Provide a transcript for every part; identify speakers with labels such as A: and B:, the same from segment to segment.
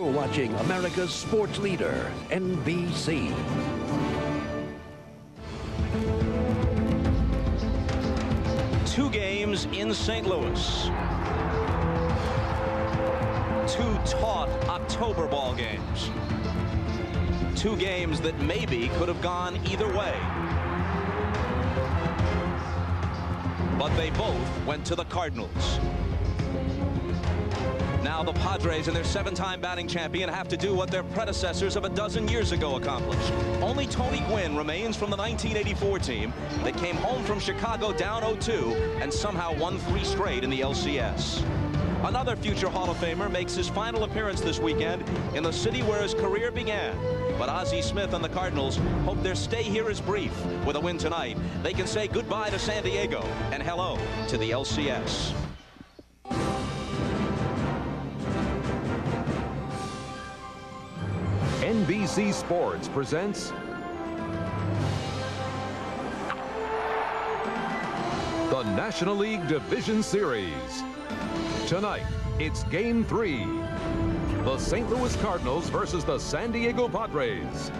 A: You're watching America's sports leader, NBC.
B: Two games in St. Louis. Two taut October ball games. Two games that maybe could have gone either way. But they both went to the Cardinals. Now the Padres and their seven-time batting champion have to do what their predecessors of a dozen years ago accomplished. Only Tony Gwynn remains from the 1984 team that came home from Chicago down 0-2 and somehow won 3 straight in the LCS. Another future Hall of Famer makes his final appearance this weekend in the city where his career began. But Ozzie Smith and the Cardinals hope their stay here is brief. With a win tonight, they can say goodbye to San Diego and hello to the LCS.
C: NBC Sports presents the National League Division Series. Tonight, it's Game 3. The St. Louis Cardinals versus the San Diego Padres.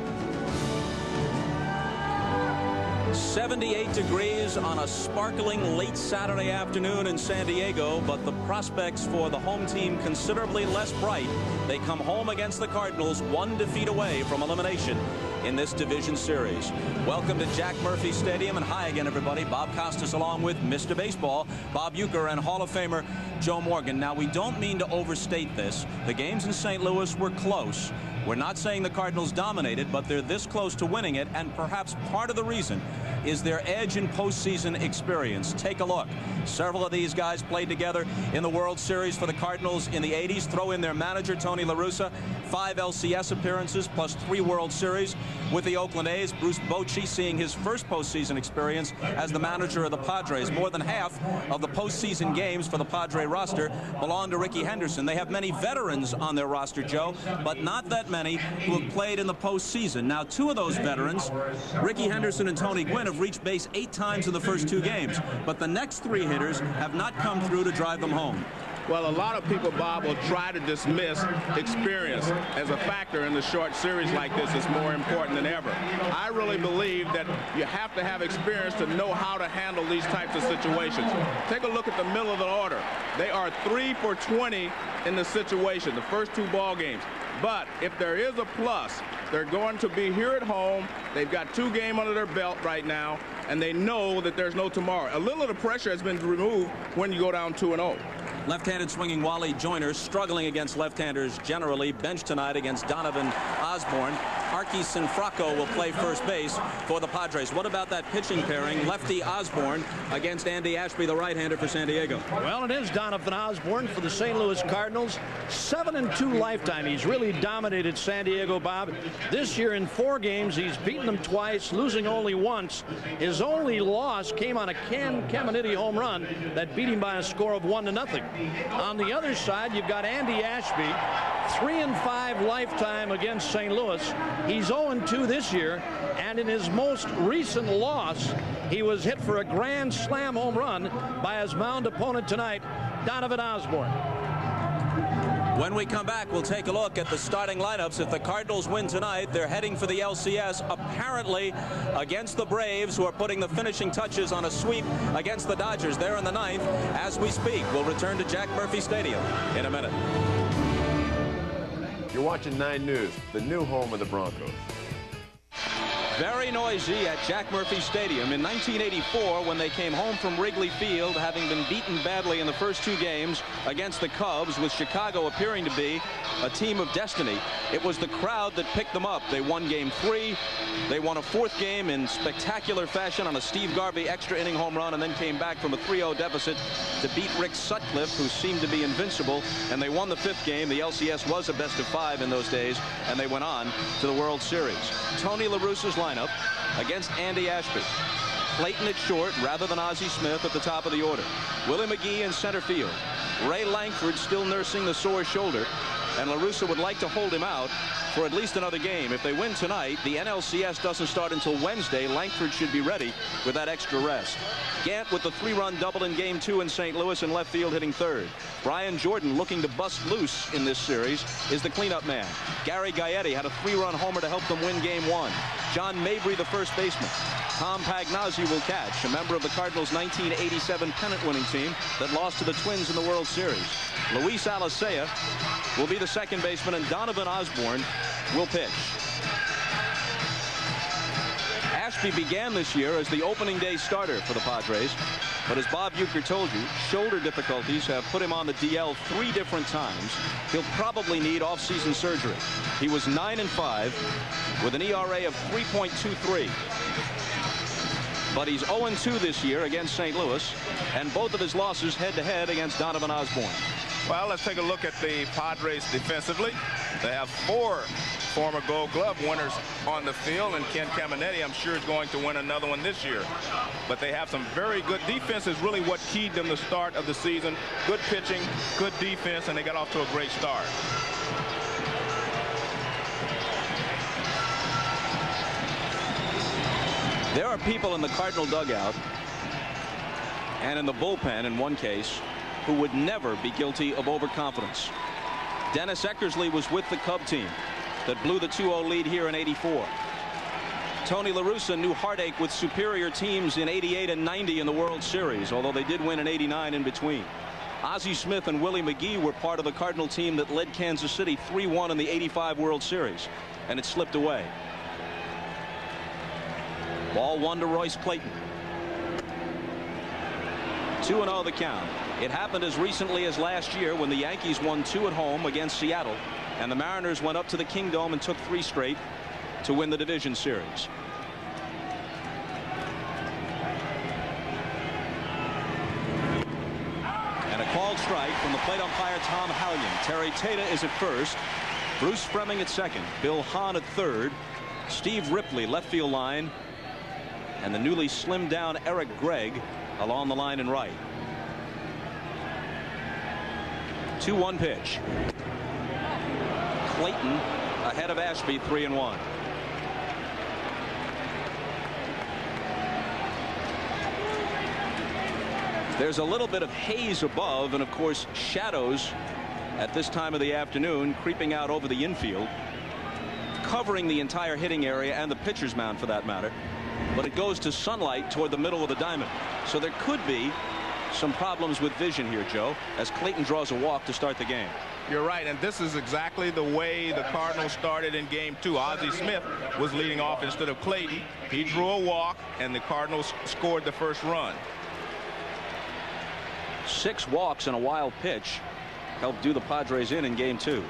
B: 78 degrees on a sparkling late Saturday afternoon in San Diego, but the prospects for the home team considerably less bright. They come home against the Cardinals, 1 defeat away from elimination in this division series. Welcome to Jack Murphy Stadium, and hi again, everybody. Bob Costas along with Mr. Baseball, Bob Uecker, and Hall of Famer Joe Morgan. Now, we don't mean to overstate this. The games in St. Louis were close. We're not saying the Cardinals dominated, but they're this close to winning it, and perhaps part of the reason is their edge in postseason experience. Take a look. Several of these guys played together in the World Series for the Cardinals in the 80s. Throw in their manager, Tony La Russa, 5 LCS appearances plus 3 World Series with the Oakland A's. Bruce Bochy seeing his first postseason experience as the manager of the Padres. More than half of the postseason games for the Padre roster belong to Ricky Henderson. They have many veterans on their roster, Joe, but not that many who have played in the postseason. Now, 2 of those veterans, Ricky Henderson and Tony Gwynn, have reached base 8 times in the first 2 games, but the next 3 hitters have not come through to drive them home.
D: Well, a lot of people, Bob, will try to dismiss experience as a factor in the short series like this. Is more important than ever. I really believe that you have to have experience to know how to handle these types of situations. Take a look at the middle of the order. They are 3 for 20 in the situation, the first 2 ball games. But if there is a plus, they're going to be here at home. They've got 2 games under their belt right now, and they know that there's no tomorrow. A little of the pressure has been removed when you go down 2-0.
B: Left-handed swinging Wally Joyner, struggling against left-handers generally, benched tonight against Donovon Osborne. Arky Sinfraco will play first base for the Padres. What about that pitching pairing, lefty Osborne against Andy Ashby, the right-hander for San Diego?
E: Well, it is Donovon Osborne for the St. Louis Cardinals. 7-2 lifetime. He's really dominated San Diego, Bob. This year in 4 games, he's beaten them twice, losing only once. His only loss came on a Ken Caminiti home run that beat him by a score of 1-0. On the other side, you've got Andy Ashby, 3-5 lifetime against St. Louis. He's 0-2 this year, and in his most recent loss, he was hit for a grand slam home run by his mound opponent tonight, Donovon Osborne.
B: When we come back, we'll take a look at the starting lineups. If the Cardinals win tonight, they're heading for the LCS, apparently against the Braves, who are putting the finishing touches on a sweep against the Dodgers. They're in the 9th as we speak. We'll return to Jack Murphy Stadium in a minute.
F: You're watching 9 News, the new home of the Broncos.
B: Very noisy at Jack Murphy Stadium. In 1984, when they came home from Wrigley Field, having been beaten badly in the first 2 games against the Cubs, with Chicago appearing to be a team of destiny, it was the crowd that picked them up. They won Game 3. They won a 4th game in spectacular fashion on a Steve Garvey extra inning home run, and then came back from a 3-0 deficit to beat Rick Sutcliffe, who seemed to be invincible, and they won the 5th game. The LCS was a best of 5 in those days, and they went on to the World Series. Tony La Russa's lineup against Andy Ashby. Clayton at short rather than Ozzie Smith at the top of the order. Willie McGee in center field. Ray Langford still nursing the sore shoulder. and La Russa would like to hold him out for at least another game. If they win tonight, the NLCS doesn't start until Wednesday. Langford should be ready with that extra rest. Gant with the 3-run double in Game 2 in St. Louis, in left field hitting third. Brian Jordan, looking to bust loose in this series, is the cleanup man. Gary Gaetti had a 3-run homer to help them win Game 1. John Mabry, the first baseman. Tom Pagnozzi will catch, a member of the Cardinals' 1987 pennant-winning team that lost to the Twins in the World Series. Luis Alicea will be the second baseman, and Donovan Osborne will pitch. Ashby began this year as the opening day starter for the Padres, but as Bob Uecker told you, shoulder difficulties have put him on the DL 3 different times. He'll probably need off-season surgery. He was 9-5 with an ERA of 3.23. But he's 0-2 this year against St. Louis, and both of his losses head-to-head against Donovan Osborne.
D: Well, let's take a look at the Padres defensively. They have 4 former Gold Glove winners on the field, and Ken Caminetti, I'm sure, is going to win another one this year. But they have some very good defense. Is really what keyed them the start of the season. Good pitching, good defense, and they got off to a great start.
B: There are people in the Cardinal dugout and in the bullpen, in one case, who would never be guilty of overconfidence. Dennis Eckersley was with the Cub team that blew the 2-0 lead here in '84. Tony La Russa knew heartache with superior teams in '88 and '90 in the World Series, although they did win in '89 in between. Ozzie Smith and Willie McGee were part of the Cardinal team that led Kansas City 3-1 in the '85 World Series, and it slipped away. Ball 1 to Royce Clayton. 2-0 the count. It happened as recently as last year when the Yankees won 2 at home against Seattle, and the Mariners went up to the Kingdome and took 3 straight to win the division series. And a called strike from the plate umpire Tom Hallion. Terry Tata is at first, Bruce Fremming at second, Bill Hahn at third, Steve Ripley left field line, and the newly slimmed down Eric Gregg along the line in right. 2-1 pitch. Clayton ahead of Ashby, 3-1. There's a little bit of haze above, and of course shadows at this time of the afternoon creeping out over the infield, covering the entire hitting area and the pitcher's mound for that matter. But it goes to sunlight toward the middle of the diamond, so there could be some problems with vision here, Joe, as Clayton draws a walk to start the game.
D: You're right, and this is exactly the way the Cardinals started in Game 2. Ozzie Smith was leading off instead of Clayton. He drew a walk, and the Cardinals scored the first run.
B: 6 walks and a wild pitch helped do the Padres in Game 2.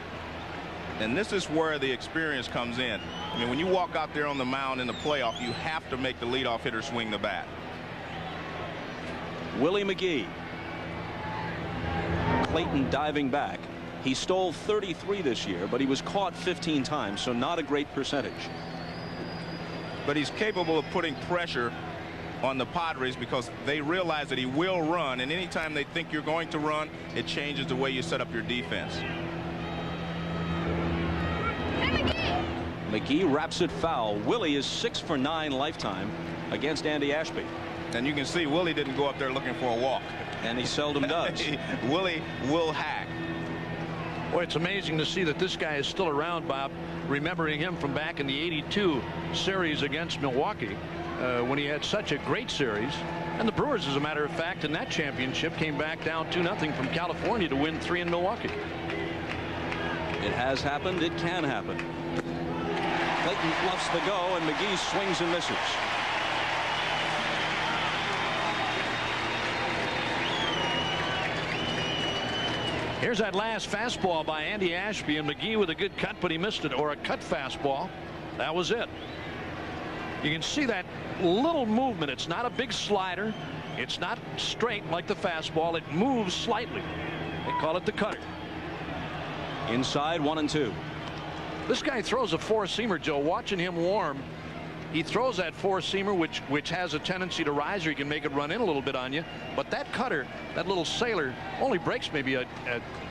D: And this is where the experience comes in. I mean, when you walk out there on the mound in the playoff, you have to make the leadoff hitter swing the bat.
B: Willie McGee. Clayton diving back. He stole 33 this year, but he was caught 15 times, so not a great percentage.
D: But he's capable of putting pressure on the Padres because they realize that he will run, and anytime they think you're going to run, it changes the way you set up your defense.
B: McGee wraps it foul. Willie is 6 for 9 lifetime against Andy Ashby.
D: And you can see Willie didn't go up there looking for a walk.
B: And he seldom does.
D: Willie will hack.
E: Boy, it's amazing to see that this guy is still around, Bob, remembering him from back in the '82 series against Milwaukee when he had such a great series. And the Brewers, as a matter of fact, in that championship came back down 2-0 from California to win 3 in Milwaukee.
B: It has happened. It can happen. Clayton bluffs the go, and McGee swings and misses.
E: Here's that last fastball by Andy Ashby, and McGee with a good cut, but he missed it, or a cut fastball. That was it. You can see that little movement. It's not a big slider. It's not straight like the fastball. It moves slightly. They call it the cutter.
B: Inside, 1-2.
E: This guy throws a four-seamer, Joe. Watching him warm, He throws that four-seamer, which has a tendency to rise, or he can make it run in a little bit on you. But that cutter, that little sailor, only breaks maybe a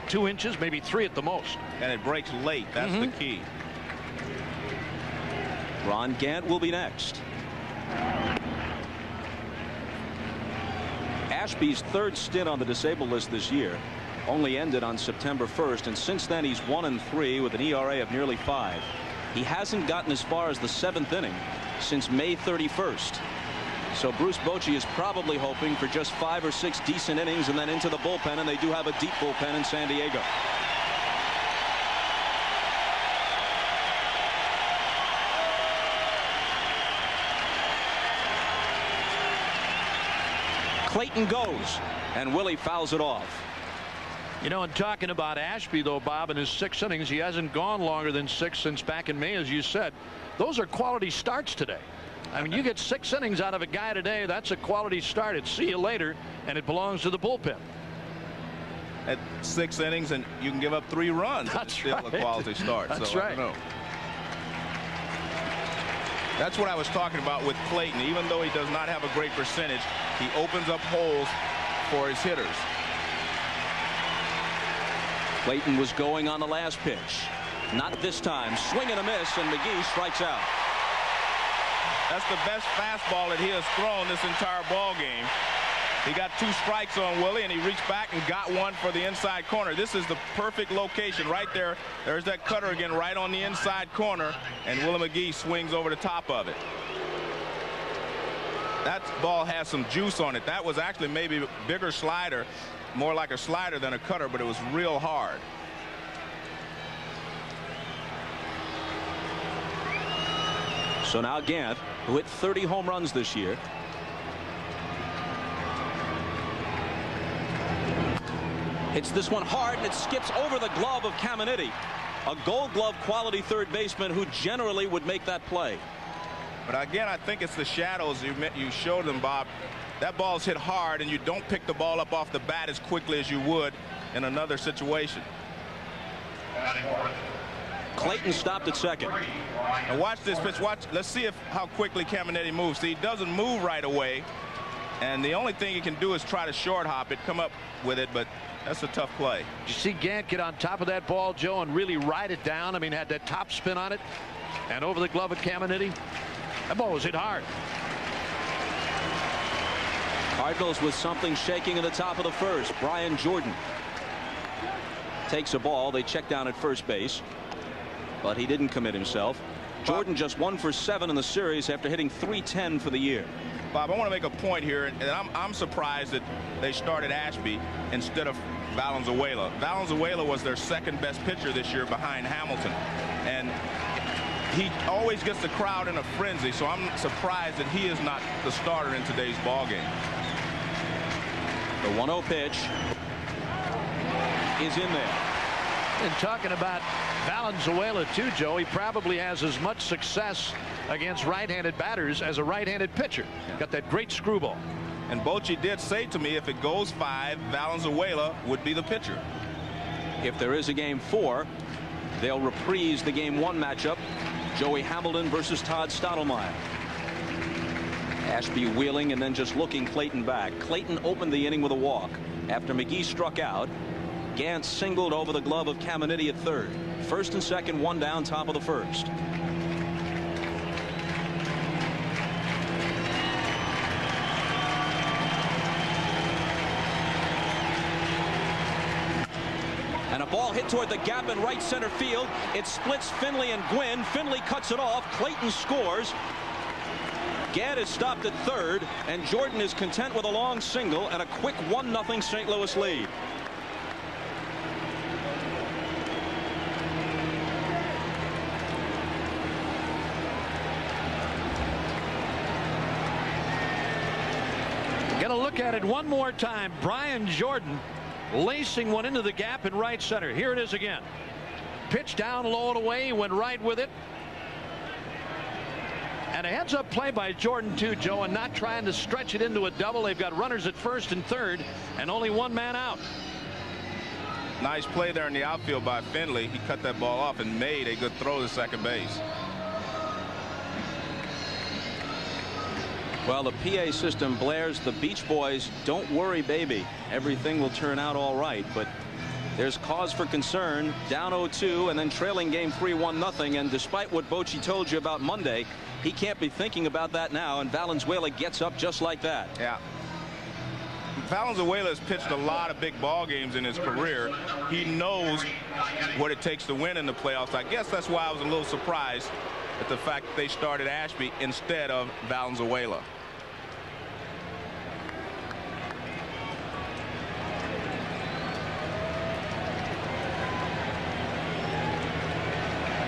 E: 2 inches, maybe 3 at the most.
D: And it breaks late. That's the key.
B: Ron Gant will be next. Ashby's third stint on the disabled list this year only ended on September 1st, and since then he's 1-3 with an ERA of nearly 5. He hasn't gotten as far as the 7th inning since May 31st. So Bruce Bochy is probably hoping for just 5 or 6 decent innings and then into the bullpen, and they do have a deep bullpen in San Diego. Clayton goes, and Willie fouls it off.
E: You know, and talking about Ashby, though, Bob, in his 6 innings, he hasn't gone longer than 6 since back in May, as you said. Those are quality starts today. I mean, you get 6 innings out of a guy today, that's a quality start. It's see you later, and it belongs to the bullpen.
D: At 6 innings, and you can give up 3 runs.
E: That's
D: still
E: right.
D: a quality start.
E: That's
D: so,
E: right.
D: I don't know. That's what I was talking about with Clayton. Even though he does not have a great percentage, he opens up holes for his hitters.
B: Clayton was going on the last pitch. Not this time. Swing and a miss, and McGee strikes out.
D: That's the best fastball that he has thrown this entire ball game. He got 2 strikes on Willie, and he reached back and got one for the inside corner. This is the perfect location right there. There's that cutter again right on the inside corner, and Willie McGee swings over the top of it. That ball has some juice on it. That was actually maybe a bigger slider, more like a slider than a cutter, but it was real hard.
B: So now Gant, who hit 30 home runs this year, hits this one hard, and it skips over the glove of Caminiti, a Gold Glove quality third baseman who generally would make that play.
D: But again, I think it's the shadows you showed them, Bob. That ball's hit hard, and you don't pick the ball up off the bat as quickly as you would in another situation.
B: Clayton stopped at second.
D: And watch this pitch. Let's see how quickly Caminiti moves. See, he doesn't move right away, and the only thing he can do is try to short hop it, come up with it, but that's a tough play.
E: Did you see Gant get on top of that ball, Joe, and really ride it down? I mean, had that top spin on it and over the glove of Caminiti. That ball was hit hard.
B: Cardinals with something shaking in the top of the first. Brian Jordan takes a ball. They check down at first base, but he didn't commit himself. Jordan just 1 for 7 in the series after hitting .310 for the year.
D: Bob, I want to make a point here, and I'm surprised that they started Ashby instead of Valenzuela. Valenzuela was their second best pitcher this year behind Hamilton, and he always gets the crowd in a frenzy, so I'm surprised that he is not the starter in today's ball game.
B: The 1-0 pitch is in there.
E: And talking about Valenzuela too, Joe, he probably has as much success against right-handed batters as a right-handed pitcher. Got that great screwball.
D: And Bochy did say to me if it goes 5, Valenzuela would be the pitcher.
B: If there is a game 4, they'll reprise the game 1 matchup. Joey Hamilton versus Todd Stottlemyre. Ashby wheeling and then just looking Clayton back. Clayton opened the inning with a walk. After McGee struck out, Gant singled over the glove of Caminiti at third. First and second, 1 down, top of the first. And a ball hit toward the gap in right center field. It splits Finley and Gwynn. Finley cuts it off. Clayton scores. Gant is stopped at third, and Jordan is content with a long single and a quick 1-0 St. Louis lead.
E: Gonna look at it one more time. Brian Jordan lacing one into the gap in right center. Here it is again. Pitch down low and away, went right with it. And a heads-up play by Jordan too, Joe, and not trying to stretch it into a double. They've got runners at first and third and only 1 man out.
D: Nice play there in the outfield by Finley. He cut that ball off and made a good throw to second base.
B: Well, the PA system blares the Beach Boys, "Don't worry, baby. Everything will turn out all right." But there's cause for concern. Down 0-2 and then trailing game 3, 1-0. And despite what Bochy told you about Monday, he can't be thinking about that now. And Valenzuela gets up just like that.
D: Yeah. Valenzuela has pitched a lot of big ball games in his career. He knows what it takes to win in the playoffs. I guess that's why I was a little surprised at the fact that they started Ashby instead of Valenzuela.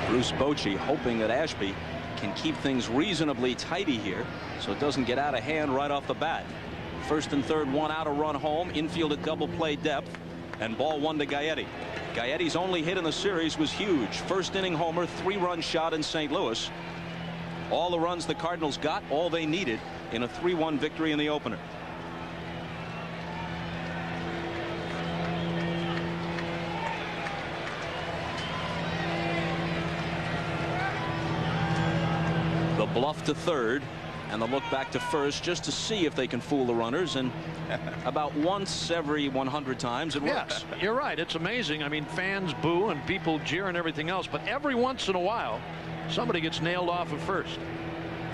B: Bruce Bochy hoping that Ashby can keep things reasonably tidy here so it doesn't get out of hand right off the bat. First and third, 1 out, a run home, infield at double play depth, and ball 1 to Gaetti. Gaetti's only hit in the series was huge. First inning homer, 3-run shot in St. Louis. All the runs the Cardinals got, all they needed in a 3-1 victory in the opener. The bluff to third and the look back to first just to see if they can fool the runners, and about once every 100 times it works.
E: Yeah, you're right. It's amazing. I mean, fans boo and people jeer and everything else, but every once in a while somebody gets nailed off at first.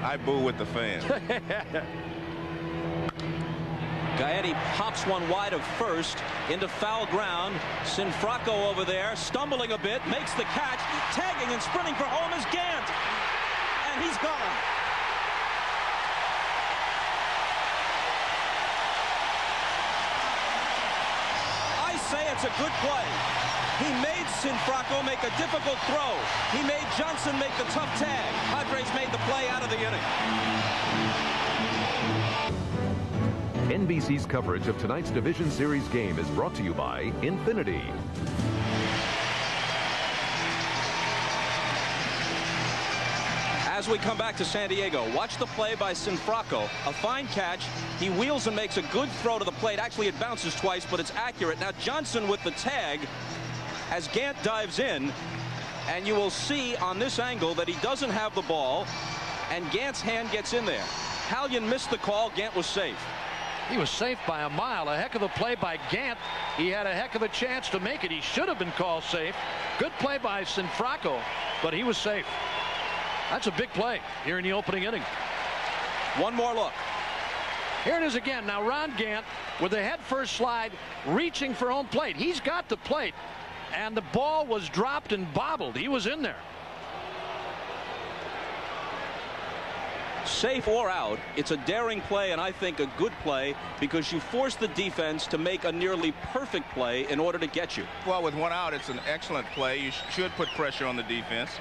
D: I boo with the fans.
B: Gaetti pops one wide of first into foul ground. Sinfracco over there stumbling a bit, makes the catch, tagging and sprinting for home is Gant, and he's gone. I say it's a good play. He made Sinfracco make a difficult throw. He made Johnson make the tough tag. Padres made the play out of the inning.
C: NBC's coverage of tonight's Division Series game is brought to you by Infinity.
B: As we come back to San Diego, watch the play by Sinfracco. A fine catch. He wheels and makes a good throw to the plate. Actually, it bounces twice, but it's accurate. Now Johnson with the tag as Gant dives in, and you will see on this angle that he doesn't have the ball, and Gant's hand gets in there. Hallion missed the call. Gant was safe.
E: He was safe by a mile. A heck of a play by Gant. He had a heck of a chance to make it. He should have been called safe. Good play by Sinfracco, but he was safe. That's a big play here in the opening inning.
B: One more look.
E: Here it is again. Now Ron Gant with a head first slide reaching for home plate. He's got the plate, and the ball was dropped and bobbled. He was in there.
B: Safe or out, it's a daring play, and I think a good play, because you force the defense to make a nearly perfect play in order to get you.
D: Well, with 1 out, it's an excellent play. You should put pressure on the defense.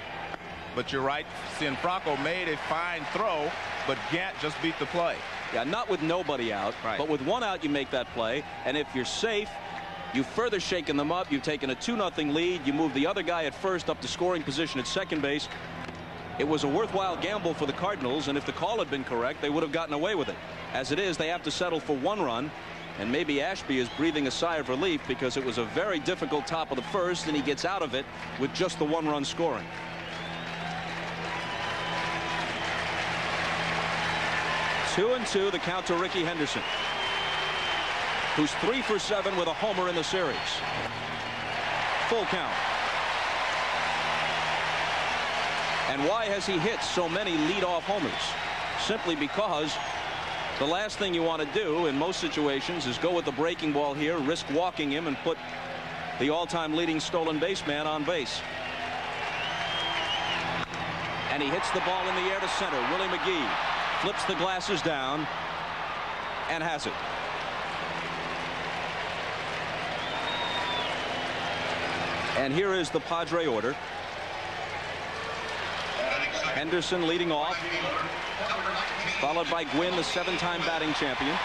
D: But you're right, Sinfracco made a fine throw, but Gant just beat the play.
B: Yeah, not with nobody out,
D: right.
B: But with 1 out, you make that play. And if you're safe, you've further shaken them up. You've taken a 2-0 lead. You move the other guy at first up to scoring position at second base. It was a worthwhile gamble for the Cardinals, and if the call had been correct, they would have gotten away with it. As it is, they have to settle for 1 run, and maybe Ashby is breathing a sigh of relief, because it was a very difficult top of the first, and he gets out of it with just the 1-run scoring. Two and two, the count to Ricky Henderson, who's 3 for 7 with a homer in the series. Full count. And why has he hit so many leadoff homers? Simply because the last thing you want to do in most situations is go with the breaking ball here, risk walking him, and put the all-time leading stolen base man on base. And he hits the ball in the air to center. Willie McGee flips the glasses down and has it. And here is the Padre order. Henderson leading off, followed by Gwynn, the 7-time batting champion.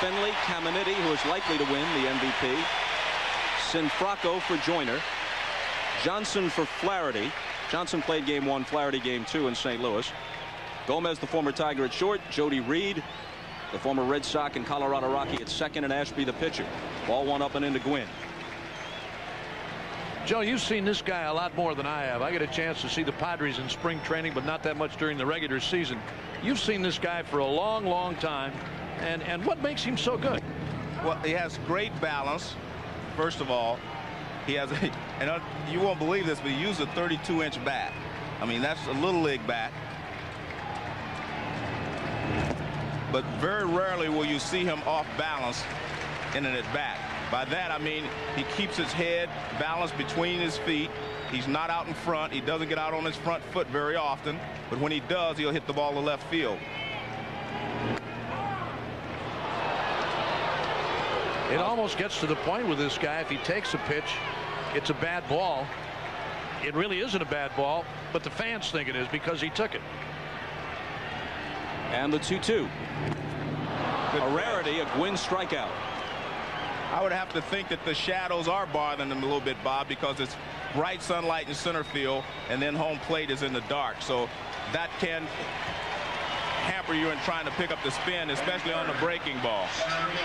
B: Finley, Caminiti, who is likely to win the MVP. Sinfracco for Joyner. Johnson for Flaherty. Johnson played game 1, Flaherty game 2 in St. Louis. Gomez, the former Tiger, at short. Jody Reed, the former Red Sox and Colorado Rocky, at second, and Ashby, the pitcher. Ball 1 up and into Gwynn.
E: Joe, you've seen this guy a lot more than I have. I get a chance to see the Padres in spring training, but not that much during the regular season. You've seen this guy for a long, long time. And what makes him so good?
D: Well, he has great balance. First of all, he has and you won't believe this, but he used a 32-inch bat. I mean, that's a little league bat. But very rarely will you see him off balance in an at-bat. By that, I mean he keeps his head balanced between his feet. He's not out in front. He doesn't get out on his front foot very often. But when he does, he'll hit the ball to left field.
E: It almost gets to the point with this guy, if he takes a pitch, it's a bad ball. It really isn't a bad ball, but the fans think it is because he took it.
B: And the 2-2. A rarity, a Gwynn strikeout.
D: I would have to think that the shadows are bothering him a little bit, Bob, because it's bright sunlight in center field and then home plate is in the dark. So that can hamper you in trying to pick up the spin, especially on the breaking ball,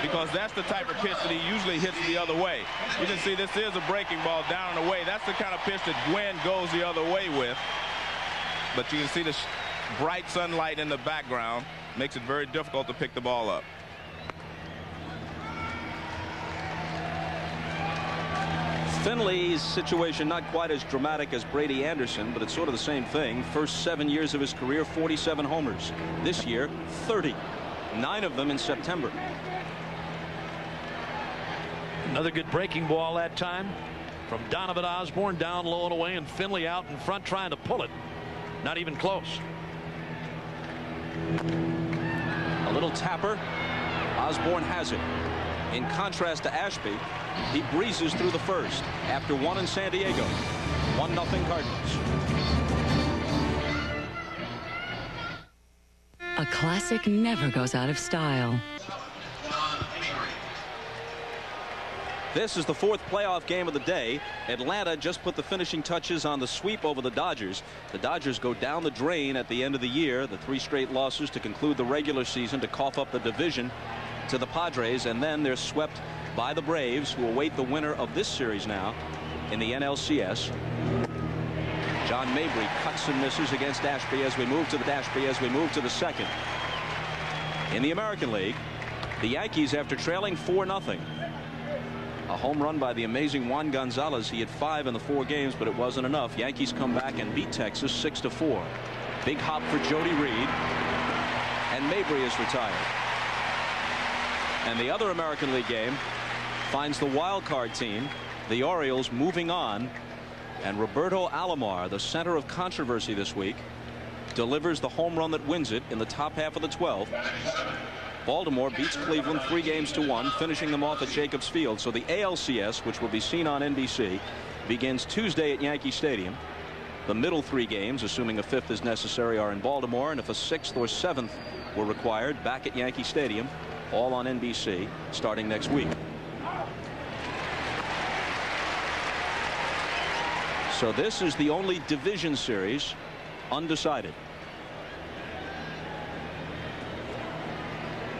D: because that's the type of pitch that he usually hits the other way. You can see this is a breaking ball down and away. That's the kind of pitch that Gwynn goes the other way with. But you can see the bright sunlight in the background makes it very difficult to pick the ball up.
B: Finley's situation not quite as dramatic as Brady Anderson, but it's sort of the same thing. First 7 years of his career, 47 homers. This year, 30. 9 of them in September.
E: Another good breaking ball that time from Donovon Osborne, down low and away, and Finley out in front trying to pull it. Not even close.
B: A little tapper. Osborne has it. In contrast to Ashby, he breezes through the first after 1 in San Diego. 1-0 Cardinals.
G: A classic never goes out of style.
B: This is the 4th playoff game of the day. Atlanta just put the finishing touches on the sweep over the Dodgers. The Dodgers go down the drain at the end of the year. The 3 straight losses to conclude the regular season to cough up the division to the Padres, and then they're swept by the Braves, who await the winner of this series now in the NLCS. John Mabry cuts and misses against Ashby as we move to the second. In the American League, the Yankees, after trailing 4-0, a home run by the amazing Juan Gonzalez. He had 5 in the 4 games, but it wasn't enough. Yankees come back and beat Texas 6-4. Big hop for Jody Reed, and Mabry is retired. And the other American League game finds the wild card team, the Orioles, moving on, and Roberto Alomar, the center of controversy this week, delivers the home run that wins it in the top half of the 12th. Baltimore beats Cleveland 3-1, finishing them off at Jacobs Field. So the ALCS, which will be seen on NBC, begins Tuesday at Yankee Stadium. The middle 3 games, assuming a 5th is necessary, are in Baltimore, and if a 6th or 7th were required, back at Yankee Stadium, all on NBC starting next week. So this is the only division series undecided.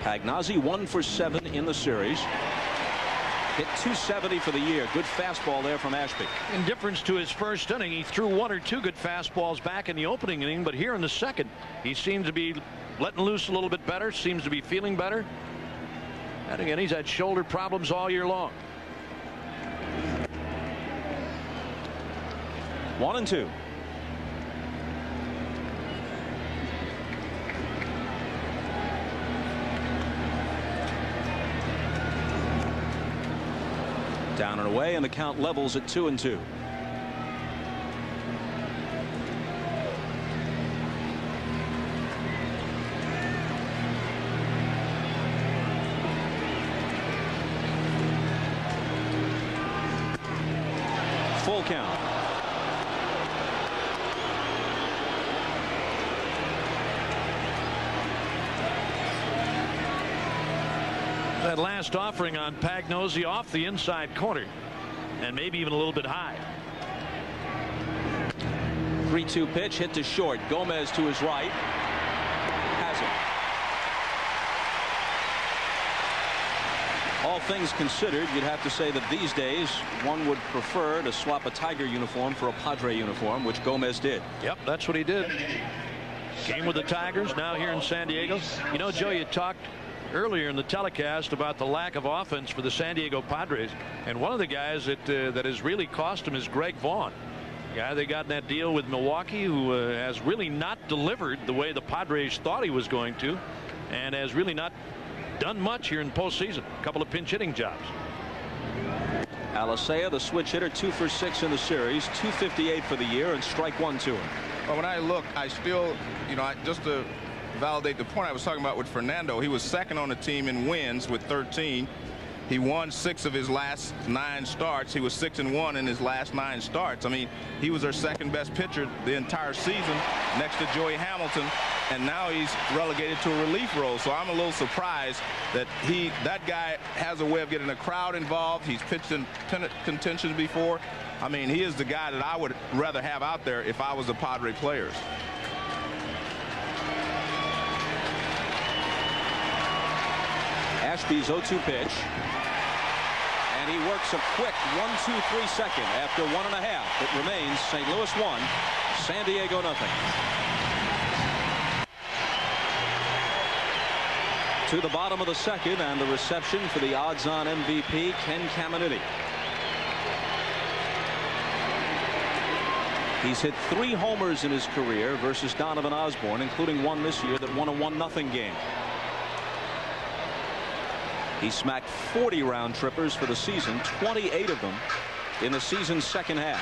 B: Pagnozzi 1 for 7 in the series. Hit .270 for the year. Good fastball there from Ashby.
E: In difference to his first inning, he threw 1 or 2 good fastballs back in the opening inning, but here in the second, he seems to be letting loose a little bit better, seems to be feeling better. And again, he's had shoulder problems all year long.
B: 1-2. Down and away, and the count levels at 2-2. Full count.
E: That last offering on Pagnozzi off the inside corner, and maybe even a little bit high.
B: 3-2 pitch hit to short. Gomez to his right. Has it. All things considered, you'd have to say that these days one would prefer to swap a Tiger uniform for a Padre uniform, which Gomez did.
E: Yep, that's what he did. Came with the Tigers, now here in San Diego. You know, Joe, you talked earlier in the telecast about the lack of offense for the San Diego Padres, and one of the guys that has really cost him is Greg Vaughn. Guy they got in that deal with Milwaukee, who has really not delivered the way the Padres thought he was going to, and has really not done much here in postseason. A couple of pinch hitting jobs.
B: Alicea, the switch hitter, 2 for 6 in the series, 258 for the year, and strike 1 to him.
D: Well, when I look, I still, you know, just to validate the point I was talking about with Fernando, he was second on the team in wins with 13. He won 6 of his last 9 starts. He was 6-1 in his last 9 starts. I mean, he was their second best pitcher the entire season next to Joey Hamilton, and now he's relegated to a relief role. So I'm a little surprised that that guy has a way of getting the crowd involved. He's pitched in contention before. I mean, he is the guy that I would rather have out there if I was the Padre players.
B: Ashby's 0-2 pitch. And he works a quick 1-2-3 second after 1.5. It remains St. Louis 1, San Diego nothing. To the bottom of the second, and the reception for the odds-on MVP, Ken Caminiti. He's hit 3 homers in his career versus Donovan Osborne, including one this year that won a 1-0 game. He smacked 40 round trippers for the season, 28 of them in the season's second half.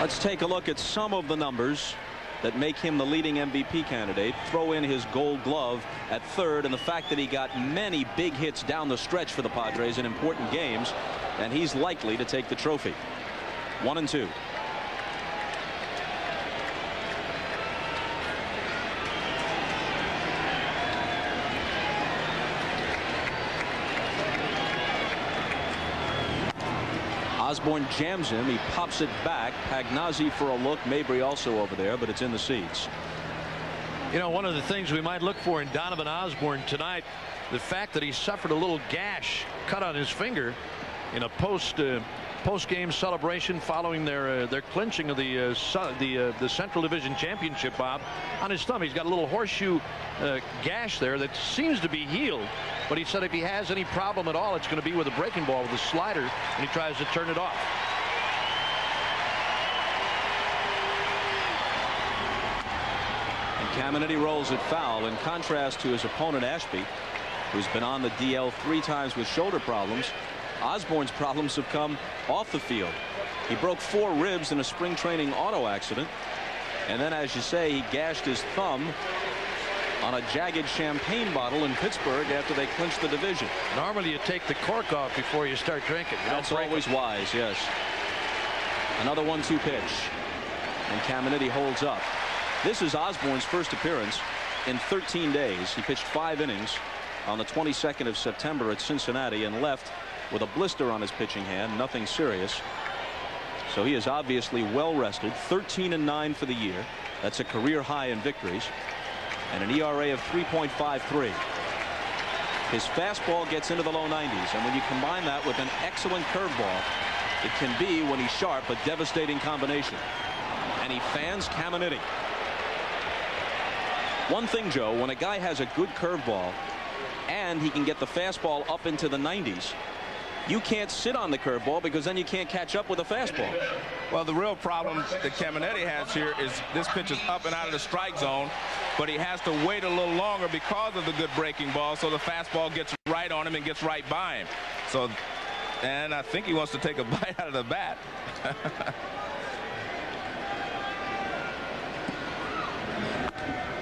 B: Let's take a look at some of the numbers that make him the leading MVP candidate. Throw in his Gold Glove at third, and the fact that he got many big hits down the stretch for the Padres in important games, and he's likely to take the trophy. 1-2. Osborne jams him. He pops it back. Pagnazzi for a look. Mabry also over there, but it's in the seats.
E: You know, one of the things we might look for in Donovan Osborne tonight, the fact that he suffered a little gash cut on his finger in a post-game celebration following their clinching of the Central Division Championship, Bob, on his thumb. He's got a little horseshoe gash there that seems to be healed, but he said if he has any problem at all, it's going to be with a breaking ball with a slider, and he tries to turn it off.
B: Caminiti rolls it foul. In contrast to his opponent Ashby, who's been on the DL 3 times with shoulder problems, Osborne's problems have come off the field. He broke 4 ribs in a spring training auto accident, and then, as you say, he gashed his thumb on a jagged champagne bottle in Pittsburgh after they clinched the division.
E: Normally you take the cork off before you start drinking.
B: That's always wise, yes. Another 1-2 pitch, and Caminiti holds up. This is Osborne's first appearance in 13 days. He pitched 5 innings on the 22nd of September at Cincinnati and left with a blister on his pitching hand, nothing serious. So he is obviously well rested. 13-9 for the year. That's a career high in victories, and an ERA of 3.53. His fastball gets into the low 90s, and when you combine that with an excellent curveball, it can be, when he's sharp, a devastating combination. And he fans Caminiti. One thing, Joe, when a guy has a good curveball and he can get the fastball up into the 90s, you can't sit on the curveball because then you can't catch up with a fastball.
D: Well, the real problem that Caminiti has here is this pitch is up and out of the strike zone, but he has to wait a little longer because of the good breaking ball, so the fastball gets right on him and gets right by him. So, and I think he wants to take a bite out of the bat.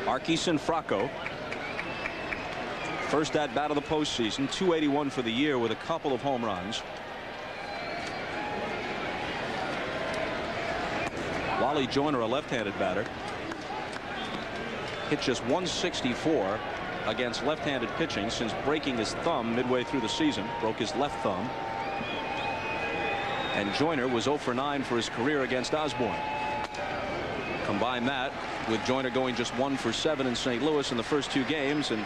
B: Arquison Fracco, first at bat of the postseason, 281 for the year with a couple of home runs. Wally Joyner, a left-handed batter, hit just 164 against left-handed pitching since breaking his thumb midway through the season. Broke his left thumb. And Joyner was 0 for 9 for his career against Osborne. Combine that with Joyner going just 1 for 7 in St. Louis in the first 2 games, and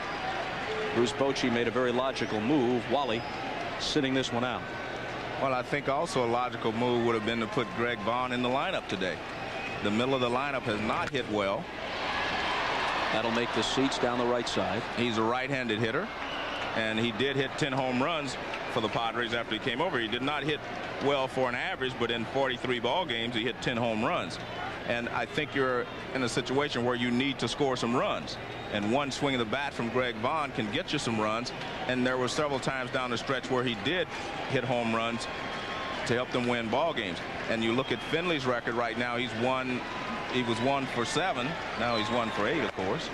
B: Bruce Bochy made a very logical move. Wally sitting this one out.
D: Well, I think also a logical move would have been to put Greg Vaughn in the lineup today. The middle of the lineup has not hit well.
B: That'll make the seats down the right side.
D: He's a right-handed hitter, and he did hit 10 home runs for the Padres after he came over. He did not hit well for an average, but in 43 ball games he hit 10 home runs. And I think you're in a situation where you need to score some runs, and one swing of the bat from Greg Vaughn can get you some runs. And there were several times down the stretch where he did hit home runs to help them win ball games. And you look at Finley's record right now. He was 1 for 7. Now he's 1 for 8, of course.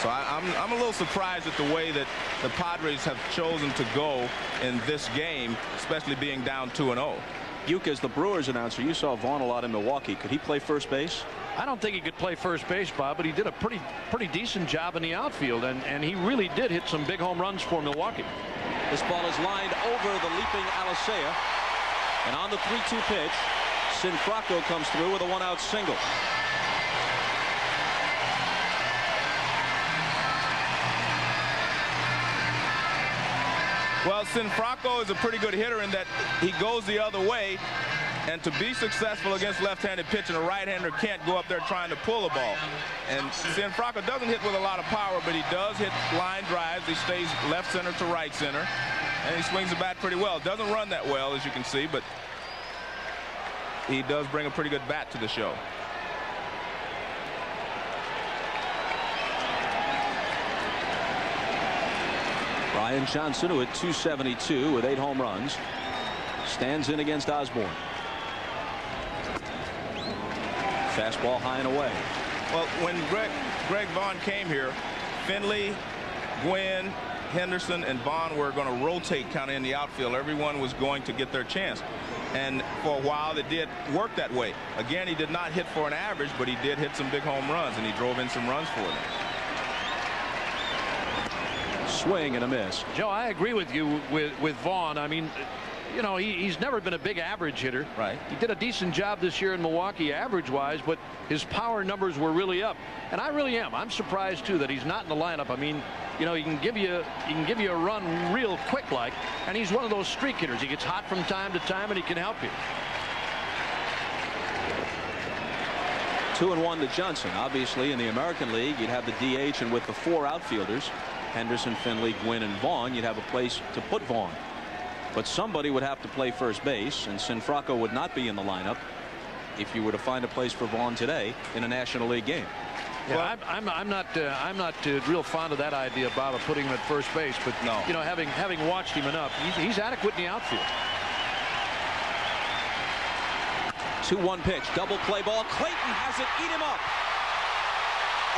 D: So I'm a little surprised at the way that the Padres have chosen to go in this game, especially being down 2-0.
B: Buke, as the Brewers announcer, you saw Vaughn a lot in Milwaukee. Could he play first base?
E: I don't think he could play first base, Bob, but he did a pretty decent job in the outfield, and he really did hit some big home runs for Milwaukee.
B: This ball is lined over the leaping Alicea, and on the 3-2 pitch, Sinfracco comes through with a 1-out single.
D: Well, Sinfracco is a pretty good hitter in that he goes the other way, and to be successful against left-handed pitching, a right-hander can't go up there trying to pull the ball. And Sinfracco doesn't hit with a lot of power, but he does hit line drives. He stays left center to right center, and he swings the bat pretty well. Doesn't run that well, as you can see, but he does bring a pretty good bat to the show.
B: Brian Johnson, who hit .272 with 8 home runs, stands in against Osborne. Fastball high and away.
D: Well, when Greg Vaughn came here, Finley, Gwynn, Henderson, and Vaughn were going to rotate kind of in the outfield. Everyone was going to get their chance. And for a while, it did work that way. Again, he did not hit for an average, but he did hit some big home runs, and he drove in some runs for them.
B: Swing and a miss.
E: Joe, I agree with you with Vaughn. I mean, you know, he's never been a big average hitter.
D: Right.
E: He did a decent job this year in Milwaukee average-wise, but his power numbers were really up. And I really am. I'm surprised too that he's not in the lineup. I mean, you know, he can give you a run real quick like, and he's one of those streak hitters. He gets hot from time to time, and he can help you.
B: 2-1 to Johnson. Obviously, in the American League, you'd have the DH, and with the 4 outfielders, Henderson, Finley, Gwynn, and Vaughn, you'd have a place to put Vaughn. But somebody would have to play first base, and Sinfracco would not be in the lineup if you were to find a place for Vaughn today in a National League game.
E: Yeah, well, I'm not real fond of that idea, Bob, of putting him at first base. But no, you know, having watched him enough, he's adequate in the outfield.
B: 2-1 pitch, double play ball. Clayton has it, eat him up.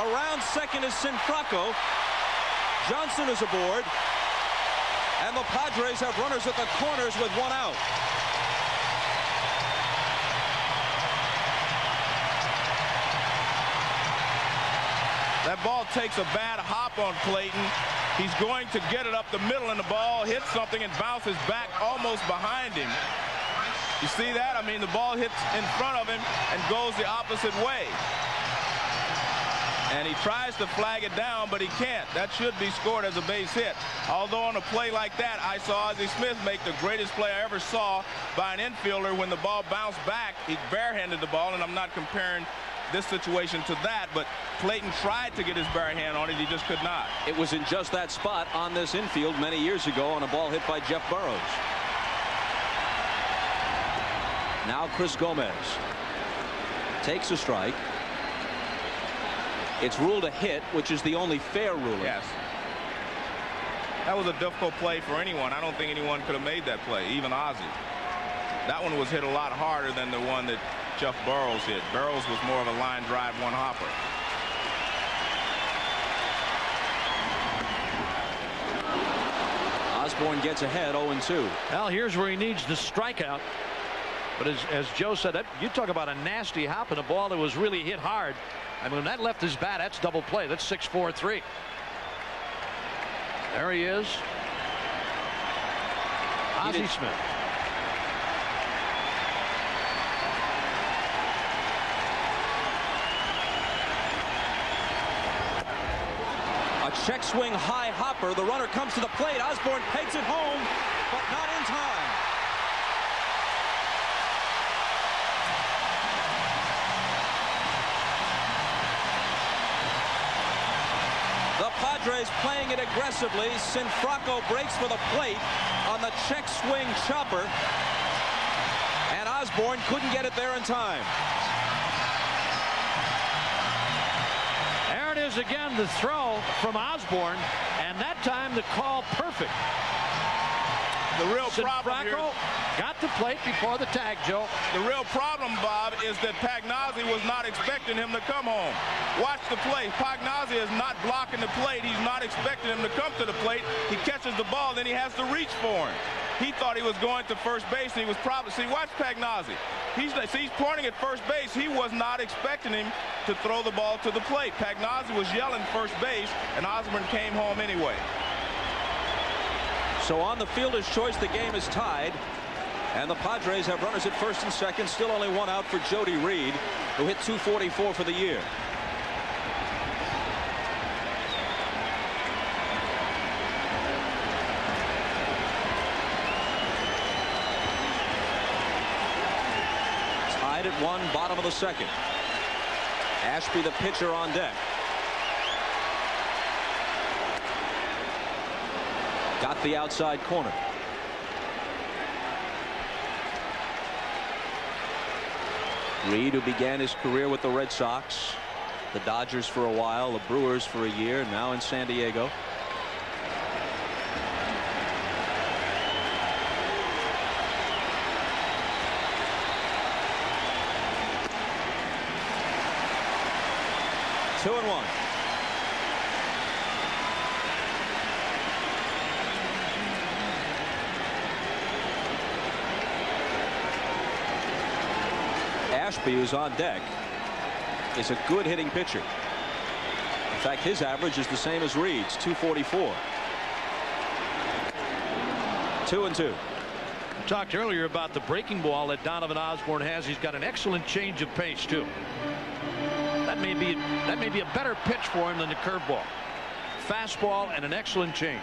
B: Around second is Sinfracco. Johnson is aboard, and the Padres have runners at the corners with 1 out.
D: That ball takes a bad hop on Clayton. He's going to get it up the middle, and the ball hits something and bounces back almost behind him. You see that? I mean, the ball hits in front of him and goes the opposite way. And he tries to flag it down, but he can't. That should be scored as a base hit. Although on a play like that, I saw Ozzie Smith make the greatest play I ever saw by an infielder. When the ball bounced back, he barehanded the ball, and I'm not comparing this situation to that, but Clayton tried to get his bare hand on it. He just could not.
B: It was in just that spot on this infield many years ago on a ball hit by Jeff Burroughs. Now Chris Gomez takes a strike. It's ruled a hit, which is the only fair ruling.
D: Yes. That was a difficult play for anyone. I don't think anyone could have made that play, even Ozzie. That one was hit a lot harder than the one that Jeff Burroughs hit. Burroughs was more of a line drive one hopper.
B: Osborne gets ahead 0-2.
E: Well, here's where he needs the strikeout. But as Joe said, you talk about a nasty hop and a ball that was really hit hard. I mean, when that left his bat, that's double play. That's 6-4-3. There he is. Ozzie Smith.
B: A check swing high hopper. The runner comes to the plate. Osborne pegs it home, but not in time. The Padres playing it aggressively. Sinfracco breaks for the plate on the check swing chopper, and Osborne couldn't get it there in time.
E: There it is again, the throw from Osborne, and that time the call perfect.
D: The real problem here,
E: got the plate before the tag, Joe.
D: the real problem, Bob, is that Pagnozzi was not expecting him to come home. Watch the play. Pagnozzi is not blocking the plate. He's not expecting him to come to the plate. He catches the ball, then he has to reach for him. He thought he was going to first base, and he was probably, see, watch Pagnozzi. He's pointing at first base. He was not expecting him to throw the ball to the plate. Pagnozzi was yelling first base, and Osborne came home anyway.
B: So on the fielder's choice, the game is tied, and the Padres have runners at first and second. Still only one out for Jody Reed, who hit .244 for the year. Tied at 1, bottom of the second. Ashby, the pitcher, on deck. Got the outside corner. Reed, who began his career with the Red Sox, the Dodgers for a while, the Brewers for a year, now in San Diego. Two and one. Ashby, who's on deck, is a good hitting pitcher. In fact, his average is the same as Reed's, .244. 2-2.
E: We talked earlier about the breaking ball that Donovan Osborne has. He's got an excellent change of pace too. That may be a better pitch for him than the curveball. Fastball and an excellent change.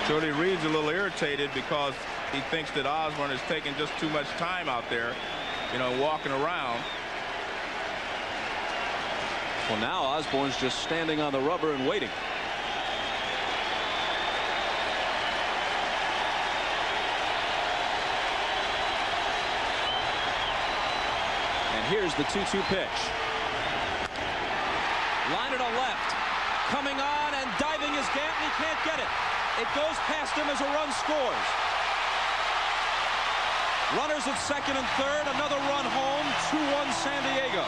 D: Jody Reed's a little irritated because he thinks that Osborne is taking just too much time out there, you know, walking around.
B: Well, now Osborne's just standing on the rubber and waiting. And here's the 2-2 pitch. Line it to left. Coming on and diving is Ganton. He can't get it. It goes past him as a run scores. Runners at second and third. Another run home. 2-1 San Diego.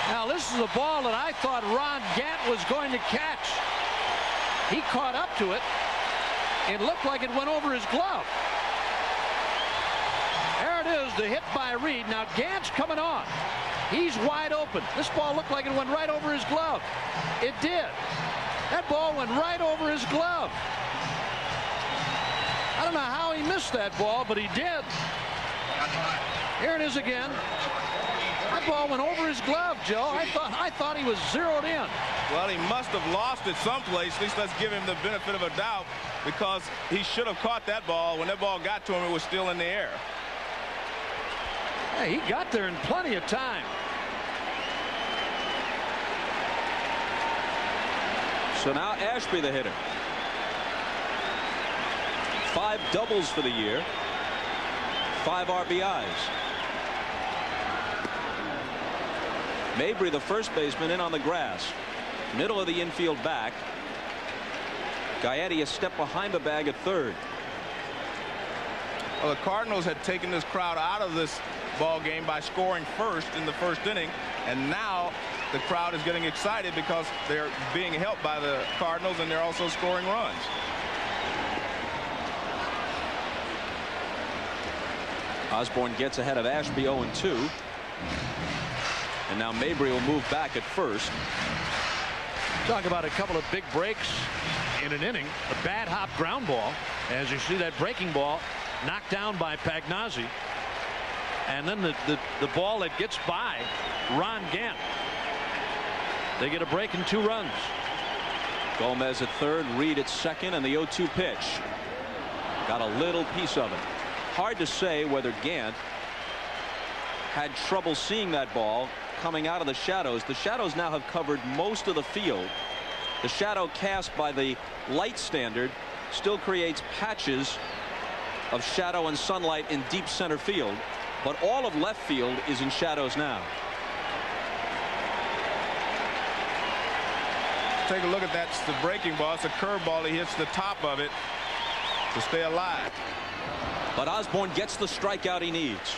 E: Now this is a ball that I thought Ron Gant was going to catch. He caught up to it. It looked like it went over his glove. There it is, the hit by Reed. Now Gant's coming on. He's wide open. This ball looked like it went right over his glove. It did. That ball went right over his glove. I don't know how he missed that ball, but he did. Here it is again. That ball went over his glove, Joe. I thought he was zeroed in.
D: Well, he must have lost it someplace. At least let's give him the benefit of a doubt, because he should have caught that ball. When that ball got to him, it was still in the air.
E: Yeah, he got there in plenty of time.
B: So now Ashby, the hitter. 5 doubles for the year. 5 RBIs. Mabry, the first baseman, in on the grass. Middle of the infield back. Gaetti a step behind the bag at third.
D: Well, the Cardinals had taken this crowd out of this ball game by scoring first in the first inning, and now the crowd is getting excited because they're being helped by the Cardinals, and they're also scoring runs.
B: Osborne gets ahead of Ashby 0-2. And now Mabry will move back at first.
E: Talk about a couple of big breaks in an inning. A bad hop ground ball. As you see that breaking ball knocked down by Pagnozzi. And then the ball that gets by Ron Gant. They get a break and 2 runs.
B: Gomez at third, Reed at second, and the 0-2 pitch. Got a little piece of it. Hard to say whether Gant had trouble seeing that ball coming out of the shadows. The shadows now have covered most of the field. The shadow cast by the light standard still creates patches of shadow and sunlight in deep center field, but all of left field is in shadows now.
D: Take a look at that. It's the breaking ball. It's a curveball. He hits the top of it to stay alive.
B: But Osborne gets the strikeout he needs.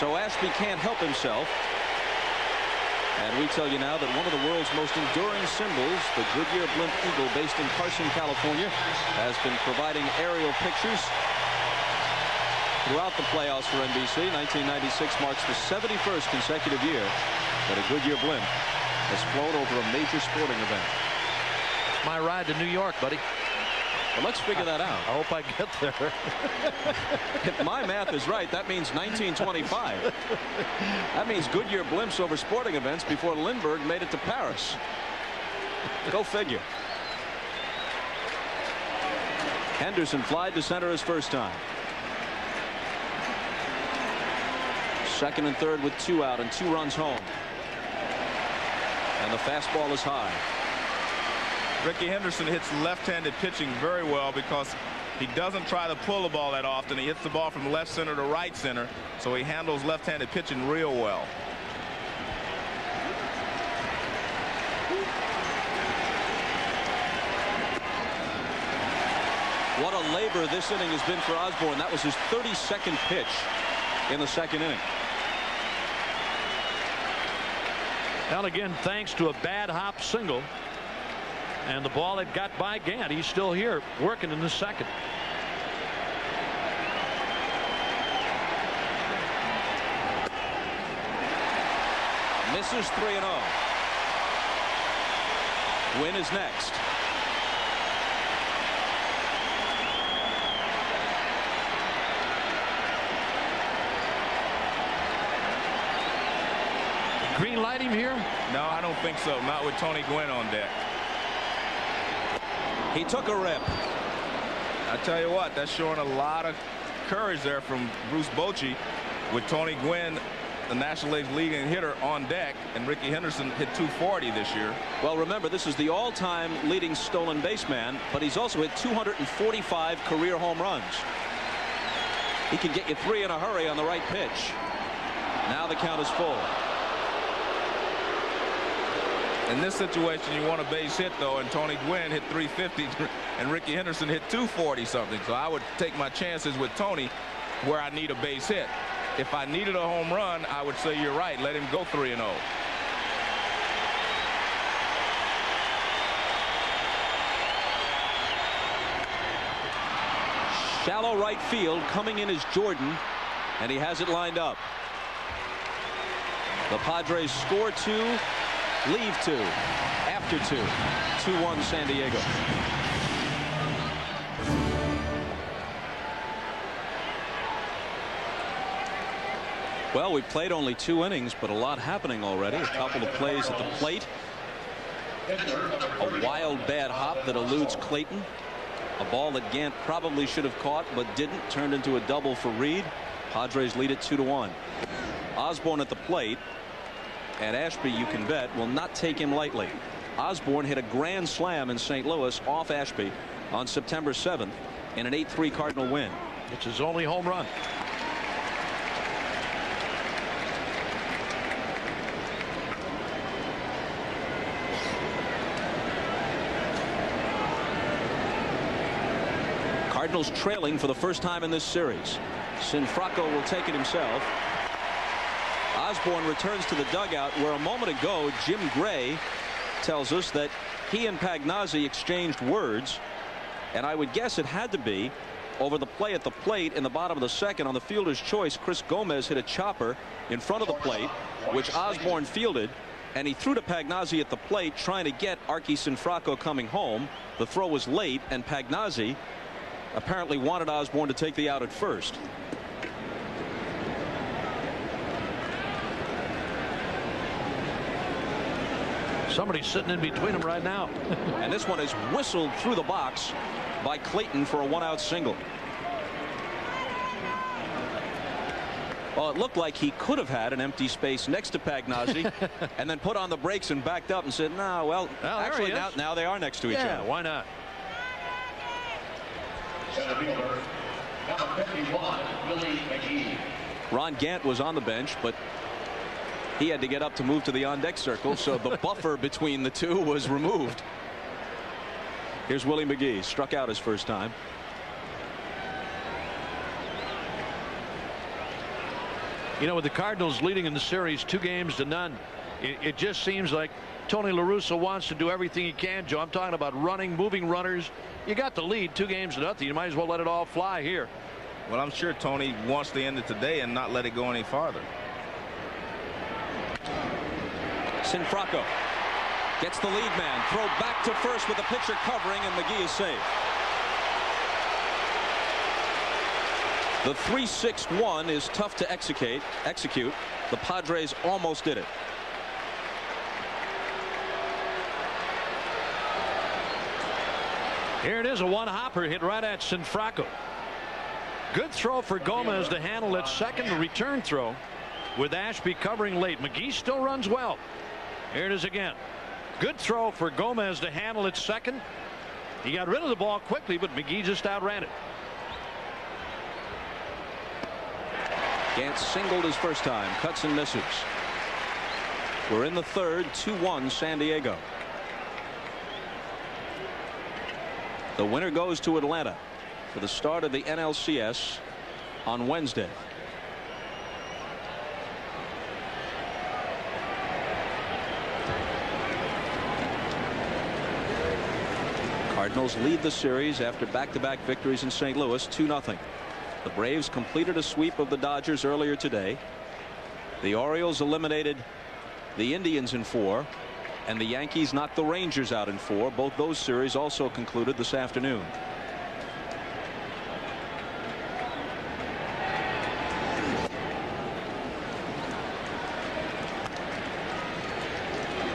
B: So Ashby can't help himself. And we tell you now that one of the world's most enduring symbols, the Goodyear Blimp Eagle, based in Carson, California, has been providing aerial pictures throughout the playoffs for NBC. 1996 marks the 71st consecutive year that a Goodyear Blimp has flown over a major sporting event.
E: My ride to New York, buddy.
B: Well, let's figure that out.
E: I hope I get there.
B: If my math is right, that means 1925. That means Goodyear blimps over sporting events before Lindbergh made it to Paris. Go figure. Henderson flied to center his first time. Second and third with 2 out and 2 runs home. And the fastball is high.
D: Ricky Henderson hits left-handed pitching very well because he doesn't try to pull the ball that often. He hits the ball from left center to right center, so he handles left-handed pitching real well.
B: What a labor this inning has been for Osborne. That was his 32nd pitch in the second inning.
E: And again, thanks to a bad hop single. And the ball that got by Gant, he's still here working in the second.
B: Misses 3-0. Win is next.
E: Green light him here?
D: No, I don't think so. Not with Tony Gwynn on deck.
B: He took a rip.
D: I tell you what, that's showing a lot of courage there from Bruce Bochy with Tony Gwynn, the National League's leading hitter, on deck, and Ricky Henderson hit .240 this year.
B: Well, remember, this is the all-time leading stolen base man, but he's also hit 245 career home runs. He can get you 3 in a hurry on the right pitch. Now the count is full.
D: In this situation, you want a base hit, though, and Tony Gwynn hit .350, and Ricky Henderson hit .240 something. So I would take my chances with Tony where I need a base hit. If I needed a home run, I would say you're right. Let him go 3-0.
B: Shallow right field. Coming in is Jordan, and he has it lined up. The Padres score 2, leave 2, after 2. 2-1 San Diego. Well, we played only 2 innings, but a lot happening already. A couple of plays at the plate. A wild bad hop that eludes Clayton. A ball that Gant probably should have caught but didn't. Turned into a double for Reed. Padres lead it 2-1. Osborne at the plate. And Ashby, you can bet, will not take him lightly. Osborne hit a grand slam in St. Louis off Ashby on September 7th in an 8-3 Cardinal win.
E: It's his only home run.
B: Cardinals trailing for the first time in this series. Sinfrocco will take it himself. Osborne returns to the dugout, where a moment ago Jim Gray tells us that he and Pagnozzi exchanged words, and I would guess it had to be over the play at the plate in the bottom of the second. On the fielder's choice, Chris Gomez hit a chopper in front of the plate, which Osborne fielded, and he threw to Pagnozzi at the plate, trying to get Arky Sinfrocco coming home. The throw was late, and Pagnozzi apparently wanted Osborne to take the out at first.
E: Somebody's sitting in between them right now.
B: And this one is whistled through the box by Clayton for a one-out single. Well, it looked like he could have had an empty space next to Pagnozzi and then put on the brakes and backed up and said, no, well actually now they are next to each other.
E: Why not?
B: Ron Gant was on the bench, but he had to get up to move to the on-deck circle, so the buffer between the two was removed. Here's Willie McGee, struck out his first time.
E: You know, with the Cardinals leading in the series 2-0, it just seems like Tony La Russa wants to do everything he can, Joe. I'm talking about running, moving runners. You got the lead 2-0. You might as well let it all fly here.
D: Well, I'm sure Tony wants to end it today and not let it go any farther.
B: Sinfrocco gets the lead man, throw back to first with the pitcher covering, and McGee is safe. The 3-6-1 is tough to execute. The Padres almost did it.
E: Here it is, a one-hopper hit right at Sinfrocco. Good throw for Gomez to handle at second, a return throw with Ashby covering late. McGee still runs well. Here it is again. Good throw for Gomez to handle at second. He got rid of the ball quickly, but McGee just outran it.
B: Gant singled his first time, cuts and misses. We're in the third, 2-1 San Diego. The winner goes to Atlanta for the start of the NLCS on Wednesday. Cardinals lead the series after back-to-back victories in St. Louis, 2-0. The Braves completed a sweep of the Dodgers earlier today. The Orioles eliminated the Indians in 4, and the Yankees knocked the Rangers out in 4. Both those series also concluded this afternoon.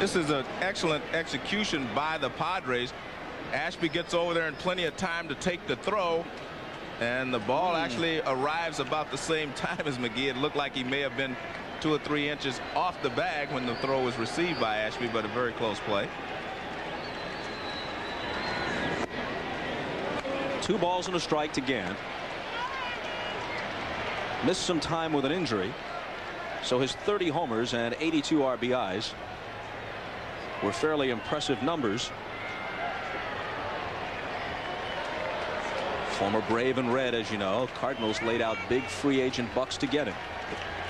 D: This is an excellent execution by the Padres. Ashby gets over there in plenty of time to take the throw, and the ball actually arrives about the same time as McGee. It looked like he may have been 2 or 3 inches off the bag when the throw was received by Ashby, but a very close play.
B: 2 balls and a strike to Gant. Missed some time with an injury, so his 30 homers and 82 RBIs were fairly impressive numbers. Former Brave and Red, as you know. Cardinals laid out big free agent bucks to get him.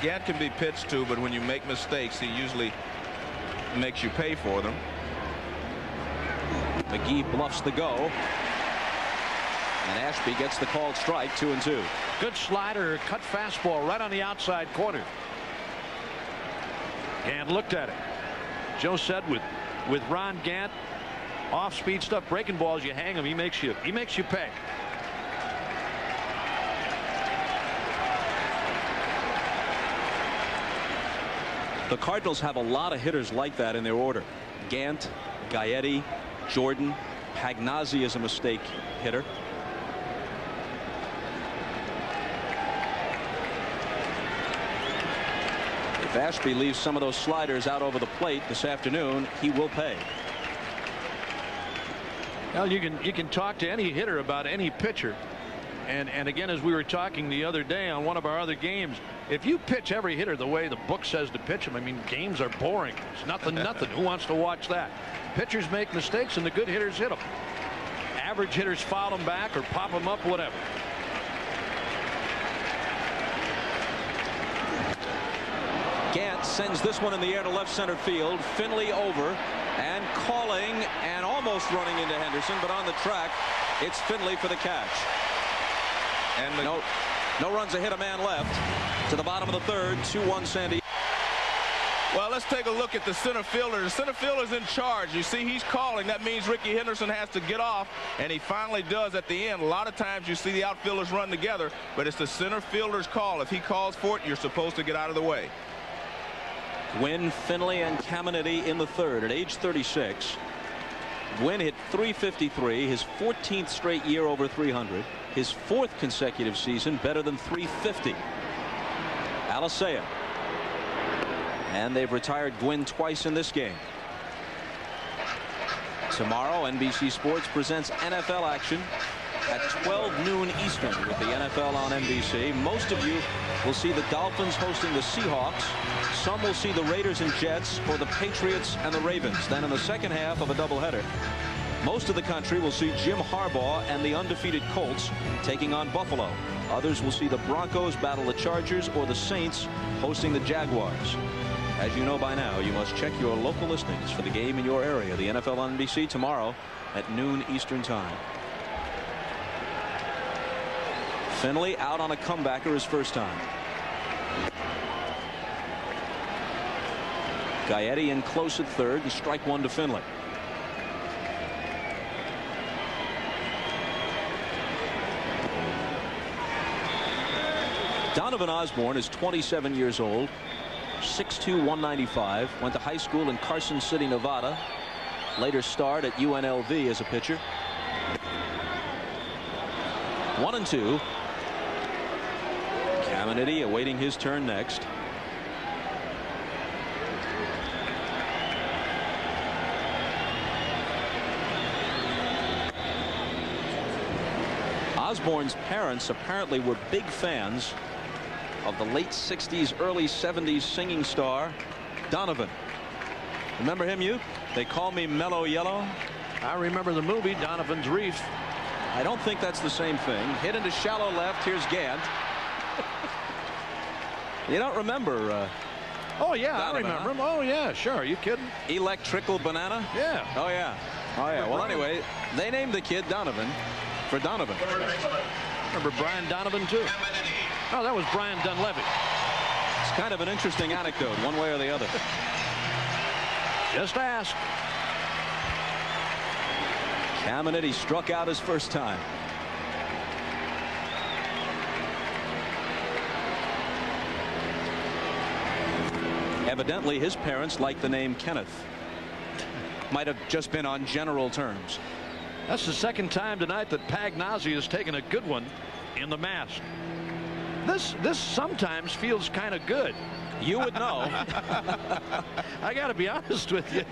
D: Gant can be pitched to, but when you make mistakes, he usually makes you pay for them.
B: McGee bluffs the go, and Ashby gets the called strike. 2-2.
E: Good slider, cut fastball right on the outside corner. Gant looked at it. Joe said with Ron Gant, off-speed stuff, breaking balls, you hang him, he makes you pay.
B: The Cardinals have a lot of hitters like that in their order. Gant, Gaetti, Jordan. Pagnozzi is a mistake hitter. If Ashby leaves some of those sliders out over the plate this afternoon, he will pay.
E: Well, you can talk to any hitter about any pitcher. And again, as we were talking the other day on one of our other games, if you pitch every hitter the way the book says to pitch them, I mean, games are boring. It's nothing. Who wants to watch that? Pitchers make mistakes and the good hitters hit them. average hitters foul him back or pop him up, whatever.
B: Gant sends this one in the air to left center field. Finley over and calling and almost running into Henderson, but on the track, it's Finley for the catch. And no runs, a hit, a man left to the bottom of the third. 2-1 San Diego.
D: Well, let's take a look at the center fielder. The center fielder's in charge. You see he's calling. That means Ricky Henderson has to get off, and he finally does at the end. A lot of times you see the outfielders run together, but it's the center fielder's call. If he calls for it, you're supposed to get out of the way.
B: Gwynn, Finley, and Caminiti in the third at age 36. Gwynn hit .353, his 14th straight year over 300, his 4th consecutive season better than .350. Alicea. And they've retired Gwynn twice in this game. Tomorrow, NBC Sports presents NFL action at 12 noon Eastern with the NFL on NBC. Most of you will see the Dolphins hosting the Seahawks. Some will see the Raiders and Jets or the Patriots and the Ravens. Then in the second half of a doubleheader, most of the country will see Jim Harbaugh and the undefeated Colts taking on Buffalo. Others will see the Broncos battle the Chargers or the Saints hosting the Jaguars. As you know by now, you must check your local listings for the game in your area. The NFL on NBC tomorrow at noon Eastern time. Finley out on a comebacker his first time. Gaetti in close at third and strike one to Finley. Donovan Osborne is 27 years old, 6'2", 195, went to high school in Carson City, Nevada, later starred at UNLV as a pitcher. 1-2. Caminiti awaiting his turn next. Osborne's parents apparently were big fans of the late 60s, early 70s singing star Donovan. Remember him, you? They Call Me Mellow Yellow.
E: I remember the movie Donovan's Reef.
B: I don't think that's the same thing. Hit into shallow left. Here's Gant. You don't remember?
E: Oh yeah,
B: Donovan,
E: I remember him.
B: huh?
E: Oh yeah, sure. Are you kidding?
B: Electrical Banana.
E: Yeah.
B: Oh yeah. Oh yeah. Well, anyway, they named the kid Donovan for Donovan.
E: Remember Brian Donovan too? Oh, that was Brian Dunleavy.
B: It's kind of an interesting anecdote, one way or the other.
E: Just ask.
B: Caminiti struck out his first time. Evidently, his parents liked the name Kenneth. Might have just been on general terms.
E: That's the second time tonight that Pagnozzi has taken a good one in the mask. This sometimes feels kind of good.
B: You would know.
E: I got to be honest with you.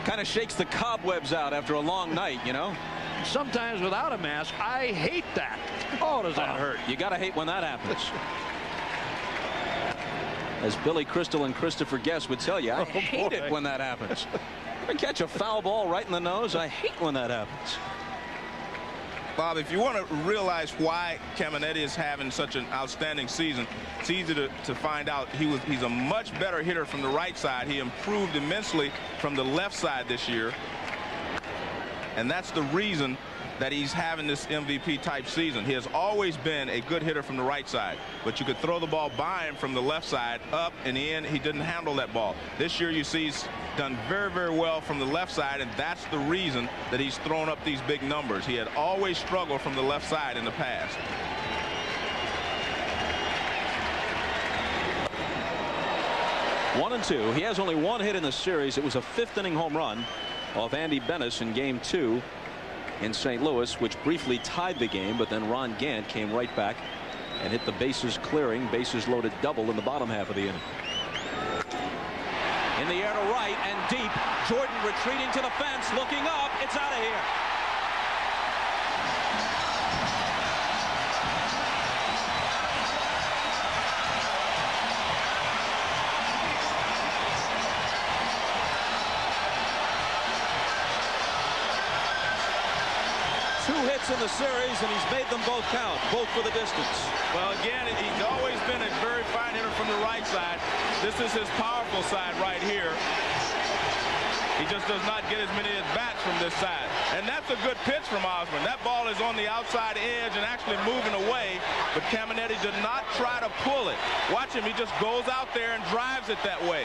B: Kind of shakes the cobwebs out after a long night, you know.
E: Sometimes without a mask, I hate that. Oh, does that hurt?
B: You got to hate when that happens. As Billy Crystal and Christopher Guest would tell you, I hate it when that happens. I catch a foul ball right in the nose. I hate when that happens.
D: Bob, if you want to realize why Caminiti is having such an outstanding season, it's easy to find out. He's a much better hitter from the right side. He improved immensely from the left side this year. And that's the reason that he's having this MVP type season. He has always been a good hitter from the right side, but you could throw the ball by him from the left side up and in. He didn't handle that ball. This year you see he's done very, very well from the left side, and that's the reason that he's thrown up these big numbers. He had always struggled from the left side in the past.
B: One and two. He has only one hit in the series. It was a fifth inning home run off Andy Bennis in game 2 in St. Louis, which briefly tied the game, but then Ron Gant came right back and hit the bases clearing, bases loaded double in the bottom half of the inning. In the air to right and deep. Jordan retreating to the fence, looking up. It's out of here. hits in the series, and he's made them both count, both for the distance.
D: Well, again, he's always been a very fine hitter from the right side. This is his powerful side right here. He just does not get as many at-bats from this side. And that's a good pitch from Osborne. That ball is on the outside edge and actually moving away, but Caminetti did not try to pull it. Watch him. He just goes out there and drives it that way.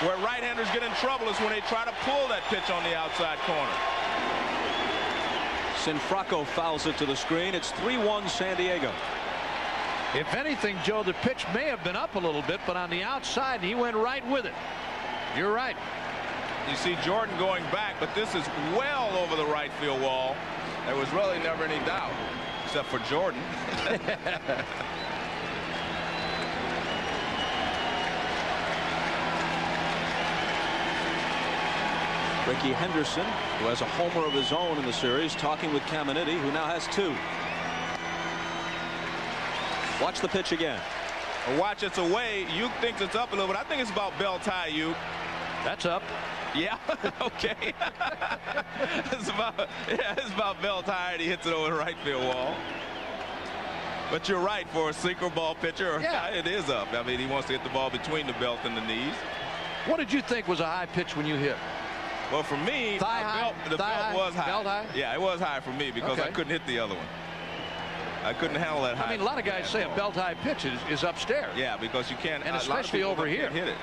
D: Where right-handers get in trouble is when they try to pull that pitch on the outside corner.
B: Sinfrocco fouls it to the screen. It's 3-1 San Diego.
E: If anything, Joe, the pitch may have been up a little bit, but on the outside, he went right with it. You're right.
D: You see Jordan going back, but this is well over the right field wall. There was really never any doubt, except for Jordan.
B: Ricky Henderson, who has a homer of his own in the series, talking with Caminetti, who now has 2. Watch the pitch again.
D: Watch, it's away. Uke thinks it's up a little bit. I think it's about bell tie, Uke.
E: That's up.
D: Yeah, okay. it's about bell tie, and he hits it over the right field wall. But you're right, for a sinker ball pitcher, yeah, it is up. I mean, he wants to hit the ball between the belt and the knees.
E: What did you think was a high pitch when you hit?
D: Well, for me, the belt was high.
E: Belt high?
D: Yeah, it was high for me because I couldn't hit the other one. I couldn't handle that high.
E: I mean, a lot of guys say a belt high pitch is upstairs.
D: Yeah, because you can't.
E: And especially over here.
D: Hit it.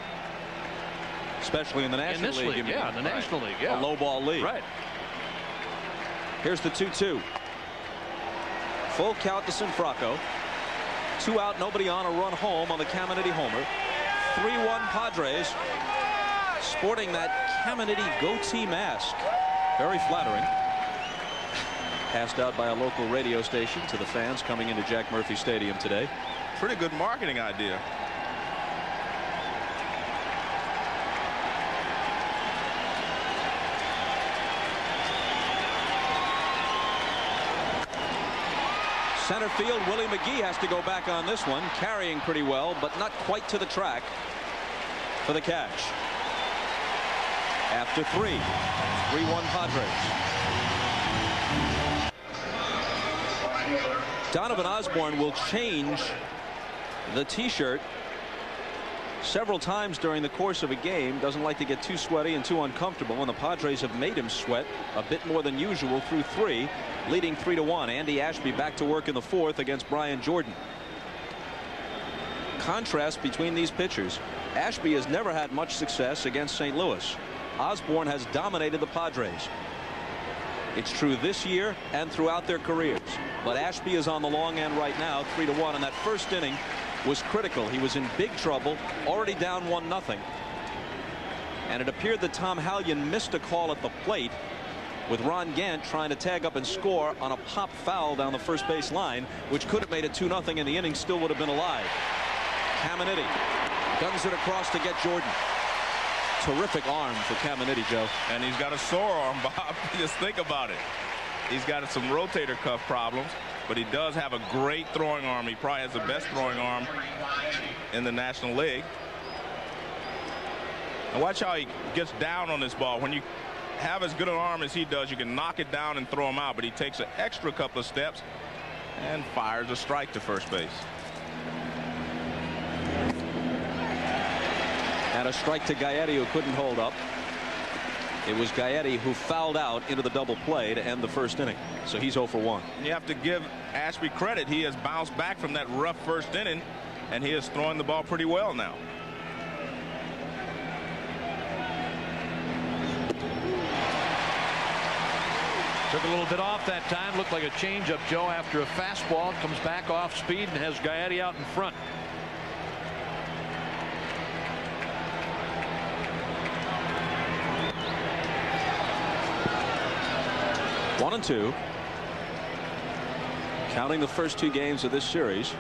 B: Especially in the National League.
E: Yeah, the National League, yeah.
B: A low ball lead.
E: Right.
B: Here's the 2-2. Full count to Sinfrocco. 2 out, nobody on, a run home on the Caminetti homer. 3-1 Padres. Sporting that Caminetti goatee mask. Very flattering. Passed out by a local radio station to the fans coming into Jack Murphy Stadium today.
D: Pretty good marketing idea.
B: Center field, Willie McGee has to go back on this one, carrying pretty well, but not quite to the track for the catch. After 3, 3-1 Padres. Donovan Osborne will change the T-shirt several times during the course of a game. Doesn't like to get too sweaty and too uncomfortable, and the Padres have made him sweat a bit more than usual through 3, leading 3-1. Andy Ashby back to work in the 4th against Brian Jordan. Contrast between these pitchers. Ashby has never had much success against St. Louis. Osborne has dominated the Padres. It's true this year and throughout their careers. But Ashby is on the long end right now, 3-1, and that first inning was critical. He was in big trouble, already down 1-0. And it appeared that Tom Hallion missed a call at the plate, with Ron Gant trying to tag up and score on a pop foul down the first base line, which could have made it 2-0, and the inning still would have been alive. Caminetti guns it across to get Jordan. Terrific arm for Caminetti, Joe.
D: And he's got a sore arm, Bob. Just think about it. He's got some rotator cuff problems, but he does have a great throwing arm. He probably has the best throwing arm in the National League. And watch how he gets down on this ball. When you have as good an arm as he does, you can knock it down and throw him out, but he takes an extra couple of steps and fires a strike to first base.
B: And a strike to Gaetti, who couldn't hold up. It was Gaetti who fouled out into the double play to end the first inning. So he's 0 for 1.
D: You have to give Ashby credit. He has bounced back from that rough first inning, and he is throwing the ball pretty well now.
E: Took a little bit off that time. Looked like a changeup, Joe, after a fastball. Comes back off speed and has Gaetti out in front.
B: One and 2. Counting the first 2 games of this series,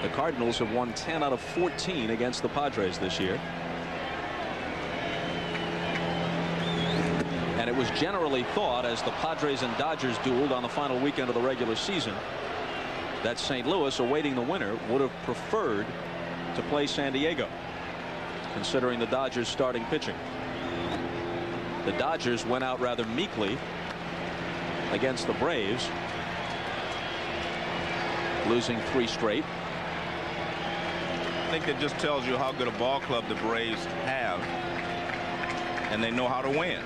B: the Cardinals have won 10 out of 14 against the Padres this year. And it was generally thought, as the Padres and Dodgers dueled on the final weekend of the regular season, that St. Louis, awaiting the winner, would have preferred to play San Diego, considering the Dodgers' starting pitching. The Dodgers went out rather meekly against the Braves, losing 3 straight.
D: I think that just tells you how good a ball club the Braves have, and they know how to win.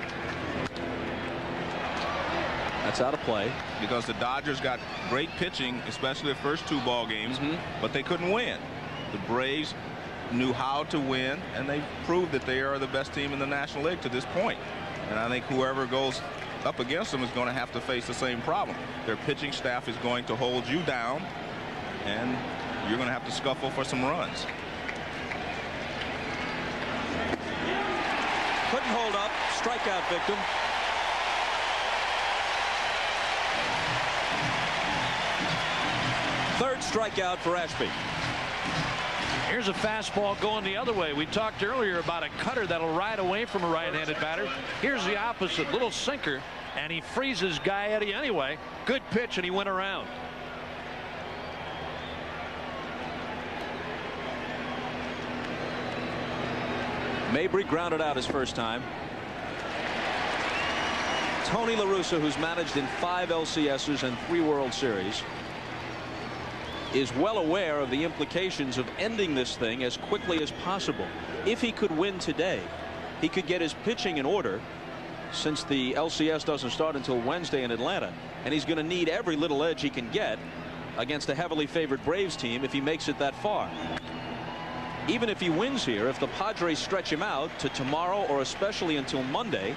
B: That's out of play.
D: Because the Dodgers got great pitching, especially the first 2 ball games, but they couldn't win. The Braves knew how to win, and they proved that they are the best team in the National League to this point. And I think whoever goes up against them is going to have to face the same problem. Their pitching staff is going to hold you down, and you're going to have to scuffle for some runs.
B: Couldn't hold up. Strikeout victim. Third strikeout for Ashby.
E: Here's a fastball going the other way. We talked earlier about a cutter that'll ride away from a right-handed batter. Here's the opposite, little sinker, and he freezes Gaetti anyway. Good pitch, and he went around.
B: Mabry grounded out his first time. Tony La Russa, who's managed in 5 LCSs and 3 World Series, is well aware of the implications of ending this thing as quickly as possible. If he could win today, he could get his pitching in order, since the LCS doesn't start until Wednesday in Atlanta, and he's going to need every little edge he can get against a heavily favored Braves team if he makes it that far. Even if he wins here, if the Padres stretch him out to tomorrow or especially until Monday,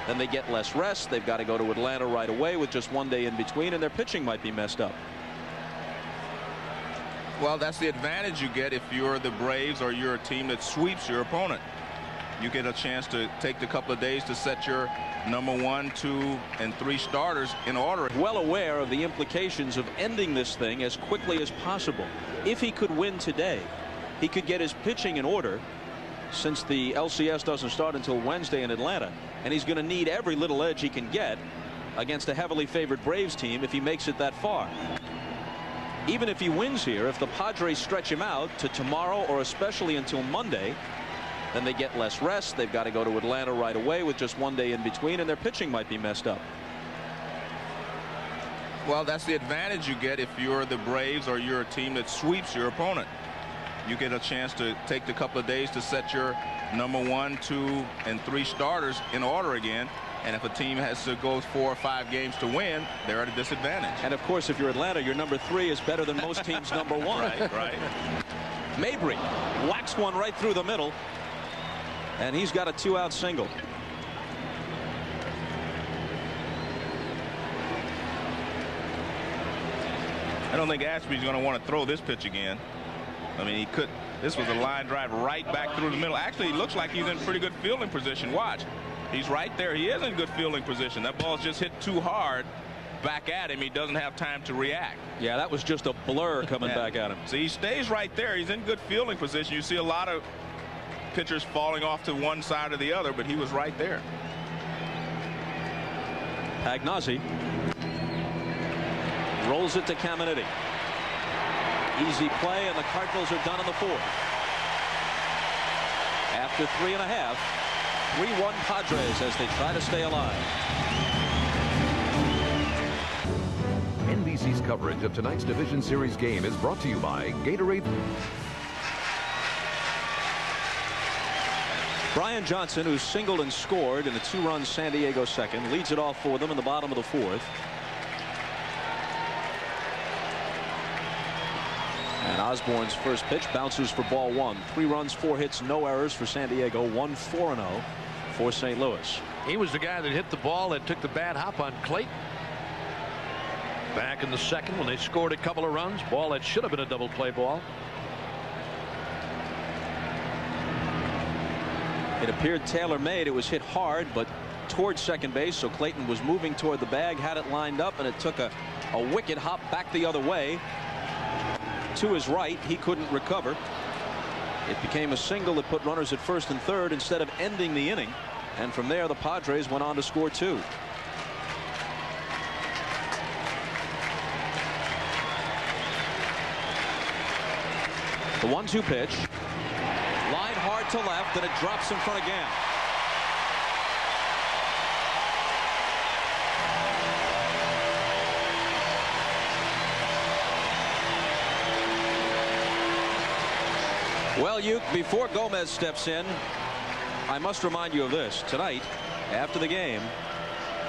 B: then they get less rest. They've got to go to Atlanta right away with just 1 day in between, and their pitching might be messed up.
D: Well, that's the advantage you get if you're the Braves or you're a team that sweeps your opponent. You get a chance to take the couple of days to set your number 1, 2, and 3 starters in order.
B: Well aware of the implications of ending this thing as quickly as possible. If he could win today, he could get his pitching in order, since the LCS doesn't start until Wednesday in Atlanta, and he's going to need every little edge he can get against a heavily favored Braves team if he makes it that far. Even if he wins here, if the Padres stretch him out to tomorrow or especially until Monday, then they get less rest. They've got to go to Atlanta right away with just 1 day in between, and their pitching might be messed up.
D: Well, that's the advantage you get if you're the Braves or you're a team that sweeps your opponent. You get a chance to take the couple of days to set your number 1, 2, and 3 starters in order again. And if a team has to go 4 or 5 games to win, they're at a disadvantage.
B: And of course, if you're Atlanta, your number 3 is better than most teams' number 1.
D: Right.
B: Mabry whacks one right through the middle, and he's got a 2-out single.
D: I don't think Ashby's going to want to throw this pitch again. I mean, he could. This was a line drive right back through the middle. Actually, he looks like he's in pretty good fielding position. Watch. He's right there. He is in good fielding position. That ball's just hit too hard back at him. He doesn't have time to react.
B: Yeah, that was just a blur coming back at him.
D: So he stays right there. He's in good fielding position. You see a lot of pitchers falling off to one side or the other, but he was right there.
B: Agnazzi rolls it to Caminiti. Easy play, and the Cardinals are done in the 4th. After 3.5, 3-1 Padres as they try to stay alive.
C: NBC's coverage of tonight's Division Series game is brought to you by Gatorade.
B: Brian Johnson, who singled and scored in the 2-run San Diego second, leads it off for them in the bottom of the 4th. And Osborne's first pitch bounces for ball 1. 3 runs, 4 hits, no errors for San Diego. 1-4-0 for St. Louis.
E: He was the guy that hit the ball that took the bad hop on Clayton back in the second when they scored a couple of runs. Ball that should have been a double play ball.
B: It appeared tailor-made. It was hit hard, but towards second base, so Clayton was moving toward the bag, had it lined up, and it took a wicked hop back the other way to his right. He couldn't recover. It became a single that put runners at first and third instead of ending the inning, and from there the Padres went on to score 2. The 1-2 pitch, line hard to left, and it drops in front again. Well, before Gomez steps in, I must remind you of this. Tonight, after the game,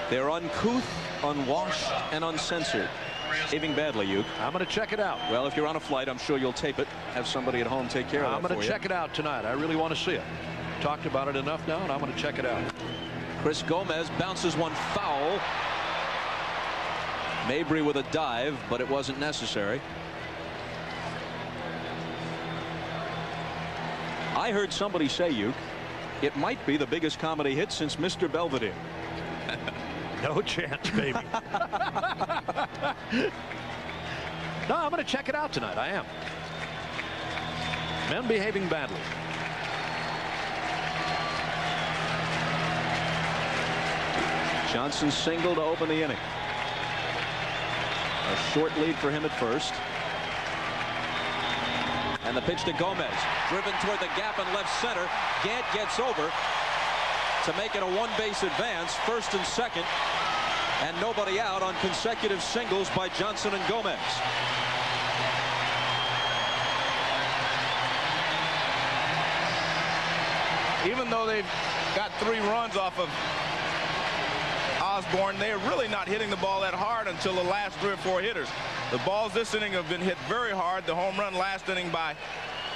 B: they're uncouth, unwashed, and uncensored. Behaving badly, Uke.
E: I'm going to check it out.
B: Well, if you're on a flight, I'm sure you'll tape it. Have somebody at home take care of it.
E: I'm going to check it out tonight. I really want to see it. Talked about it enough now, and I'm going to check it out.
B: Chris Gomez bounces one foul. Mabry with a dive, but it wasn't necessary. I heard somebody say, Uke, it might be the biggest comedy hit since Mr. Belvedere.
E: No chance, baby. No, I'm going to check it out tonight. I am. Men behaving badly.
B: Johnson's single to open the inning. A short lead for him at first. And the pitch to Gomez. Driven toward the gap in left center. Gant gets over to make it a one-base advance. First and second. And nobody out on consecutive singles by Johnson and Gomez.
D: Even though they've got 3 runs off of Osborne, they're really not hitting the ball that hard until the last 3 or 4 hitters. The balls this inning have been hit very hard. The home run last inning by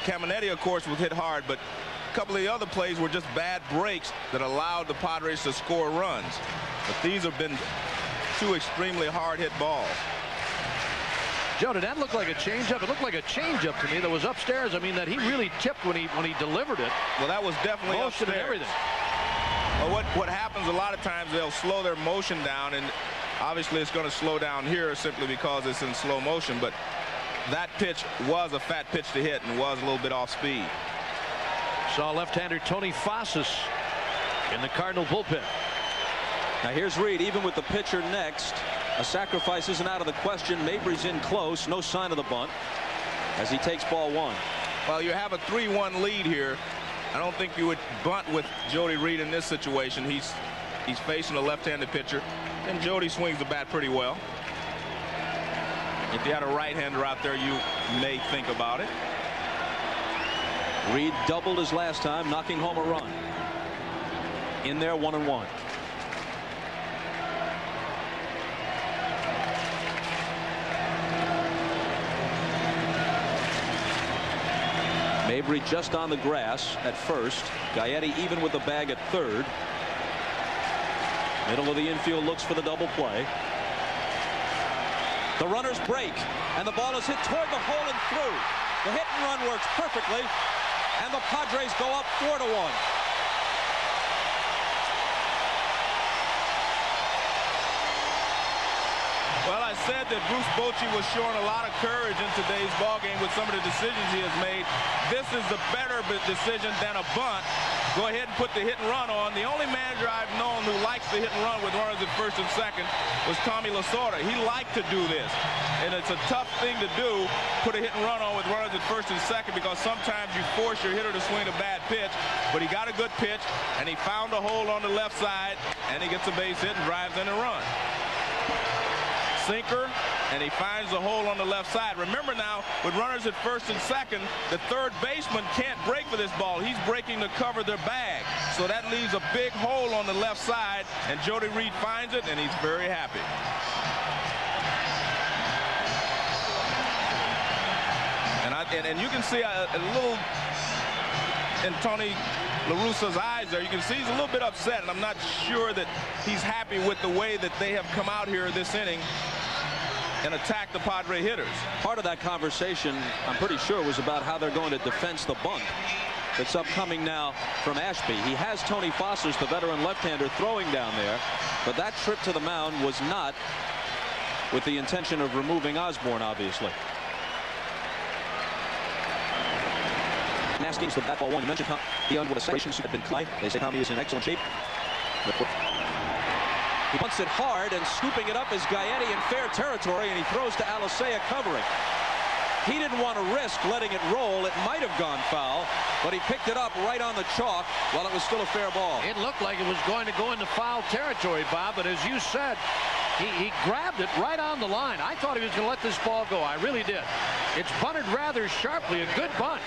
D: Caminetti, of course, was hit hard, but a couple of the other plays were just bad breaks that allowed the Padres to score runs. But these have been 2 extremely hard hit balls.
E: Joe, did that look like a changeup? It looked like a changeup to me that was upstairs. I mean, that he really tipped when he delivered it.
D: Well, that was definitely
E: motion
D: upstairs.
E: And everything.
D: Well, what happens a lot of times, they'll slow their motion down, and obviously it's going to slow down here simply because it's in slow motion. But that pitch was a fat pitch to hit and was a little bit off speed.
E: Saw left-hander Tony Fossas in the Cardinal bullpen.
B: Now here's Reed, even with the pitcher next. A sacrifice isn't out of the question. Mabry's in close. No sign of the bunt as he takes ball 1.
D: Well, you have a 3-1 lead here. I don't think you would bunt with Jody Reed in this situation. He's facing a left-handed pitcher, and Jody swings the bat pretty well. If you had a right-hander out there, you may think about it.
B: Reed doubled his last time, knocking home a run. In there, 1-1. Mabry just on the grass at first. Gaetti even with the bag at third. Middle of the infield looks for the double play. The runners break, and the ball is hit toward the hole and through. The hit and run works perfectly, and the Padres go up 4-1.
D: Well, I said that Bruce Bochy was showing a lot of courage in today's ballgame with some of the decisions he has made. This is the better decision than a bunt. Go ahead and put the hit and run on. The only manager I've known who likes the hit and run with runners at first and second was Tommy Lasorda. He liked to do this, and it's a tough thing to do, put a hit and run on with runners at first and second, because sometimes you force your hitter to swing a bad pitch. But he got a good pitch, and he found a hole on the left side, and he gets a base hit and drives in a run. Sinker, and he finds the hole on the left side. Remember now, with runners at first and second, the third baseman can't break for this ball. He's breaking to cover their bag. So that leaves a big hole on the left side, and Jody Reed finds it, and he's very happy. And you can see a little in Tony La Russa's eyes there. You can see he's a little bit upset, and I'm not sure that he's happy with the way that they have come out here this inning and attack the Padre hitters.
B: Part of that conversation, I'm pretty sure, was about how they're going to defense the bunt that's upcoming now from Ashby. He has Tony Fossas, the veteran left-hander, throwing down there, but that trip to the mound was not with the intention of removing Osborne, obviously. Masking's the bat ball 1. You mentioned Tommy with a separation suit had been cut. They say Tommy is in excellent shape. He punts it hard, and scooping it up is Gaetti in fair territory, and he throws to Alicea covering. He didn't want to risk letting it roll. It might have gone foul, but he picked it up right on the chalk while it was still a fair ball.
E: It looked like it was going to go into foul territory, Bob, but as you said, he grabbed it right on the line. I thought he was going to let this ball go. I really did. It's bunted rather sharply. A good bunt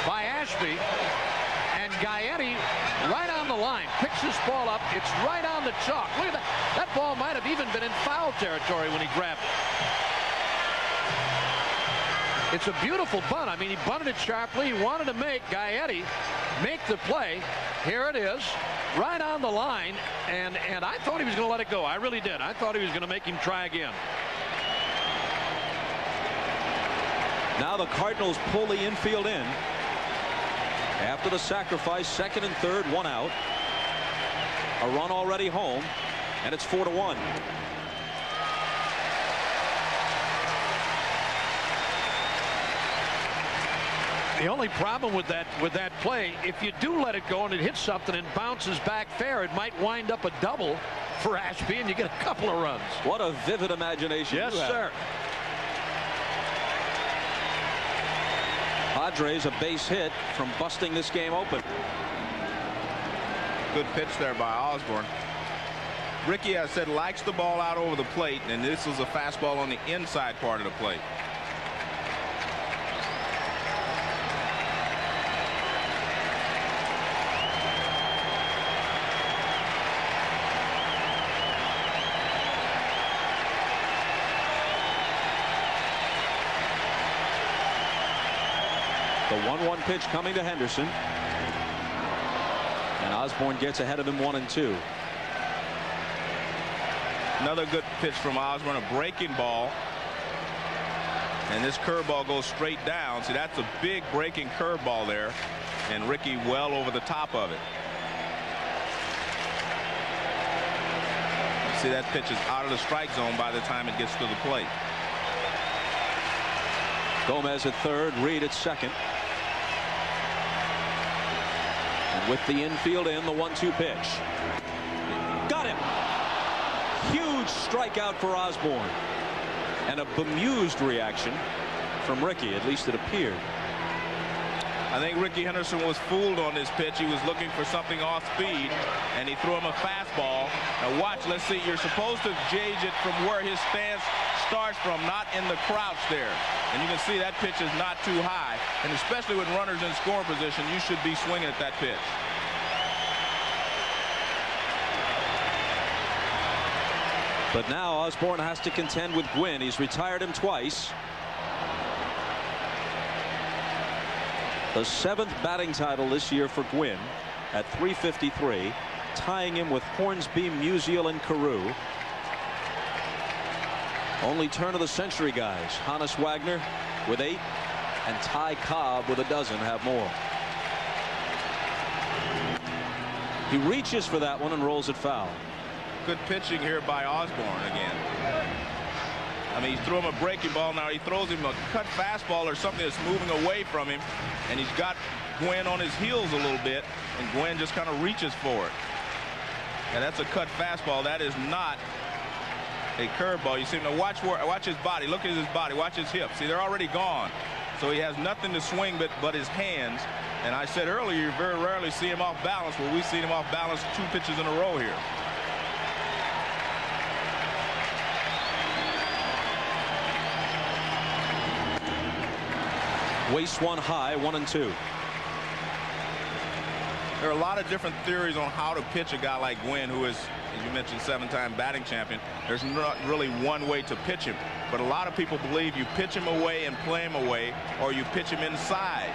E: by Ashby. And Gaetti right on the line, picks this ball up. It's right on the chalk. Look at that. That ball might have even been in foul territory when he grabbed it. It's a beautiful bunt. I mean, he bunted it sharply. He wanted to make Gaetti make the play. Here it is, right on the line. And I thought he was going to let it go. I really did. I thought he was going to make him try again.
B: Now the Cardinals pull the infield in. After the sacrifice, second and third, one out. A run already home, and it's 4-1.
E: The only problem with that play, if you do let it go and it hits something and bounces back fair, it might wind up a double for Ashby, and you get a couple of runs.
B: What a vivid imagination.
E: Yes, sir.
B: Padres a base hit from busting this game open.
D: Good pitch there by Osborne. Ricky, I said, likes the ball out over the plate, and this was a fastball on the inside part of the plate.
B: The 1-1 pitch coming to Henderson. And Osborne gets ahead of him 1-2.
D: Another good pitch from Osborne, a breaking ball. And this curveball goes straight down. See, that's a big breaking curveball there. And Ricky well over the top of it. See, that pitch is out of the strike zone by the time it gets to the plate.
B: Gomez at third, Reed at second. And with the infield in, the 1-2 pitch. Got him. Huge strikeout for Osborne. And a bemused reaction from Ricky, at least it appeared.
D: I think Ricky Henderson was fooled on this pitch. He was looking for something off speed, and he threw him a fastball. Now watch, let's see, you're supposed to gauge it from where his stance starts from, not in the crouch there. And you can see that pitch is not too high. And especially with runners in scoring position, you should be swinging at that pitch.
B: But now Osborne has to contend with Gwynn. He's retired him twice. The 7th batting title this year for Gwynn at .353, tying him with Hornsby, Musial, and Carew. Only turn of the century guys. Hannes Wagner with 8 and Ty Cobb with 12 have more. He reaches for that one and rolls it foul.
D: Good pitching here by Osborne again. I mean, he threw him a breaking ball. Now he throws him a cut fastball or something that's moving away from him, and he's got Gwynn on his heels a little bit, and Gwynn just kind of reaches for it. And that's a cut fastball. That is not a curveball. You see him. Now watch his body. Look at his body. Watch his hips. See, they're already gone. So he has nothing to swing but his hands. And I said earlier, you very rarely see him off balance. Well, we've seen him off balance 2 pitches in a row here.
B: Wastes one high, 1-2.
D: There are a lot of different theories on how to pitch a guy like Gwynn, who is, as you mentioned, 7-time batting champion. There's not really one way to pitch him, but a lot of people believe you pitch him away and play him away, or you pitch him inside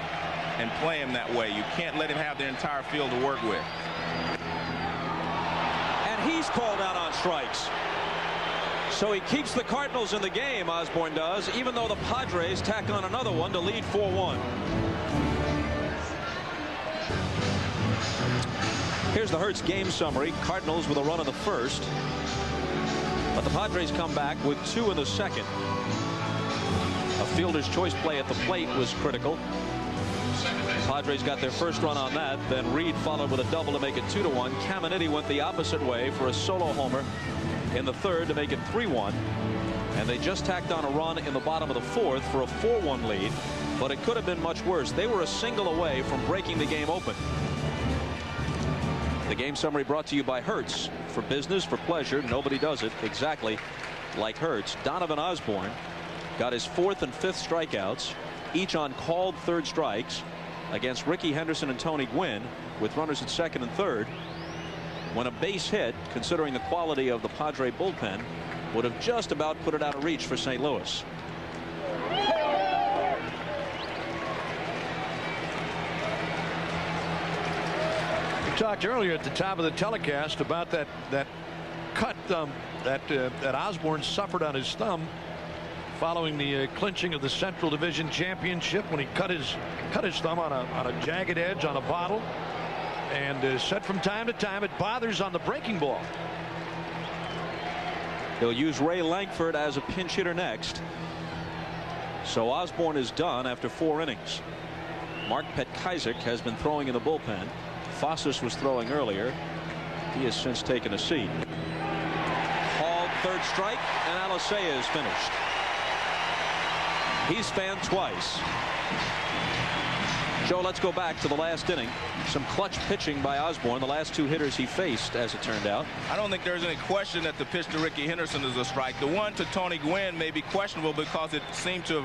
D: and play him that way. You can't let him have the entire field to work with.
B: And he's called out on strikes. So he keeps the Cardinals in the game, Osborne does, even though the Padres tack on another one to lead 4-1. Here's the Hertz game summary. Cardinals with a run in the first, but the Padres come back with 2 in the second. A fielder's choice play at the plate was critical. Padres got their first run on that. Then Reed followed with a double to make it 2-1. Caminiti went the opposite way for a solo homer in the third to make it 3-1. And they just tacked on a run in the bottom of the fourth for a 4-1 lead. But it could have been much worse. They were a single away from breaking the game open. The game summary brought to you by Hertz. For business, for pleasure, nobody does it exactly like Hertz. Donovan Osborne got his 4th and 5th strikeouts, each on called 3rd strikes. against Ricky Henderson and Tony Gwynn with runners at second and third, when a base hit, considering the quality of the Padre bullpen, would have just about put it out of reach for St. Louis.
E: We talked earlier at the top of the telecast about that cut that Osborne suffered on his thumb following the clinching of the Central Division Championship, when he cut his thumb on a jagged edge on a bottle, and said from time to time it bothers on the breaking ball.
B: He'll use Ray Lankford as a pinch hitter next. So Osborne is done after 4 innings. Mark Petkaiser has been throwing in the bullpen. Fossas was throwing earlier. He has since taken a seat. Hauled, third strike, and Alicea is finished. He's fanned twice. Joe, let's go back to the last inning. Some clutch pitching by Osborne. The last 2 hitters he faced, as it turned out.
D: I don't think there's any question that the pitch to Ricky Henderson is a strike. The one to Tony Gwynn may be questionable because it seemed to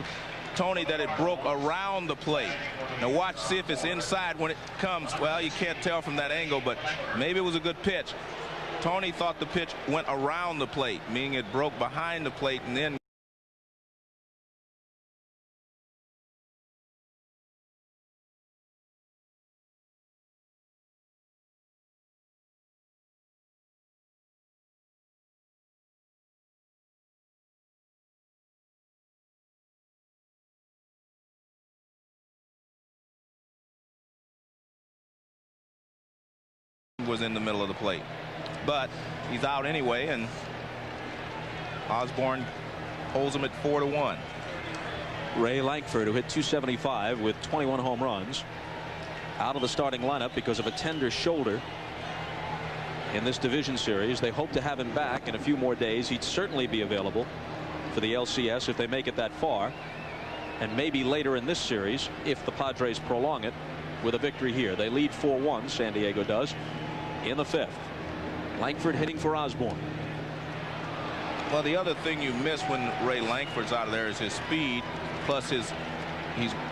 D: Tony that it broke around the plate. Now watch, see if it's inside when it comes. Well, you can't tell from that angle, but maybe it was a good pitch. Tony thought the pitch went around the plate, meaning it broke behind the plate and then was in the middle of the plate. But he's out anyway, and Osborne holds him at 4-1.
B: Ray Lankford, who hit .275 with 21 home runs, out of the starting lineup because of a tender shoulder in this division series. They hope to have him back in a few more days. He'd certainly be available for the LCS if they make it that far, and maybe later in this series if the Padres prolong it with a victory here. They lead 4-1, San Diego does, in the 5th. Lankford hitting for Osborne.
D: Well, the other thing you miss when Ray Lankford's out of there is his speed, plus he's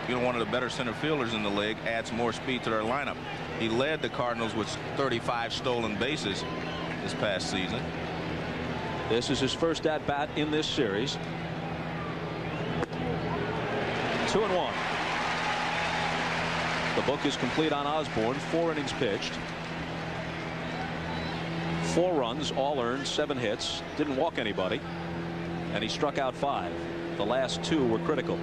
D: one of the better center fielders in the league, adds more speed to their lineup. He led the Cardinals with 35 stolen bases this past season.
B: This is his first at bat in this series. 2-1. The book is complete on Osborne. 4 innings pitched. 4 runs, all earned, 7 hits, didn't walk anybody, and he struck out 5. The last 2 were critical.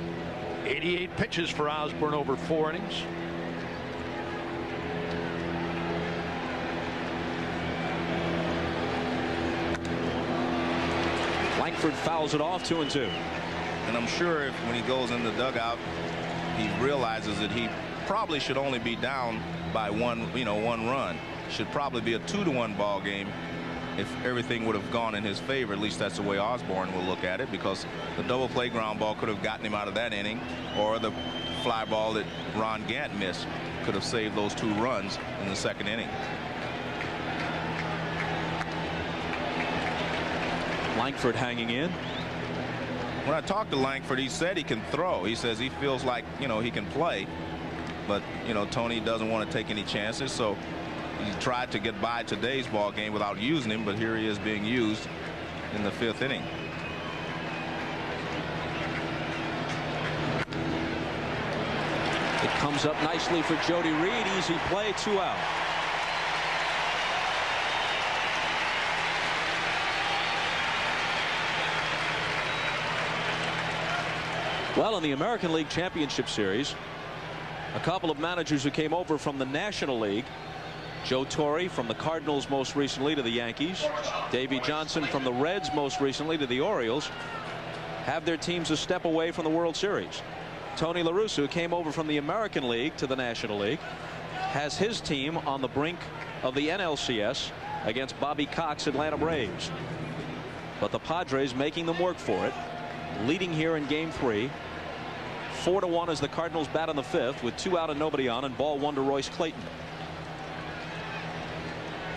E: 88 pitches for Osborne over 4 innings.
B: Lankford fouls it off, 2-2.
D: And I'm sure when he goes in the dugout, he realizes that he probably should only be down by one run. Should probably be a 2-1 ball game if everything would have gone in his favor. At least that's the way Osborne will look at it, because the double play ground ball could have gotten him out of that inning, or the fly ball that Ron Gant missed could have saved those 2 runs in the 2nd inning.
B: Lankford hanging in.
D: When I talked to Lankford, he said he can throw. He says he feels like he can play, but Tony doesn't want to take any chances, so he tried to get by today's ball game without using him, but here he is being used in the 5th inning.
B: It comes up nicely for Jody Reed. Easy play, 2 out. Well, in the American League Championship Series, a couple of managers who came over from the National League, Joe Torre from the Cardinals most recently to the Yankees, Davey Johnson from the Reds most recently to the Orioles, have their teams a step away from the World Series. Tony La Russa came over from the American League to the National League, has his team on the brink of the NLCS against Bobby Cox's Atlanta Braves. But the Padres making them work for it, leading here in Game 3. 4-1 as the Cardinals bat in the 5th with 2 out and nobody on, and ball 1 to Royce Clayton.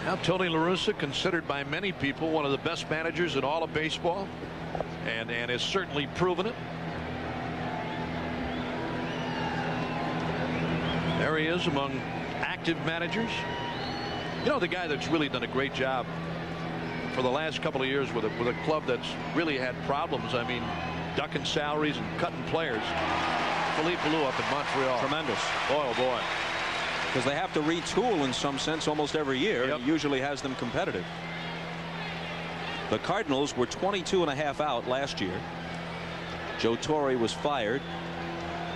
E: Now Tony La Russa, considered by many people one of the best managers in all of baseball, and has certainly proven it.
H: There he is among active managers. You know, the guy that's really done a great job for the last couple of years with a club that's really had problems. I mean, ducking salaries and cutting players. Philippe Lou up in Montreal.
B: Tremendous.
H: Boy, oh boy.
B: Because they have to retool in some sense almost every year.
H: Yep.
B: It usually has them competitive. The Cardinals were 22.5 out last year. Joe Torre was fired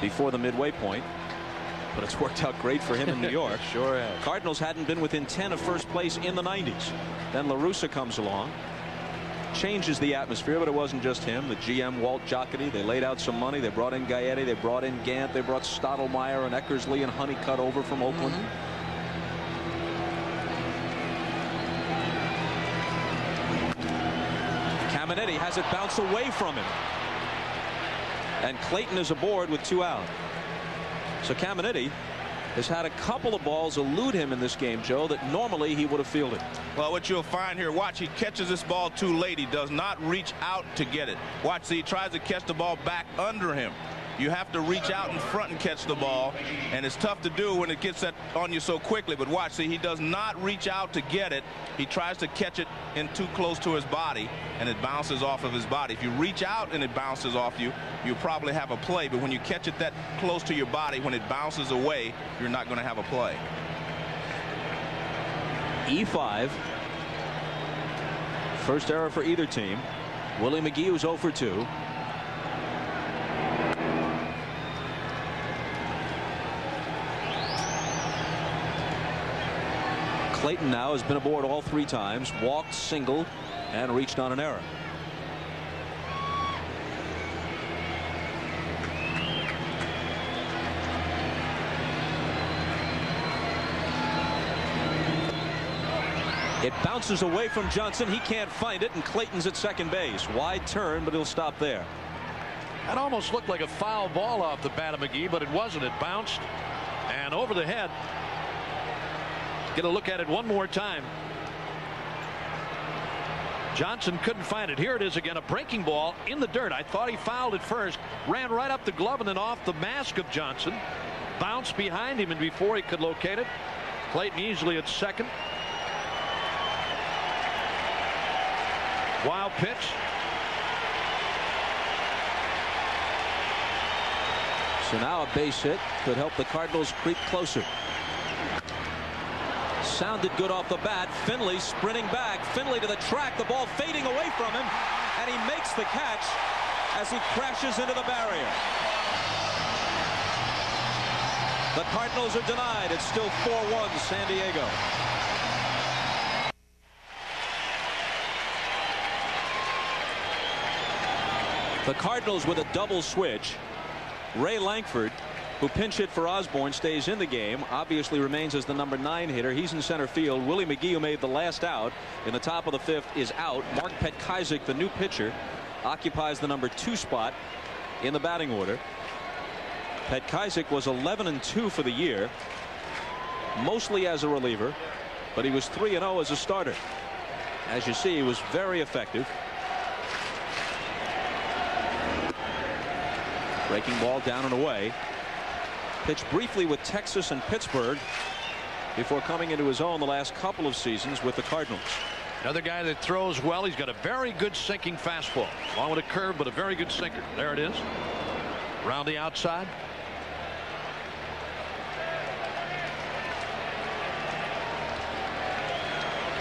B: before the midway point, but it's worked out great for him in New York.
H: Sure has.
B: Cardinals hadn't been within 10 of first place in the 90s. Then La Russa comes along, changes the atmosphere, but it wasn't just him. The GM, Walt Jocketty, they laid out some money. They brought in Gaetti, they brought in Gant, they brought Stottlemyre and Eckersley and Honeycutt over from Oakland. Caminetti has it bounce away from him. And Clayton is aboard with 2 out. So Caminetti has had a couple of balls elude him in this game, Joe, that normally he would have fielded.
D: Well, what you'll find here, watch, he catches this ball too late. He does not reach out to get it. Watch, see, he tries to catch the ball back under him. You have to reach out in front and catch the ball, and it's tough to do when it gets that on you so quickly. But watch, see, he does not reach out to get it. He tries to catch it in too close to his body, and it bounces off of his body. If you reach out and it bounces off you, you probably have a play. But when you catch it that close to your body, when it bounces away, you're not going to have a play.
B: E5. First error for either team. Willie McGee was 0 for 2. Clayton now has been aboard all 3 times, walked, singled, and reached on an error. It bounces away from Johnson. He can't find it, and Clayton's at second base. Wide turn, but he'll stop there.
H: That almost looked like a foul ball off the bat of McGee, but it wasn't. It bounced and over the head. Get a look at it one more time. Johnson couldn't find it. Here it is again, a breaking ball in the dirt. I thought he fouled it first, ran right up the glove and then off the mask of Johnson, bounced behind him, and before he could locate it, Clayton easily at second. Wild pitch.
B: So now a base hit could help the Cardinals creep closer. Sounded good off the bat. Finley sprinting back. Finley to the track. The ball fading away from him. And he makes the catch as he crashes into the barrier. The Cardinals are denied. It's still 4-1 San Diego. The Cardinals with a double switch. Ray Lankford, who pinch hit for Osborne, stays in the game, obviously remains as the number 9 hitter. He's in center field. Willie McGee, who made the last out in the top of the 5th, is out. Mark Petkaizik, the new pitcher, occupies the number 2 spot in the batting order. Petkaizik was 11-2 for the year, mostly as a reliever, but he was 3-0 as a starter. As you see, he was very effective. Breaking ball down and away. Pitched briefly with Texas and Pittsburgh before coming into his own the last couple of seasons with the Cardinals.
H: Another guy that throws well. He's got a very good sinking fastball, along with a curve, but a very good sinker. There it is. Around the outside.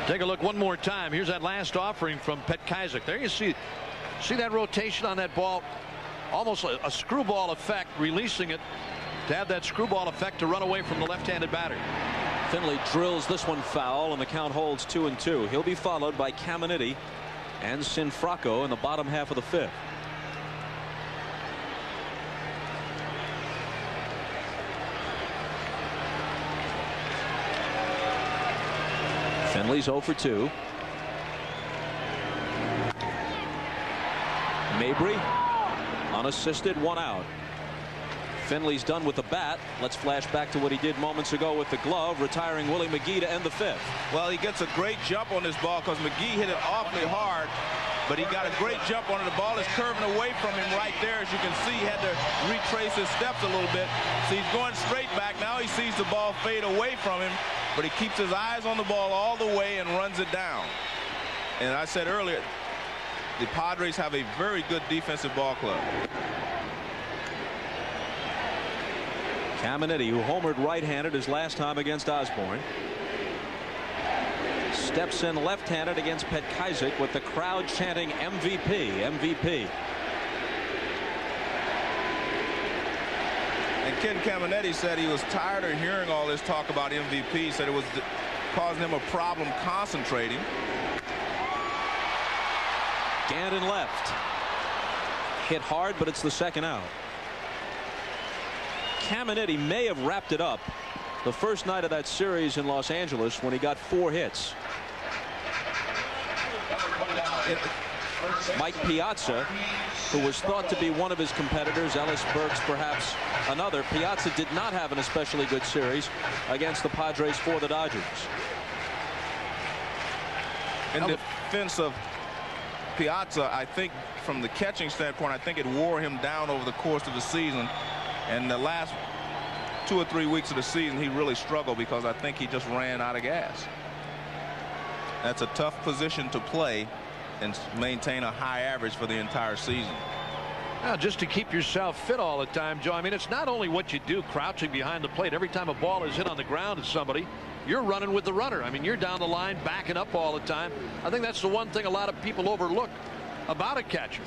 H: Take a look one more time. Here's that last offering from Petkaizik. There you see that rotation on that ball. Almost a screwball effect, releasing it to have that screwball effect to run away from the left-handed batter.
B: Finley drills this one foul, and the count holds 2-2. He'll be followed by Caminetti and Sinfracco in the bottom half of the 5th. Finley's 0 for 2. Mabry unassisted, 1 out. Finley's done with the bat. Let's flash back to what he did moments ago with the glove, retiring Willie McGee to end the 5th.
D: Well, he gets a great jump on this ball because McGee hit it awfully hard, but he got a great jump on it. The ball is curving away from him right there. As you can see, he had to retrace his steps a little bit. So he's going straight back. Now he sees the ball fade away from him, but he keeps his eyes on the ball all the way and runs it down. And I said earlier, the Padres have a very good defensive ball club.
B: Caminiti, who homered right-handed his last time against Osborne, steps in left-handed against Petkazik with the crowd chanting MVP, MVP.
D: And Ken Caminiti said he was tired of hearing all this talk about MVP. He said it was causing him a problem concentrating.
B: Gannon left. Hit hard, but it's the second out. Caminiti may have wrapped it up the first night of that series in Los Angeles when he got 4 hits. Mike Piazza, who was thought to be one of his competitors, Ellis Burks perhaps another. Piazza did not have an especially good series against the Padres for the Dodgers.
D: In defense of Piazza, I think from the catching standpoint, I think it wore him down over the course of the season. And the last 2 or 3 weeks of the season, he really struggled because I think he just ran out of gas. That's a tough position to play and maintain a high average for the entire season.
H: Now, just to keep yourself fit all the time, Joe, I mean, it's not only what you do crouching behind the plate. Every time a ball is hit on the ground at somebody, you're running with the runner. I mean, you're down the line backing up all the time. I think that's the one thing a lot of people overlook about a catcher.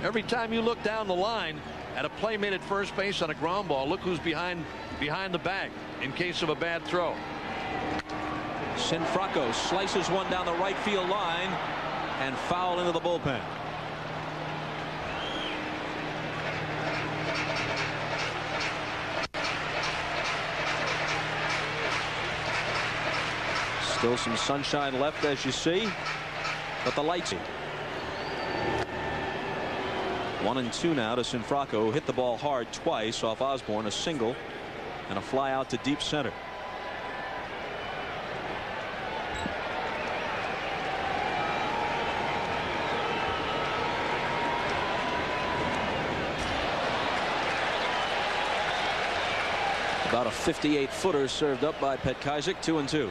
H: Every time you look down the line at a playmate at first base on a ground ball, look who's behind the bag in case of a bad throw.
B: Sinfracco slices one down the right field line and foul into the bullpen. Still some sunshine left, as you see, but the lights. 1-2 now to Sinfracco, who hit the ball hard twice off Osborne, a single and a fly out to deep center. About a 58-footer served up by Petkazik. 2-2.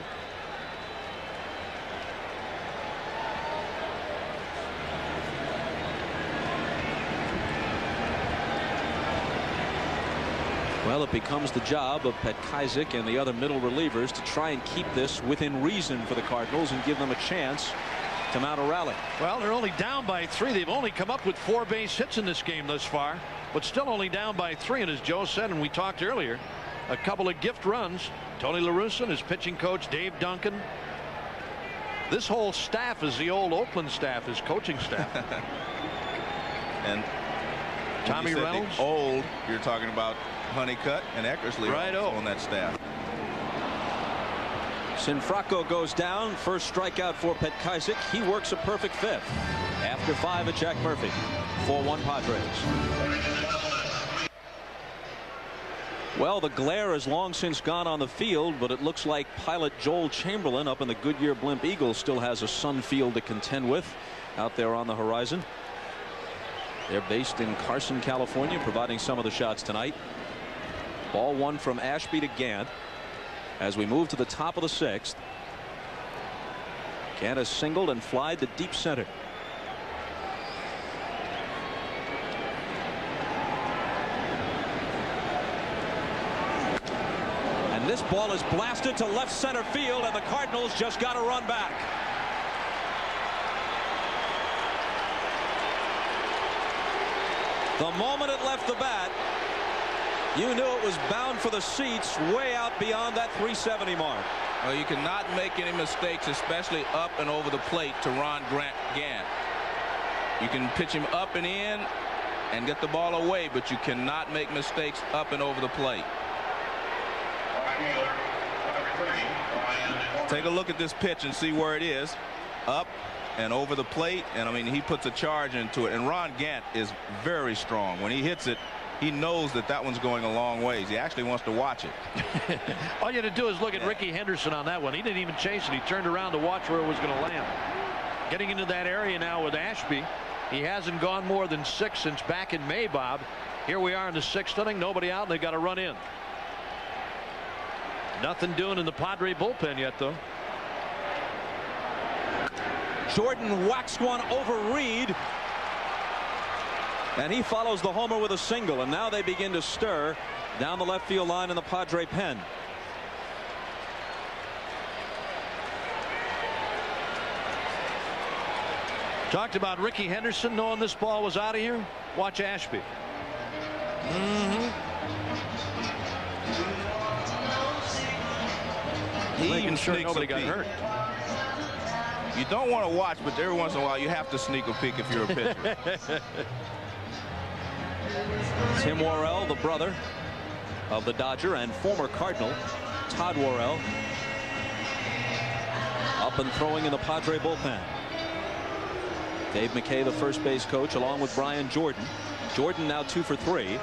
B: Well, it becomes the job of Petkazik and the other middle relievers to try and keep this within reason for the Cardinals and give them a chance to mount a rally.
H: Well, they're only down by 3. They've only come up with 4 base hits in this game thus far, but still only down by 3. And as Joe said, and we talked earlier, a couple of gift runs. Tony La Russa and his pitching coach Dave Duncan. This whole staff is the old Oakland staff, his coaching staff.
D: And
H: Tommy Reynolds.
D: Old, you're talking about Honeycutt and Eckersley
H: right
D: on that staff.
B: Sinfracco goes down. First strikeout for Petkazik. He works a perfect 5th after 5 at Jack Murphy. 4-1 Padres. Well, the glare has long since gone on the field, but it looks like pilot Joel Chamberlain up in the Goodyear Blimp Eagle still has a sun field to contend with out there on the horizon. They're based in Carson, California, providing some of the shots tonight. Ball 1 from Ashby to Gant as we move to the top of the 6th. Gant has singled and flied to deep center. And this ball is blasted to left center field, and the Cardinals just got to run back. The moment it left the bat, you knew it was bound for the seats way out beyond that 370 mark.
D: Well, you cannot make any mistakes, especially up and over the plate to Ron Gant. You can pitch him up and in and get the ball away, but you cannot make mistakes up and over the plate. Take a look at this pitch and see where it is. Up and over the plate, and I mean, he puts a charge into it. And Ron Gant is very strong. When he hits it, he knows that that one's going a long ways. He actually wants to watch it.
H: All you had to do is look at Ricky Henderson on that one. He didn't even chase it. He turned around to watch where it was going to land. getting into that area now with Ashby. He hasn't gone more than 6 since back in May, Bob. Here we are in the 6th inning, nobody out, and they got to run in. Nothing doing in the Padre bullpen yet, though.
B: Jordan whacks one over Reed, and he follows the homer with a single, and now they begin to stir down the left field line in the Padre pen.
H: Talked about Ricky Henderson knowing this ball was out of here. Watch Ashby.
D: He even
H: sure
D: sneaks
H: nobody
D: a
H: got
D: peek.
H: hurt.
D: You don't want to watch, but every once in a while you have to sneak a peek if you're a pitcher.
B: Tim Worrell, the brother of the Dodger and former Cardinal Todd Worrell, up and throwing in the Padre bullpen. Dave McKay, the first base coach, along with Brian Jordan. Jordan now 2 for 3.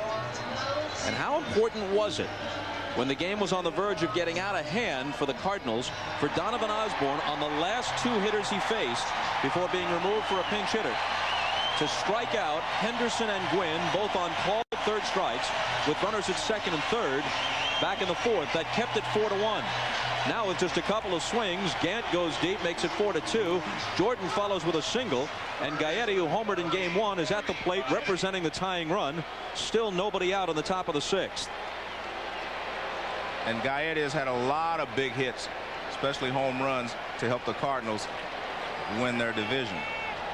B: And how important was it when the game was on the verge of getting out of hand for the Cardinals for Donovon Osborne on the last 2 hitters he faced before being removed for a pinch hitter to strike out Henderson and Gwynn, both on called 3rd strikes with runners at 2nd and 3rd back in the 4th. That kept it 4-1. Now with just a couple of swings, Gant goes deep, makes it 4-2. Jordan follows with a single, and Gaetti, who homered in game 1, is at the plate representing the tying run. Still nobody out on the top of the 6th.
D: And Gaetti has had a lot of big hits, especially home runs, to help the Cardinals win their division.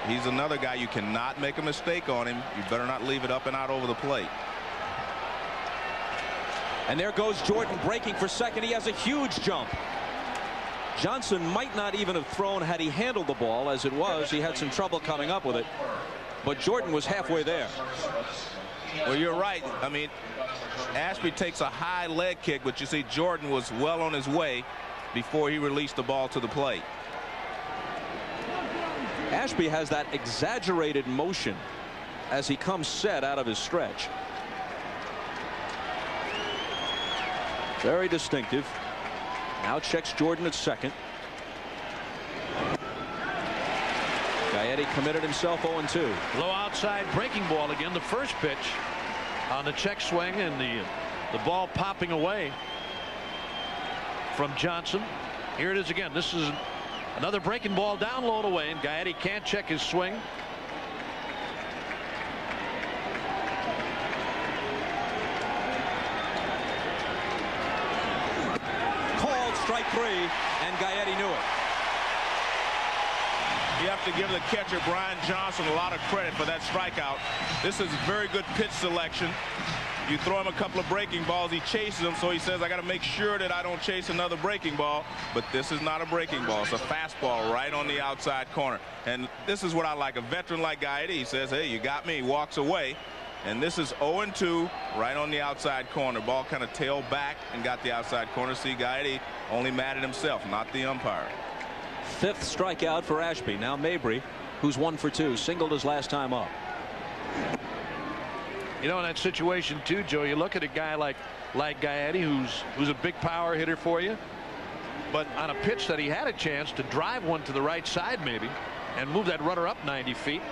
D: He's another guy you cannot make a mistake on him. You better not leave it up and out over the plate.
B: And there goes Jordan breaking for second. He has a huge jump. Johnson might not even have thrown had he handled the ball. As it was, he had some trouble coming up with it. But Jordan was halfway there.
D: Well, you're right. I mean, Ashby takes a high leg kick, but you see Jordan was well on his way before he released the ball to the plate.
B: Ashby has that exaggerated motion as he comes set out of his stretch. Very distinctive. Now checks Jordan at second. Gaetti committed himself 0-2.
H: Low outside breaking ball again. The first pitch on the check swing, and the ball popping away from Johnson. Here it is again. This is another breaking ball down low and away, and Gaetti can't check his swing.
B: Called strike 3, and Gaetti knew it.
D: You have to give the catcher Brian Johnson a lot of credit for that strikeout. This is very good pitch selection. You throw him a couple of breaking balls, he chases them, so he says, I got to make sure that I don't chase another breaking ball. But this is not a breaking ball. It's a fastball right on the outside corner. And this is what I like. A veteran like Gaetti, he says, hey, you got me. He walks away. And this is 0-2 right on the outside corner. Ball kind of tailed back and got the outside corner. See, Gaetti only mad at himself, not the umpire.
B: 5th strikeout for Ashby. Now Mabry, who's 1 for 2, singled his last time up.
H: You know, in that situation too, Joe, you look at a guy like Gaetti, who's a big power hitter for you, but on a pitch that he had a chance to drive one to the right side maybe and move that runner up 90 feet,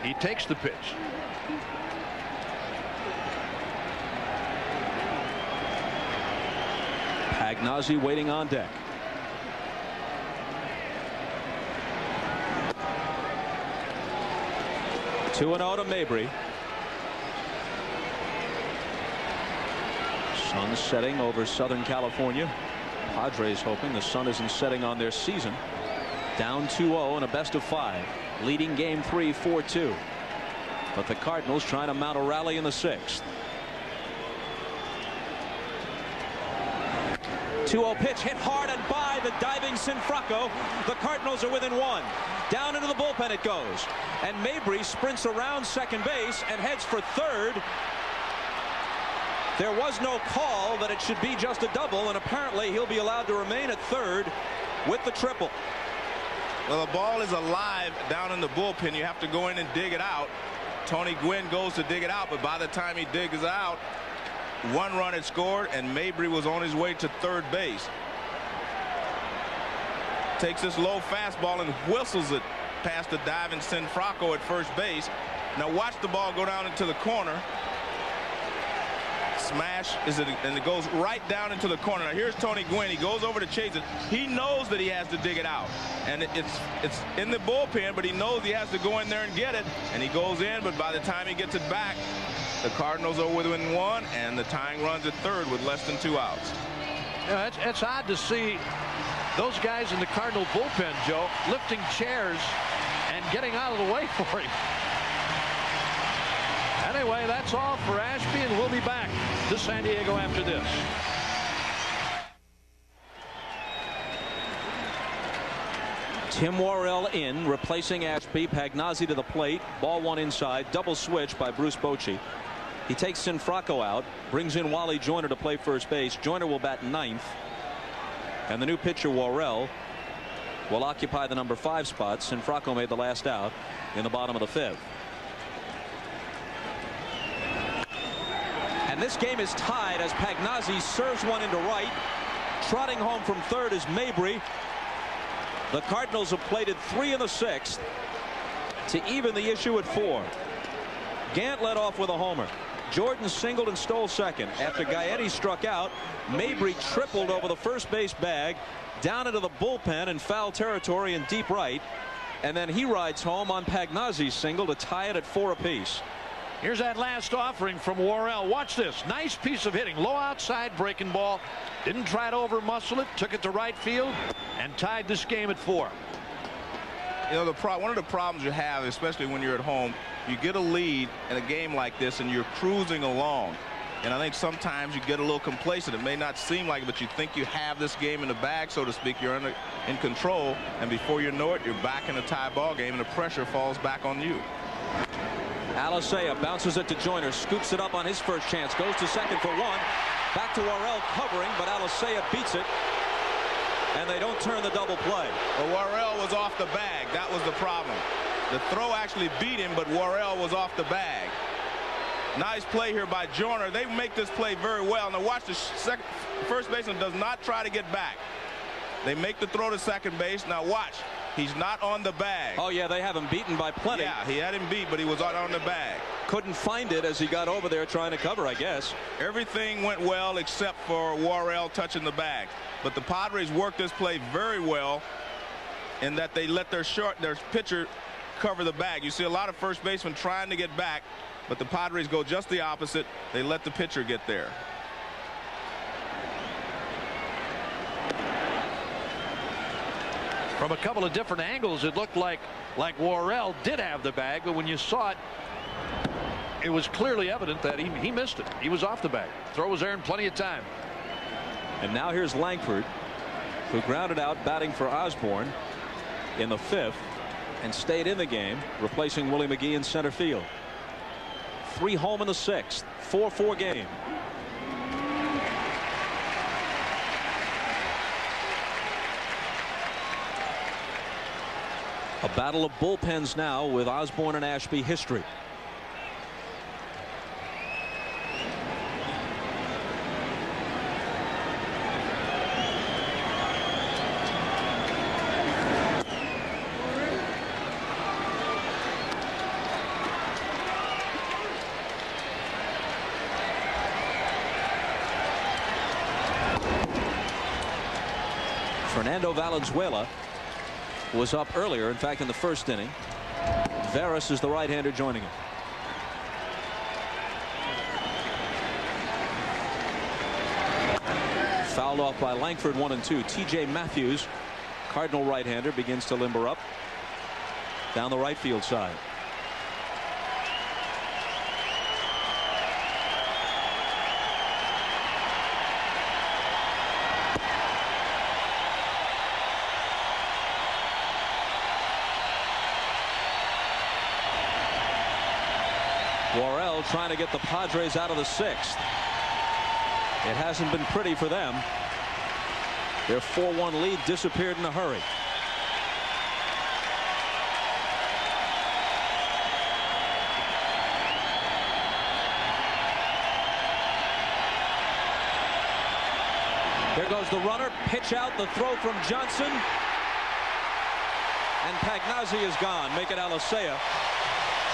H: he takes the pitch.
B: Pagnozzi waiting on deck. Two and 0 to Mabry. Sun setting over Southern California. Padres hoping the sun isn't setting on their season. Down 2-0 in a best of 5. Leading game 3 4-2. But the Cardinals trying to mount a rally in the 6th. 2-0 pitch hit hard and by the diving Sinfracco. The Cardinals are within 1. Down into the bullpen it goes. And Mabry sprints around second base and heads for third. There was no call that it should be just a double, and apparently he'll be allowed to remain at third with the triple.
D: Well, the ball is alive down in the bullpen. You have to go in and dig it out. Tony Gwynn goes to dig it out, but by the time he digs it out, 1 run had scored, and Mabry was on his way to third base. takes this low fastball and whistles it past the diving Sinfrocco at first base. Now watch the ball go down into the corner. Smash and it goes right down into the corner. Now here's Tony Gwynn. He goes over to chase it. He knows that he has to dig it out, and it's in the bullpen, but he knows he has to go in there and get it, and he goes in, but by the time he gets it back, the Cardinals are within one, and the tying runs at third with less than 2 outs.
H: Yeah, it's odd to see those guys in the Cardinal bullpen, Joe, lifting chairs and getting out of the way for him. Anyway, that's all for Ashby, and we'll be back to San Diego after this.
B: Tim Worrell in, replacing Ashby. Pagnozzi to the plate. Ball one inside. Double switch by Bruce Bochy. He takes Sinfrocco out, brings in Wally Joyner to play first base. Joyner will bat ninth, and the new pitcher Worrell will occupy the number 5 spot. Sinfrocco made the last out in the bottom of the 5th. And this game is tied as Pagnozzi serves one into right. Trotting home from third is Mabry. The Cardinals have plated 3 in the 6th to even the issue at 4. Gant led off with a homer. Jordan singled and stole second. After Gaetti struck out, Mabry tripled over the first base bag, down into the bullpen in foul territory in deep right, and then he rides home on Pagnozzi's single to tie it at 4 apiece.
H: Here's that last offering from Worrell. Watch this. Nice piece of hitting. Low outside breaking ball. Didn't try to over-muscle it. Took it to right field and tied this game at 4.
D: You know, one of the problems you have, especially when you're at home, you get a lead in a game like this and you're cruising along. And I think sometimes you get a little complacent. It may not seem like it, but you think you have this game in the bag, so to speak. You're in control, and before you know it, you're back in a tie ball game, and the pressure falls back on you.
B: Alicea bounces it to Joyner, scoops it up on his first chance, goes to second for 1. Back to Worrell covering, but Alicea beats it, and they don't turn the double play.
D: Well, Worrell was off the bag. That was the problem. The throw actually beat him, but Worrell was off the bag. Nice play here by Joyner. They make this play very well. Now watch, the first baseman does not try to get back. They make the throw to second base. Now watch. He's not on the bag.
B: Oh, yeah, they have him beaten by plenty.
D: Yeah, he had him beat, but he was not on the bag.
B: Couldn't find it as he got over there trying to cover, I guess.
D: Everything went well except for Worrell touching the bag. But the Padres worked this play very well in that they let their pitcher cover the bag. You see a lot of first basemen trying to get back, but the Padres go just the opposite. They let the pitcher get there.
H: From a couple of different angles, it looked like Worrell did have the bag, but when you saw it, it was clearly evident that he missed it. He was off the bag. Throw was there in plenty of time.
B: And now here's Langford, who grounded out batting for Osborne in the 5th and stayed in the game, replacing Willie McGee in center field. 3 home in the 6th, 4-4 game. A battle of bullpens now with Osborne and Ashby history. Fernando Valenzuela was up earlier, in fact in the 1st inning. Veras is the right-hander joining him. Fouled off by Langford, 1-2. TJ Matthews, Cardinal right-hander, begins to limber up down the right field side. Worrell trying to get the Padres out of the 6th. It hasn't been pretty for them. Their 4-1 lead disappeared in a hurry. There goes the runner. Pitch out, the throw from Johnson. And Pagnazzi is gone. Make it Alicea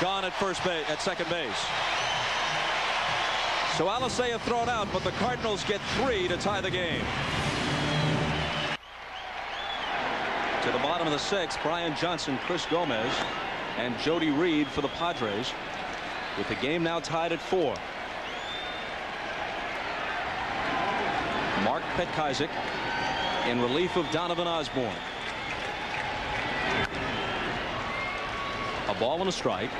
B: gone at second base. So Alicea thrown out, but the Cardinals get 3 to tie the game. To the bottom of the 6th, Brian Johnson, Chris Gomez, and Jody Reed for the Padres, with the game now tied at 4. Mark Petkazik in relief of Donovan Osborne. A ball and a strike.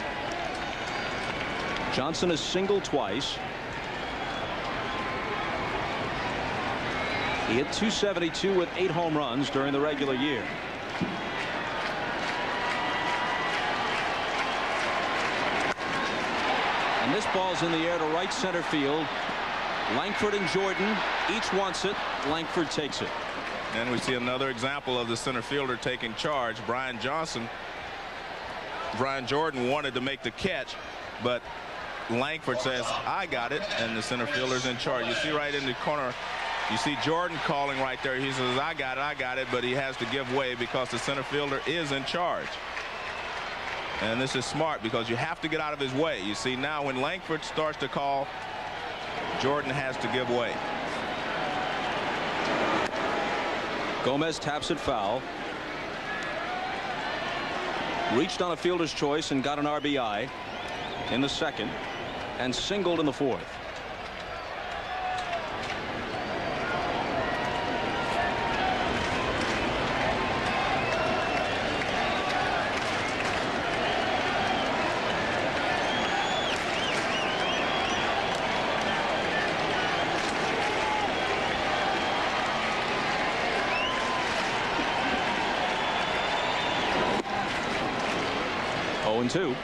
B: Johnson has singled twice. He hit .272 with 8 home runs during the regular year. And this ball's in the air to right center field. Langford and Jordan each wants it. Langford takes it.
D: And we see another example of the center fielder taking charge. Brian Jordan wanted to make the catch, but Langford says, I got it, and the center fielder's in charge. You see right in the corner, you see Jordan calling right there. He says, I got it, but he has to give way because the center fielder is in charge. And this is smart because you have to get out of his way. You see now when Langford starts to call, Jordan has to give way.
B: Gomez taps it foul. Reached on a fielder's choice and got an RBI in the 2nd and singled in the 4th. Two.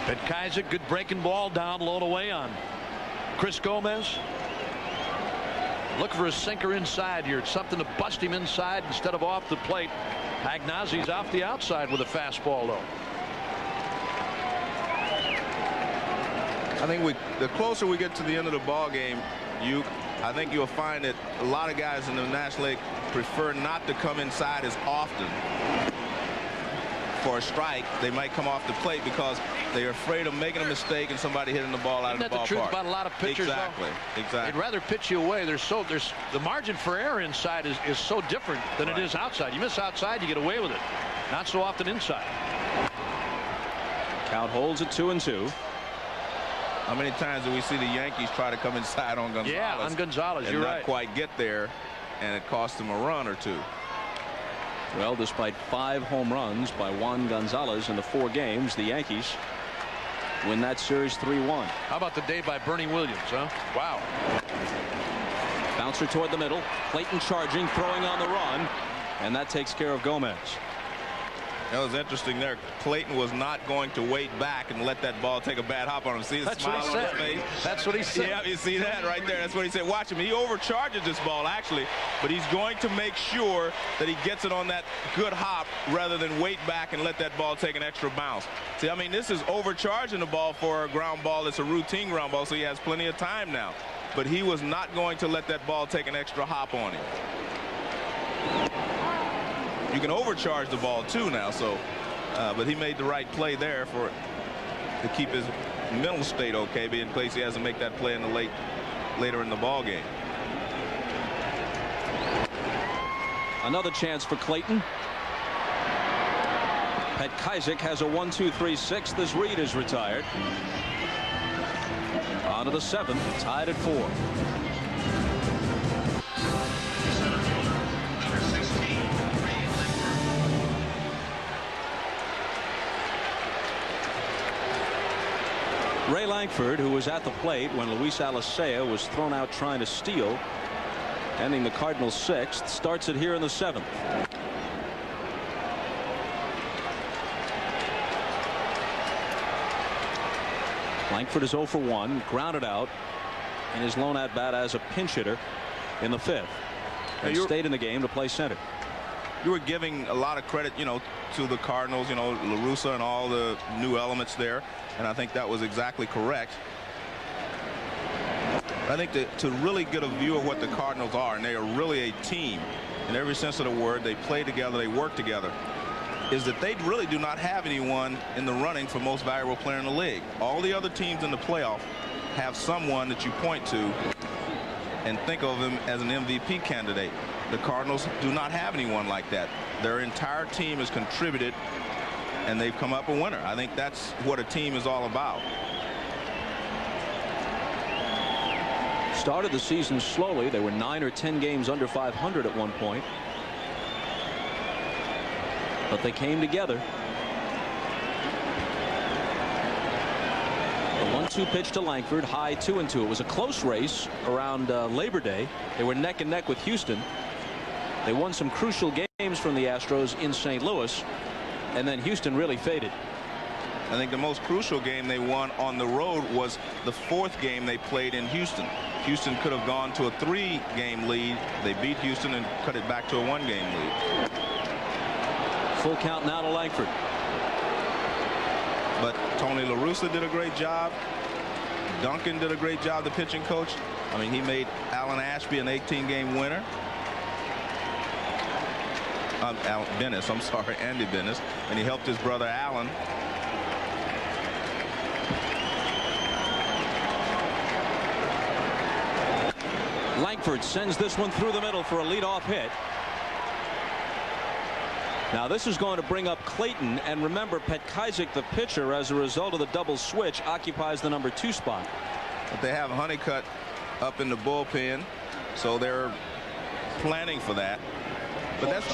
H: Petkazik, good breaking ball down low to away on Chris Gomez. Look for a sinker inside here. It's something to bust him inside instead of off the plate. Pagnazzi's off the outside with a fastball though.
D: I think the closer we get to the end of the ball game, I think you'll find that a lot of guys in the National League prefer not to come inside as often. For a strike, they might come off the plate because they're afraid of making a mistake and somebody hitting the ball out of the ballpark.
H: Isn't that the truth about a lot of pitchers?
D: Exactly.
H: They'd rather pitch you away. There's the margin for error inside is so different than it is outside. You miss outside, you get away with it. Not so often inside.
B: Count holds at 2-2.
D: How many times do we see the Yankees try to come inside on Gonzalez?
H: Yeah, on Gonzalez, you're right.
D: Not quite get there, and it cost them a run or 2.
B: Well, despite 5 home runs by Juan Gonzalez in the 4 games, the Yankees win that series 3-1.
H: How about the day by Bernie Williams, huh? Wow.
B: Bouncer toward the middle. Clayton charging, throwing on the run, and that takes care of Gomez.
D: That was interesting there. Clayton was not going to wait back and let that ball take a bad hop on him. See the smile on his face?
H: That's what he said.
D: Yeah, you see that right there. That's what he said. Watch him. He overcharges this ball, actually, but he's going to make sure that he gets it on that good hop rather than wait back and let that ball take an extra bounce. See, I mean, this is overcharging the ball for a ground ball. It's a routine ground ball, so he has plenty of time now. But he was not going to let that ball take an extra hop on him. You can overcharge the ball too now, so but he made the right play there to keep his mental state okay, in case he has to make that play in the later in the ball game.
B: Another chance for Clayton. Petkazik has a 1-2-3-6 as Reed is retired. On to the 7th, tied at 4. Ray Langford, who was at the plate when Luis Alicea was thrown out trying to steal, ending the Cardinals' 6th, starts it here in the 7th. Langford is 0 for 1, grounded out in his lone at bat as a pinch hitter in the 5th, and stayed in the game to play center.
D: You were giving a lot of credit, to the Cardinals, La Russa and all the new elements there, and I think that was exactly correct. I think to really get a view of what the Cardinals are, and they are really a team in every sense of the word. They play together, they work together. is that they really do not have anyone in the running for most valuable player in the league. All the other teams in the playoff have someone that you point to and think of him as an MVP candidate. The Cardinals do not have anyone like that. Their entire team has contributed, and they've come up a winner. I think that's what a team is all about.
B: Started the season slowly. They were 9 or 10 games under 500 at one point. But they came together. The 1-2 pitch to Langford, high 2-2. It was a close race around Labor Day. They were neck and neck with Houston. They won some crucial games from the Astros in St. Louis, and then Houston really faded.
D: I think the most crucial game they won on the road was the 4th game they played in Houston. Houston could have gone to a 3-game lead. They beat Houston and cut it back to a 1-game lead.
B: Full count now to Langford.
D: But Tony La Russa did a great job. Duncan did a great job, the pitching coach. I mean, he made Alan Ashby an 18-game winner. Bennis, I'm sorry, Andy Bennis, and he helped his brother Alan.
B: Langford sends this one through the middle for a leadoff hit. Now this is going to bring up Clayton, and remember, Petkaizik, the pitcher, as a result of the double switch, occupies the number 2 spot.
D: But they have Honeycutt up in the bullpen, so they're planning for that. But that's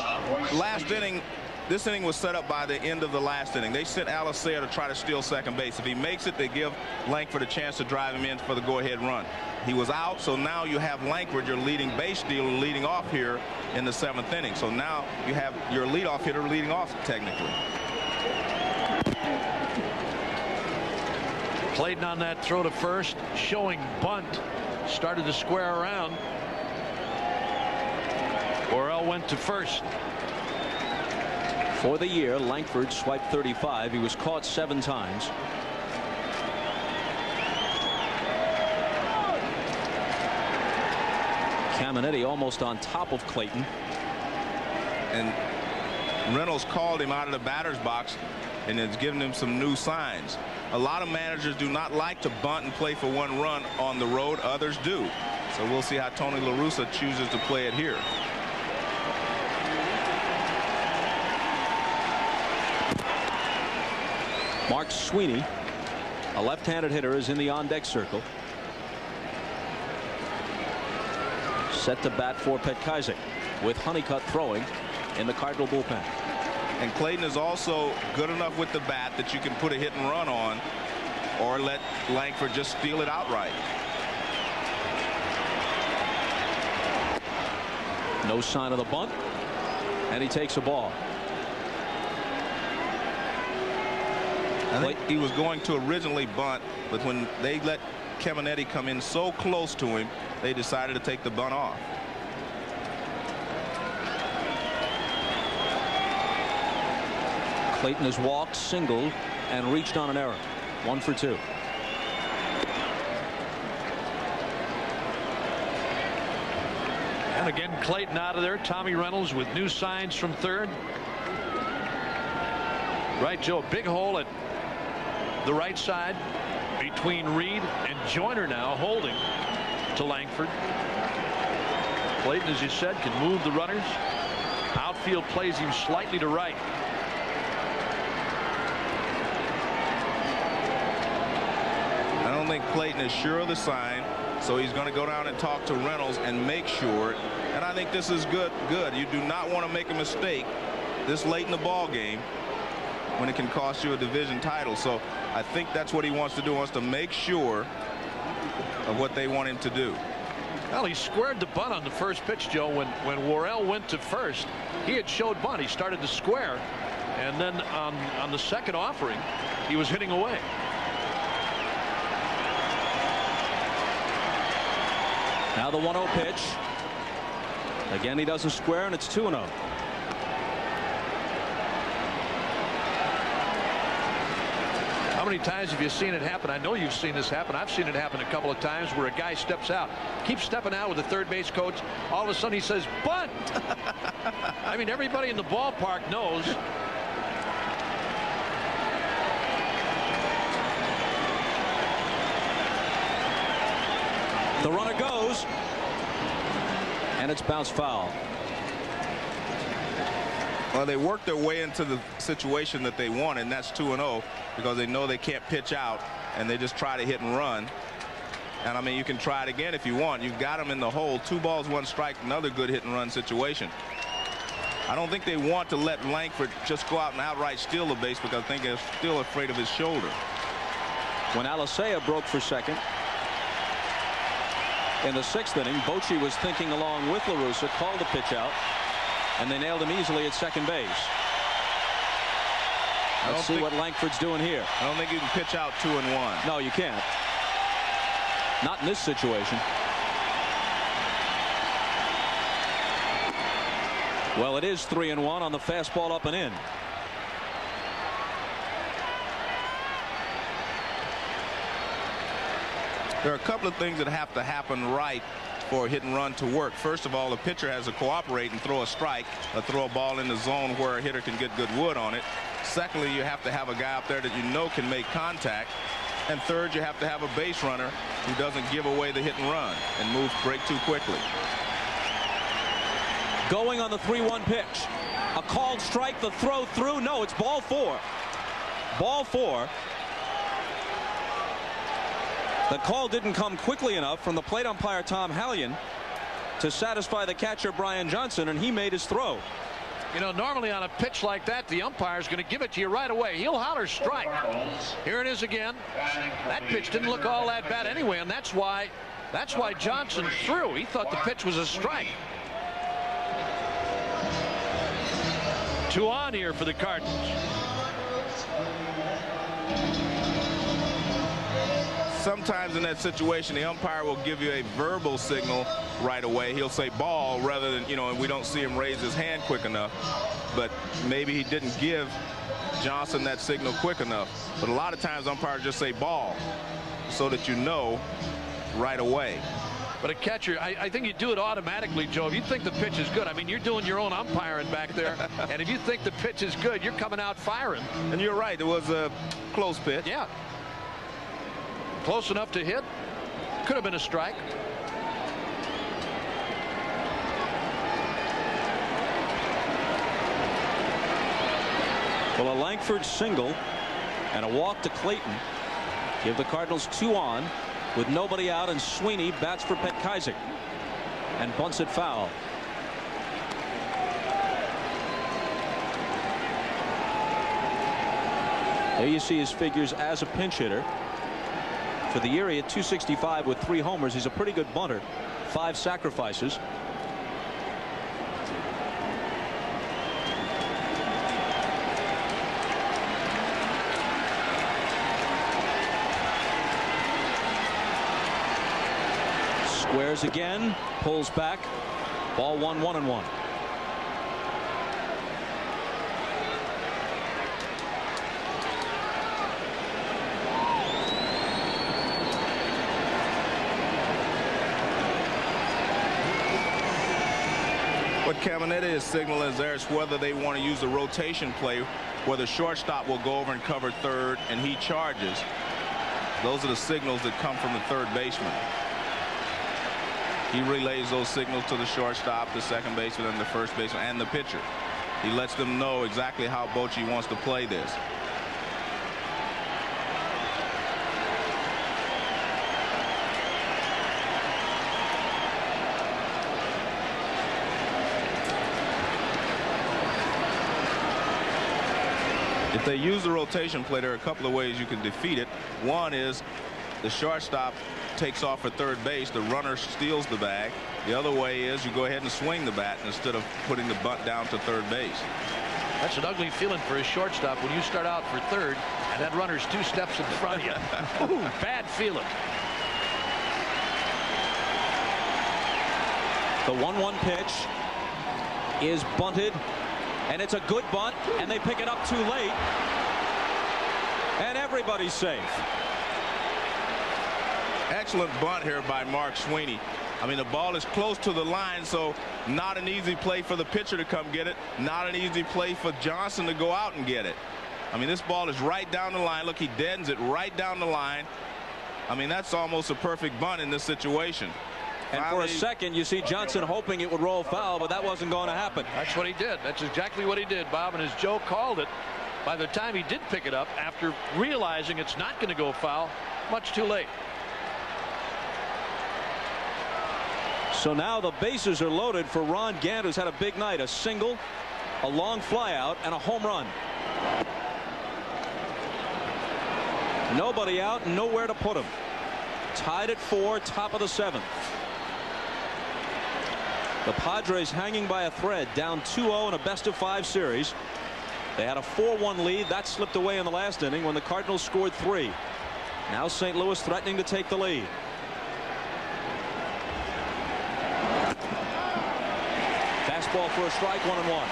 D: last inning. This inning was set up by the end of the last inning. They sent Alicea to try to steal second base. If he makes it, they give Langford a chance to drive him in for the go-ahead run. He was out, so now you have Langford, your leading base stealer, leading off here in the 7th inning. So now you have your leadoff hitter leading off technically.
H: Clayton on that throw to first, showing bunt, started to square around. Worrell went to first.
B: For the year, Langford swiped 35. He was caught 7 times. Caminetti almost on top of Clayton.
D: And Reynolds called him out of the batter's box and has given him some new signs. A lot of managers do not like to bunt and play for 1 run on the road. Others do. So we'll see how Tony La Russa chooses to play it here.
B: Mark Sweeney, a left-handed hitter, is in the on-deck circle. Set to bat for Petkaizik, with Honeycutt throwing in the Cardinal bullpen.
D: And Clayton is also good enough with the bat that you can put a hit and run on, or let Langford just steal it outright.
B: No sign of the bunt, and he takes a ball.
D: I think he was going to originally bunt, but when they let Caminetti come in so close to him, they decided to take the bunt off.
B: Clayton has walked, singled, and reached on an error. 1 for 2.
H: And again, Clayton out of there. Tommy Reynolds with new signs from third. Right, Joe, big hole at the right side between Reed and Joyner now, holding to Langford. Clayton, as you said, can move the runners. Outfield plays him slightly to right.
D: I don't think Clayton is sure of the sign, so he's going to go down and talk to Reynolds and make sure. And I think this is good. You do not want to make a mistake this late in the ball game when it can cost you a division title. So I think that's what he wants to do. He wants to make sure of what they want him to do.
H: Well, he squared the bunt on the first pitch, Joe. When Worrell went to first, he had showed bunt. He started to square, and then on the second offering, he was hitting away.
B: Now the 1-0 pitch. Again, he doesn't square, and it's 2-0.
H: How many times have you seen it happen? I know you've seen this happen. I've seen it happen a couple of times where a guy steps out, keeps stepping out with the third base coach. All of a sudden he says, bunt. I mean, everybody in the ballpark knows
B: The runner goes, and it's bounced foul.
D: Well, they worked their way into the situation that they want, and that's 2-0 because they know they can't pitch out, and they just try to hit and run. And I mean, you can try it again if you want. You've got them in the hole. 2 balls, 1 strike, another good hit and run situation. I don't think they want to let Langford just go out and outright steal the base because I think they're still afraid of his shoulder.
B: When Alicea broke for second in the 6th inning, Bochy was thinking along with La Russa, called the pitch out, and they nailed him easily at second base. Let's see what Langford's doing here.
D: I don't think you can pitch out 2-1.
B: No, you can't. Not in this situation. Well, it is 3-1 on the fastball up and in.
D: There are a couple of things that have to happen right for a hit and run to work. First of all, the pitcher has to cooperate and throw a strike or throw a ball in the zone where a hitter can get good wood on it. Secondly, you have to have a guy up there that you know can make contact. And third, you have to have a base runner who doesn't give away the hit and run and break too quickly.
B: Going on the 3-1 pitch. A called strike, the throw through. No, it's ball 4. Ball 4. The call didn't come quickly enough from the plate umpire Tom Hallion to satisfy the catcher Brian Johnson, and he made his throw.
H: You know, normally on a pitch like that, the umpire's going to give it to you right away. He'll holler strike. Here it is again. That pitch didn't look all that bad anyway, and that's why Johnson threw. He thought the pitch was a strike. 2 on here for the Cardinals.
D: Sometimes in that situation, the umpire will give you a verbal signal right away. He'll say ball rather than, and we don't see him raise his hand quick enough. But maybe he didn't give Johnson that signal quick enough. But a lot of times umpires just say ball so that you know right away.
H: But a catcher, I think you do it automatically, Joe. If you think the pitch is good, I mean, you're doing your own umpiring back there. And if you think the pitch is good, you're coming out firing.
D: And you're right. It was a close pitch.
H: Yeah. Close enough to hit. Could have been a strike.
B: Well, a Langford single and a walk to Clayton give the Cardinals 2 on with nobody out, and Sweeney bats for Petkazik and bunts it foul. There you see his figures as a pinch hitter. For the year, he had .265 with 3 homers. He's a pretty good bunter. 5 sacrifices. Squares again, pulls back. Ball 1, 1-1.
D: What Caminetta is signaling there is whether they want to use the rotation play, where the shortstop will go over and cover third and he charges. Those are the signals that come from the third baseman. He relays those signals to the shortstop, the second baseman, and the first baseman, and the pitcher. He lets them know exactly how Bochy wants to play this. If they use the rotation play, there are a couple of ways you can defeat it. One is the shortstop takes off for third base, the runner steals the bag. The other way is you go ahead and swing the bat instead of putting the bunt down to third base.
H: That's an ugly feeling for a shortstop when you start out for third and that runner's 2 steps in front of you. Ooh, bad feeling.
B: The 1-1 pitch is bunted, and it's a good bunt, and they pick it up too late, and everybody's safe.
D: Excellent bunt here by Mark Sweeney. I mean, the ball is close to the line, so not an easy play for the pitcher to come get it. Not an easy play for Johnson to go out and get it. I mean, this ball is right down the line. Look, he deadens it right down the line. I mean, that's almost a perfect bunt in this situation.
B: And for a second, you see Johnson hoping it would roll foul, but that wasn't going to happen.
H: That's what he did. That's exactly what he did, Bob. And as Joe called it, by the time he did pick it up, after realizing it's not going to go foul, much too late.
B: So now the bases are loaded for Ron Gant, who's had a big night. A single, a long fly out, and a home run. Nobody out, nowhere to put him. Tied at 4, top of the 7th. The Padres hanging by a thread, down 2-0 in a best-of-5 series. They had a 4-1 lead. That slipped away in the last inning when the Cardinals scored 3. Now St. Louis threatening to take the lead. Fastball for a strike, 1-1.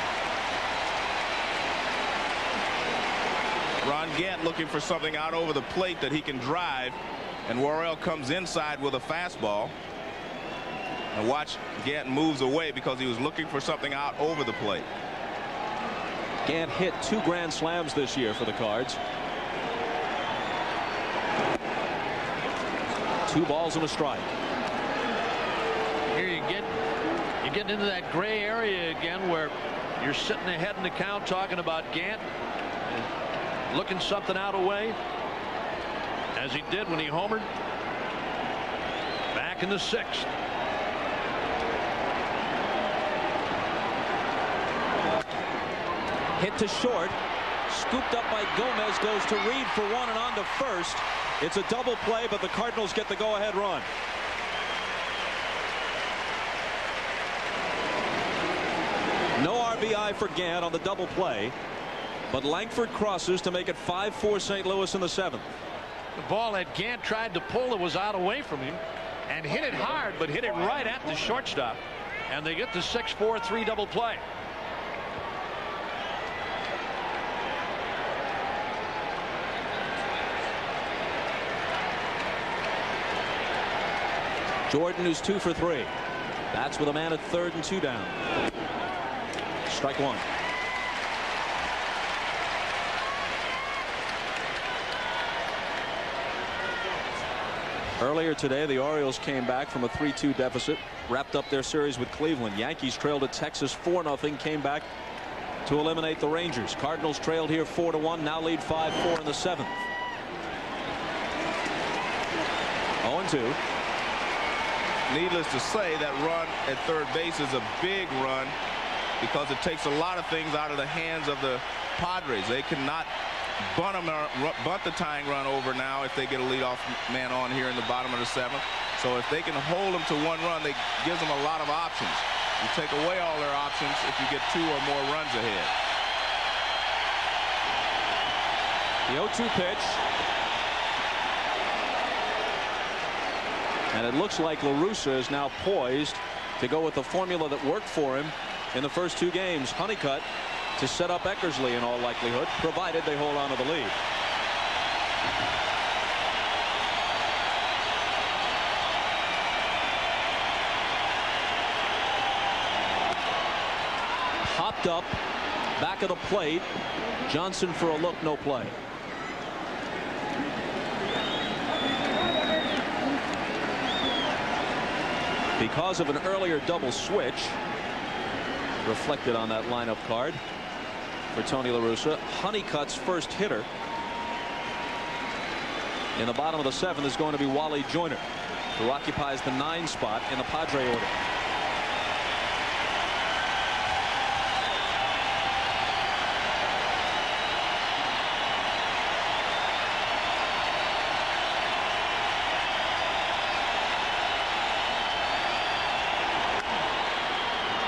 D: Ron Gant looking for something out over the plate that he can drive, and Worrell comes inside with a fastball. And watch, Gant moves away because he was looking for something out over the plate.
B: Gant hit 2 grand slams this year for the Cards. 2 balls and a strike.
H: Here you get into that gray area again where you're sitting ahead in the count talking about Gant looking something out away, as he did when he homered back in the 6th.
B: Hit to short, scooped up by Gomez, goes to Reed for 1 and on to first. It's a double play, but the Cardinals get the go-ahead run. No RBI for Gant on the double play, but Langford crosses to make it 5-4 St. Louis in the 7th.
H: The ball that Gant tried to pull, it was out away from him and hit it hard, but hit it right at the shortstop, and they get the 6-4-3 double play.
B: Jordan, who's 2 for 3. That's with a man at 3rd and 2 down. Strike 1. Earlier today, the Orioles came back from a 3-2 deficit, wrapped up their series with Cleveland. Yankees trailed at Texas 4-0, came back to eliminate the Rangers. Cardinals trailed here 4-1, now lead 5-4 in the 7th. 0-2.
D: Needless to say, that run at third base is a big run because it takes a lot of things out of the hands of the Padres. They cannot bunt the tying run over now if they get a leadoff man on here in the bottom of the 7th. So if they can hold them to 1 run, they gives them a lot of options. You take away all their options if you get 2 or more runs ahead.
B: The 0-2 pitch. And it looks like La Russa is now poised to go with the formula that worked for him in the first 2 games. Honeycutt to set up Eckersley in all likelihood, provided they hold on to the lead. Popped up, back of the plate. Johnson for a look, no play. Because of an earlier double switch reflected on that lineup card for Tony La Russa, Honeycutt's first hitter in the bottom of the 7th is going to be Wally Joyner, who occupies the 9 spot in the Padre order.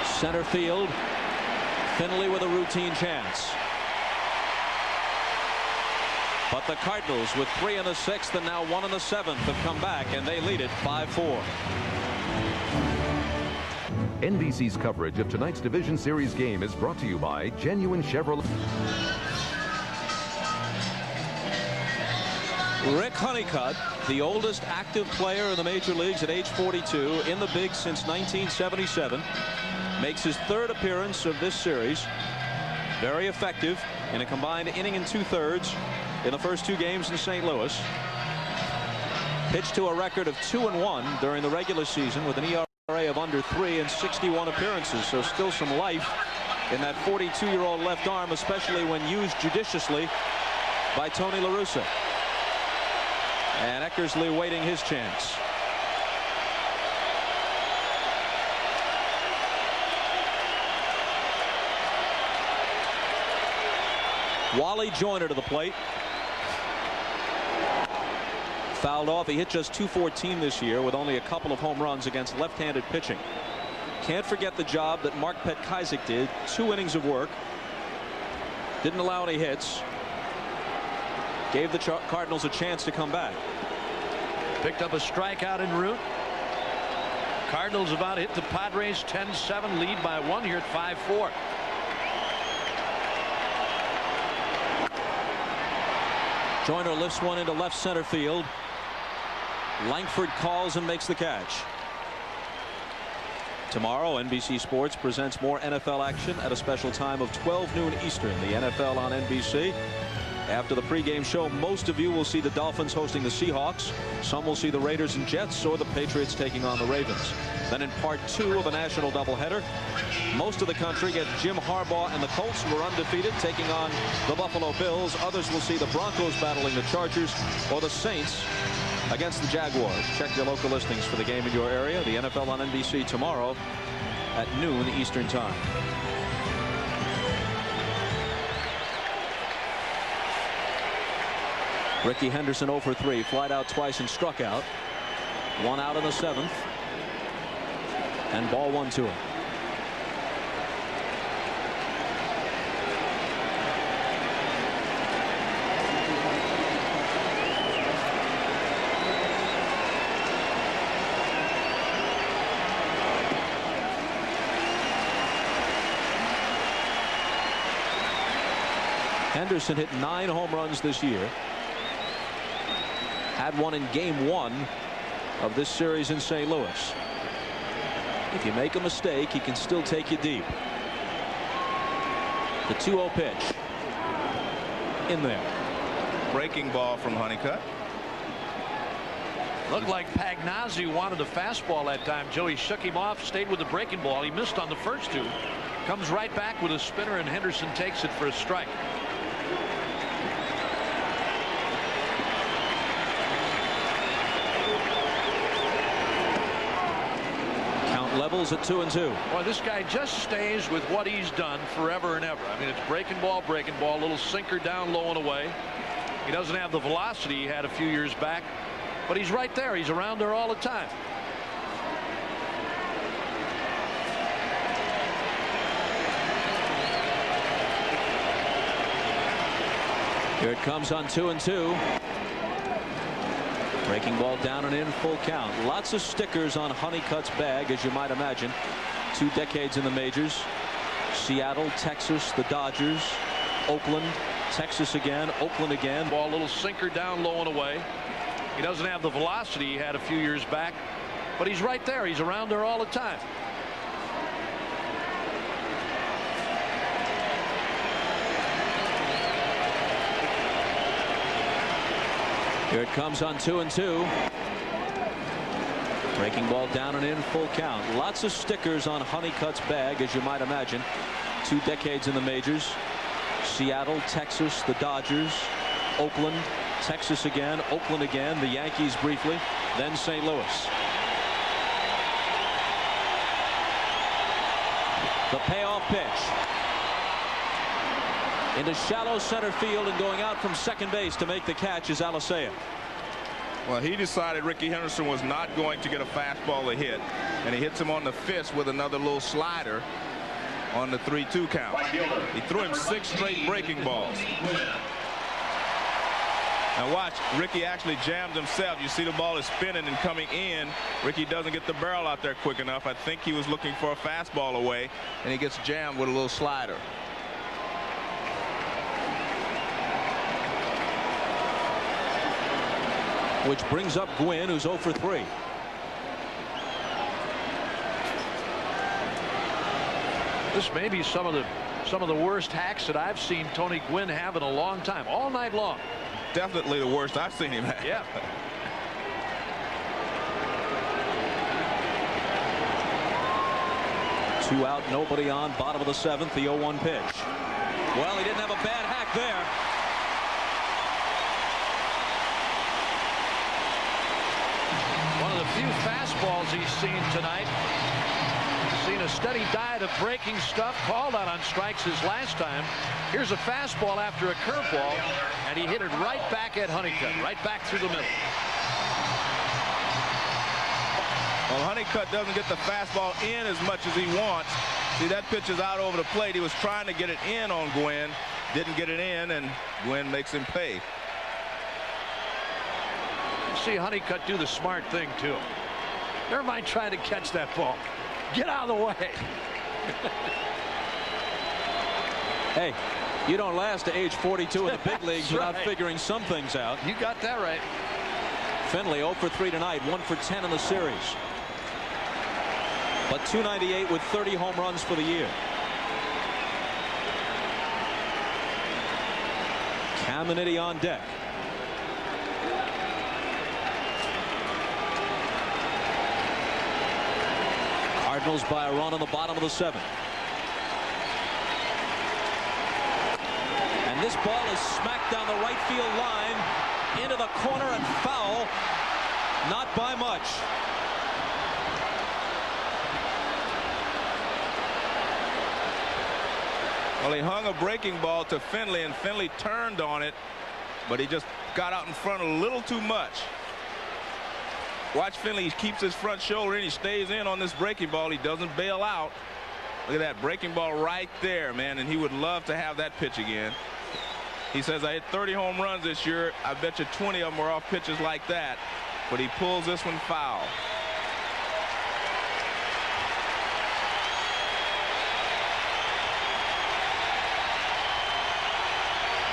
B: Center field, Finley with a routine chance. But the Cardinals, with 3 in the 6th and now 1 in the 7th, have come back, and they lead it 5-4.
C: NBC's coverage of tonight's Division Series game is brought to you by Genuine Chevrolet.
B: Rick Honeycutt, the oldest active player in the major leagues at age 42, in the bigs since 1977. Makes his 3rd appearance of this series. Very effective in a combined inning and 2/3 in the first 2 games in St. Louis. Pitched to a record of 2-1 during the regular season with an ERA of under 3 and 61 appearances. So still some life in that 42-year-old left arm, especially when used judiciously by Tony La Russa. And Eckersley waiting his chance. Wally Joyner to the plate. Fouled off. He hit just .214 this year with only a couple of home runs against left-handed pitching. Can't forget the job that Mark Petkazik did. 2 innings of work. Didn't allow any hits. Gave the Cardinals a chance to come back.
H: Picked up a strikeout en route. Cardinals about hit the Padres 10-7 lead by 1 here at 5-4.
B: Joyner lifts one into left center field. Langford calls and makes the catch. Tomorrow, NBC Sports presents more NFL action at a special time of 12 noon Eastern. The NFL on NBC. After the pregame show, most of you will see the Dolphins hosting the Seahawks. Some will see the Raiders and Jets, or the Patriots taking on the Ravens. Then in part 2 of a national doubleheader, most of the country gets Jim Harbaugh and the Colts, who are undefeated, taking on the Buffalo Bills. Others will see the Broncos battling the Chargers, or the Saints against the Jaguars. Check your local listings for the game in your area. The NFL on NBC tomorrow at noon Eastern Time. Ricky Henderson 0 for 3, flied out twice and struck out. 1 out in the 7th. And ball 1 to him. Henderson hit 9 home runs this year. Had one in game 1 of this series in St. Louis. If you make a mistake, he can still take you deep. The 2-0 pitch. In there.
D: Breaking ball from Honeycutt.
H: Looked like Pagnazzi wanted a fastball that time. Joey shook him off, stayed with the breaking ball. He missed on the first 2. Comes right back with a spinner, and Henderson takes it for a strike.
B: Levels at 2-2.
H: Well, this guy just stays with what he's done forever and ever. I mean, it's breaking ball, little sinker down low and away. He doesn't have the velocity he had a few years back, but he's right there. He's around there all the time.
B: Here it comes on 2-2. Breaking ball down and in, full count. Lots of stickers on Honeycutt's bag, as you might imagine. 2 decades in the majors. Seattle, Texas, the Dodgers, Oakland, Texas again, Oakland again.
H: Ball, little sinker down low and away. He doesn't have the velocity he had a few years back, but he's right there. He's around there all the time.
B: Here it comes on 2-2. Breaking ball down and in, full count. Lots of stickers on Honeycutt's bag, as you might imagine. 2 decades in the majors. Seattle, Texas, the Dodgers, Oakland, Texas again, Oakland again, the Yankees briefly, then St. Louis. The payoff pitch. Into shallow center field, and going out from second base to make the catch is Alicea.
D: Well, he decided Ricky Henderson was not going to get a fastball to hit, and he hits him on the fist with another little slider on the 3-2 count. He threw him 6 straight breaking balls. Now watch, Ricky actually jams himself. You see the ball is spinning and coming in. Ricky doesn't get the barrel out there quick enough. I think he was looking for a fastball away, and he gets jammed with a little slider.
B: Which brings up Gwynn, who's 0 for 3.
H: This may be some of the worst hacks that I've seen Tony Gwynn have in a long time, all night long.
D: Definitely the worst I've seen him have.
H: Yeah.
B: 2 out, nobody on, bottom of the 7th, the 0-1 pitch. Well, he didn't have a bad hack there.
H: One of the few fastballs he's seen tonight. Seen a steady diet of breaking stuff, called out on strikes his last time. Here's a fastball after a curveball, and he hit it right back at Honeycutt, right back through the middle.
D: Well, Honeycutt doesn't get the fastball in as much as he wants. See, that pitch is out over the plate. He was trying to get it in on Gwynn, didn't get it in, and Gwynn makes him pay.
H: See Honeycutt do the smart thing too. Never mind trying to catch that ball. Get out of the way.
B: Hey, you don't last to age 42 in the big leagues without
H: right.
B: figuring some things out.
H: You got that right.
B: Finley 0 for 3 tonight, 1 for 10 in the series. But .298 with 30 home runs for the year. Caminiti on deck. Cardinals by a run on the bottom of the 7th. And this ball is smacked down the right field line into the corner and foul. Not by much.
D: Well, he hung a breaking ball to Finley, and Finley turned on it, but he just got out in front a little too much. Watch Finley. He keeps his front shoulder in. He stays in on this breaking ball. He doesn't bail out. Look at that breaking ball right there, man, and he would love to have that pitch again. He says, I hit 30 home runs this year. I bet you 20 of them were off pitches like that, but he pulls this one foul.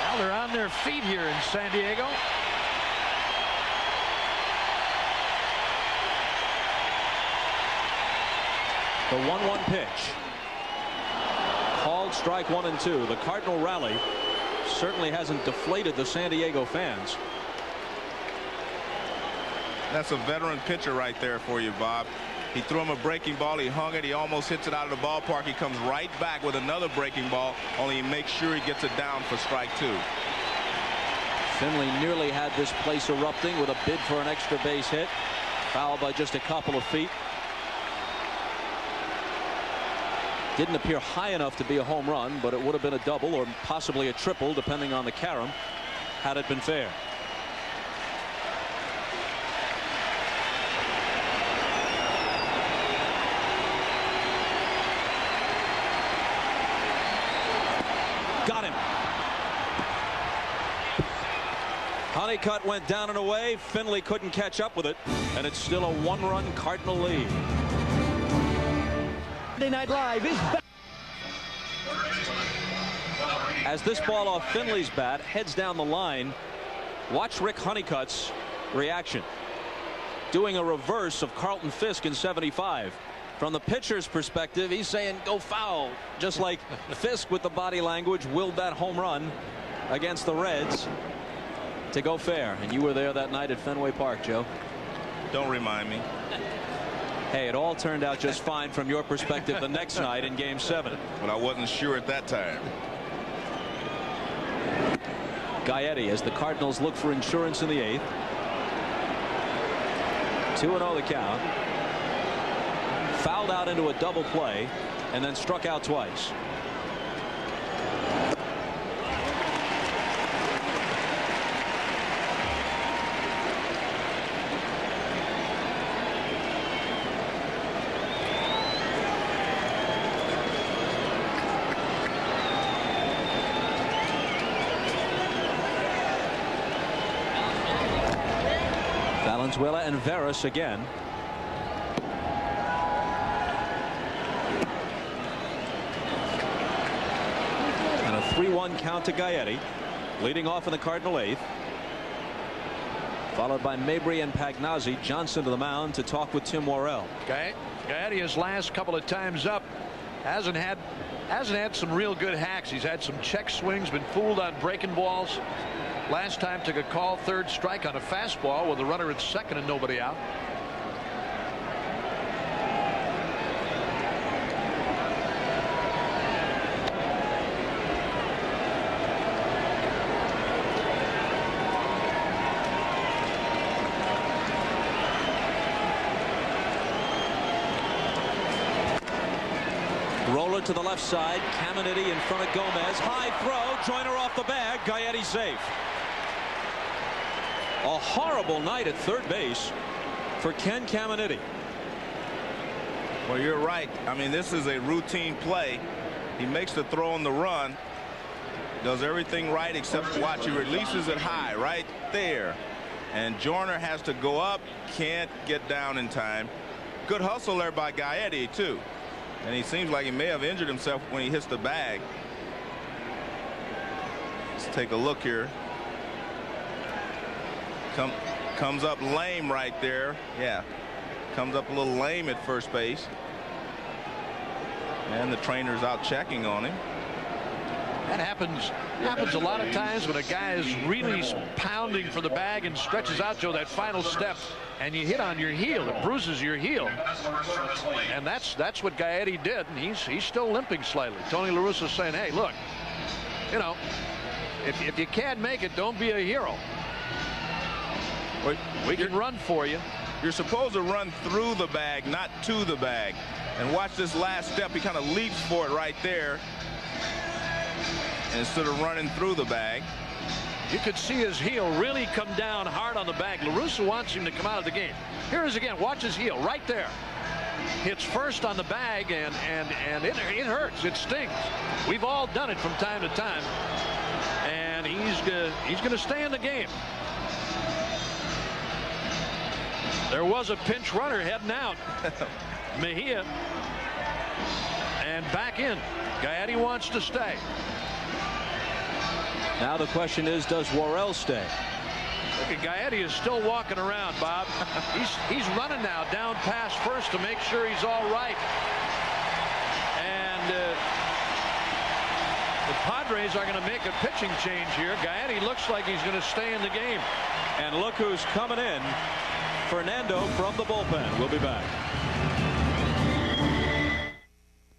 H: Well, they're on their feet here in San Diego.
B: The 1-1 pitch. Called strike 1 and 2. The Cardinal rally certainly hasn't deflated the San Diego fans.
D: That's a veteran pitcher right there for you, Bob. He threw him a breaking ball. He hung it. He almost hits it out of the ballpark. He comes right back with another breaking ball, only he makes sure he gets it down for strike 2.
B: Finley nearly had this place erupting with a bid for an extra base hit. Foul by just a couple of feet. Didn't appear high enough to be a home run, but it would have been a double or possibly a triple, depending on the carom, had it been fair. Got him. Honeycutt went down and away. Finley couldn't catch up with it, and it's still a 1-run Cardinal lead.
E: Monday Night Live is back.
B: As this ball off Finley's bat heads down the line, watch Rick Honeycutt's reaction. Doing a reverse of Carlton Fisk in '75. From the pitcher's perspective, he's saying go foul, just like Fisk with the body language willed that home run against the Reds to go fair. And you were there that night at Fenway Park, Joe.
D: Don't remind me.
B: Hey, it all turned out just fine from your perspective the next night in Game 7.
D: But I wasn't sure at that time.
B: Gaetti as the Cardinals look for insurance in the 8th. 2-0 the count. Fouled out into a double play and then struck out twice. Valenzuela and Veras again. And a 3-1 count to Gaetti, leading off in the Cardinal 8th. Followed by Mabry and Pagnazzi. Johnson to the mound to talk with Tim Worrell.
H: Gaetti his last couple of times up hasn't had some real good hacks. He's had some check swings, been fooled on breaking balls. Last time took a call third strike on a fastball with a runner at second and nobody out.
B: to the left side. Caminiti in front of Gomez. High throw. Joyner off the bag. Gaetti safe. A horrible night at third base for Ken Caminiti.
D: Well, you're right. I mean, this is a routine play. He makes the throw on the run. Does everything right except watch. He releases it high right there. And Joyner has to go up. Can't get down in time. Good hustle there by Gaetti, too. And he seems like he may have injured himself when he hits the bag. Let's take a look here. Comes up lame right there. Yeah. Comes up a little lame at first base. And the trainer's out checking on him.
H: That happens a lot of times when a guy is really pounding for the bag and stretches out, Joe, that final step, and you hit on your heel. It bruises your heel. And that's what Gaetti did, and he's still limping slightly. Tony La Russa saying, hey, look, you know, if you can't make it, don't be a hero. We can run for you.
D: You're supposed to run through the bag, not to the bag. And watch this last step. He kind of leaps for it right there instead of running through the bag.
H: You could see his heel really come down hard on the bag. La Russa wants him to come out of the game. Here it is again. Watch his heel right there. Hits first on the bag, and it hurts. It stings. We've all done it from time to time. And he's going to stay in the game. There was a pinch runner heading out. Mejia. And back in. Gaetti wants to stay.
B: Now the question is, does Worrell stay?
H: Look, Gaetti is still walking around, Bob. He's running now down past first to make sure he's all right. And the Padres are going to make a pitching change here. Gaetti looks like he's going to stay in the game.
B: And look who's coming in. Fernando from the bullpen. We'll be back.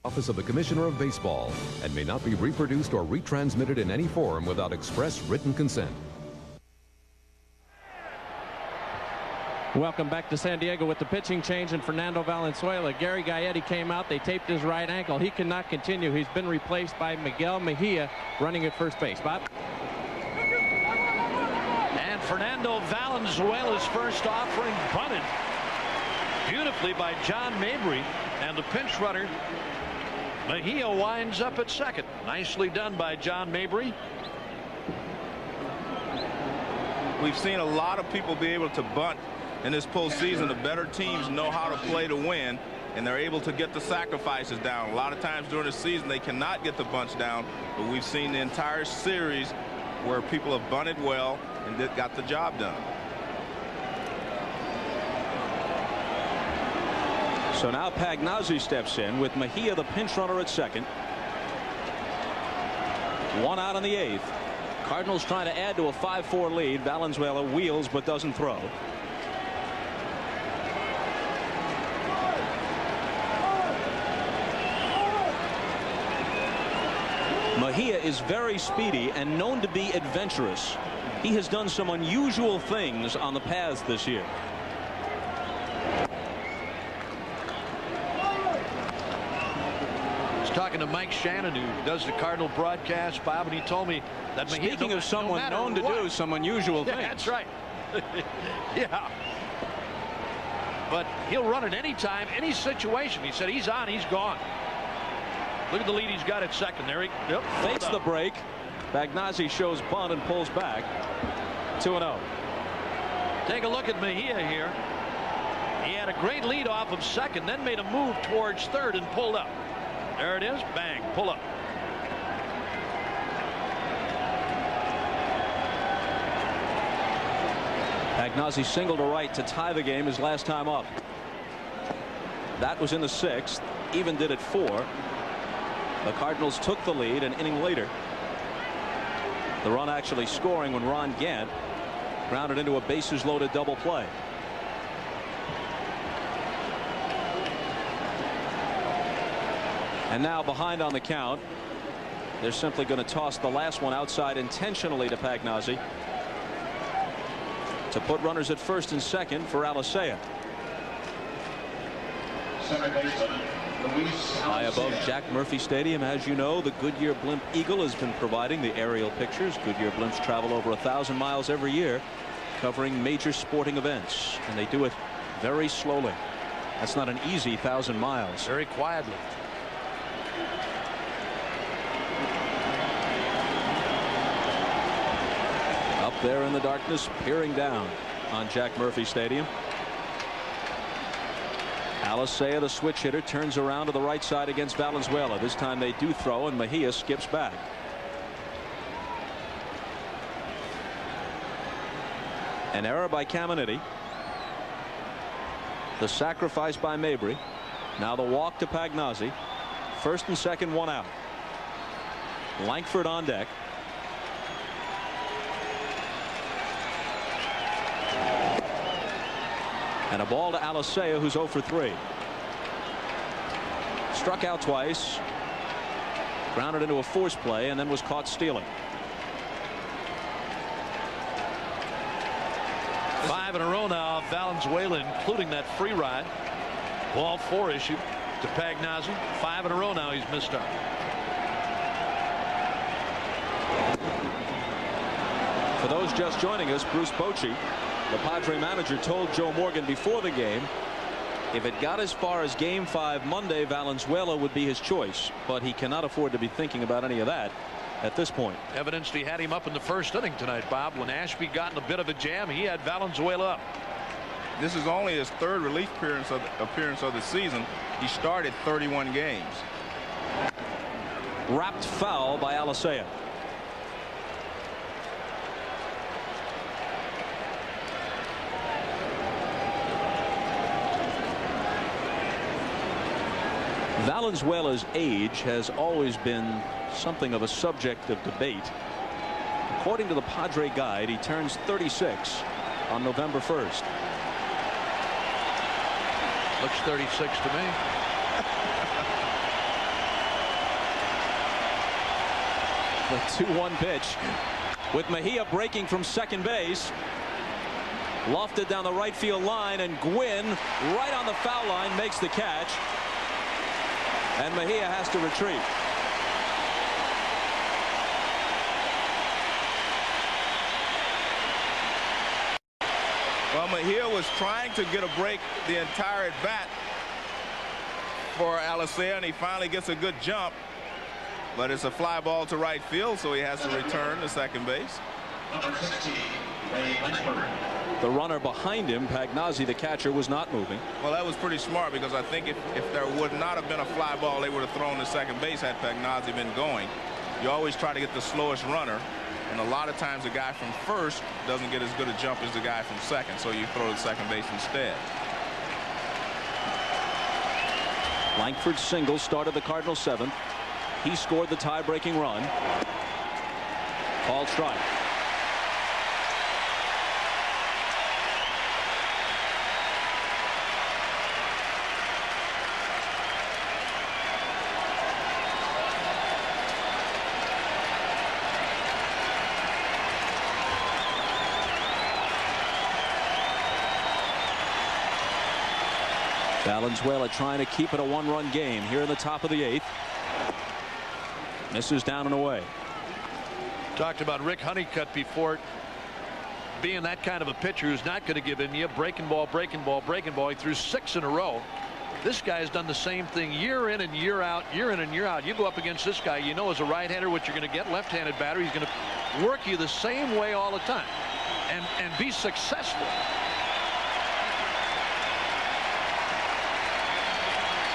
C: Office of the Commissioner of Baseball, and may not be reproduced or retransmitted in any form without express written consent.
I: Welcome back to San Diego with the pitching change in Fernando Valenzuela. Gary Gaetti came out. They taped his right ankle. He cannot continue. He's been replaced by Miguel Mejia running at first base. Bob?
H: And Fernando Valenzuela's first offering bunted beautifully by John Mabry, and the pinch runner Mejia winds up at second. Nicely done by John Mabry.
D: We've seen a lot of people be able to bunt in this postseason. The better teams know how to play to win, and they're able to get the sacrifices down. A lot of times during the season they cannot get the bunts down, but we've seen the entire series where people have bunted well and got the job done.
B: So now Pagnazzi steps in with Mejia the pinch runner at second. One out in the eighth. Cardinals trying to add to a 5-4 lead. Valenzuela wheels but doesn't throw. Mejia is very speedy and known to be adventurous. He has done some unusual things on the paths this year.
H: Talking to Mike Shannon, who does the Cardinal broadcast, Bob, and he told me that
B: speaking of someone known to do some unusual things.
H: That's right. Yeah. But he'll run at any time, any situation. He said he's on, he's gone. Look at the lead he's got at second. There he
B: fakes the break. Pagnazzi shows bunt and pulls back. 2-0.
H: Take a look at Mejia here. He had a great lead off of second, then made a move towards third and pulled up. There it is. Bang. Pull up.
B: Pagnazzi singled to right to tie the game his last time up. That was in the sixth. Even did at 4. The Cardinals took the lead an inning later. The run actually scoring when Ron Gant grounded into a bases loaded double play. And now behind on the count. They're simply going to toss the last one outside intentionally to Pagnazzi to put runners at first and second for Alicea.
J: Second baseman
B: High above Jack Murphy Stadium, as you know, the Goodyear Blimp Eagle has been providing the aerial pictures. Goodyear Blimps travel over 1,000 miles every year, covering major sporting events, and they do it very slowly. That's not an easy 1,000 miles.
H: Very quietly.
B: Up there in the darkness, peering down on Jack Murphy Stadium. Alicea, the switch hitter, turns around to the right side against Valenzuela. This time they do throw, and Mejia skips back. An error by Caminiti. The sacrifice by Mabry. Now the walk to Pagnozzi. First and second, one out. Lankford on deck. And a ball to Alicea, who's 0 for 3. Struck out twice. Grounded into a force play and then was caught stealing.
H: 5 in a row now. Valenzuela, including that free ride. Ball 4 issue to Pagnozzi. 5 in a row now he's missed out.
B: For those just joining us, Bruce Bochy, the Padre manager, told Joe Morgan before the game if it got as far as Game 5 Monday, Valenzuela would be his choice, but he cannot afford to be thinking about any of that at this point.
H: Evidenced he had him up in the first inning tonight, Bob. When Ashby got in a bit of a jam, he had Valenzuela up.
D: This is only his third relief appearance of the season. He started 31 games.
B: Wrapped foul by Alicea. Valenzuela's age has always been something of a subject of debate. According to the Padre guide, he turns 36 on November 1st.
H: Looks 36 to me.
B: The 2-1 pitch with Mejia breaking from second base. Lofted down the right field line, and Gwynn right on the foul line makes the catch. And Mejia has to retreat.
D: Well, Mejia was trying to get a break the entire at bat for Alicea, and he finally gets a good jump. But it's a fly ball to right field, so he has to return to second base.
B: The runner behind him, Pagnozzi, the catcher, was not moving.
D: Well, that was pretty smart, because I think if there would not have been a fly ball, they would have thrown to second base had Pagnozzi been going. You always try to get the slowest runner, and a lot of times the guy from first doesn't get as good a jump as the guy from second, so you throw to second base instead.
B: Lankford's single started the Cardinals' 7th. He scored the tie-breaking run. Called strike. Valenzuela trying to keep it a one-run game here in the top of the 8th. Misses down and away.
H: Talked about Rick Honeycutt before, being that kind of a pitcher who's not going to give in you. Breaking ball, breaking ball, breaking ball. He threw 6 in a row. This guy's done the same thing year in and year out, year in and year out. You go up against this guy, you know as a right-hander what you're going to get. Left-handed batter, he's going to work you the same way all the time and be successful.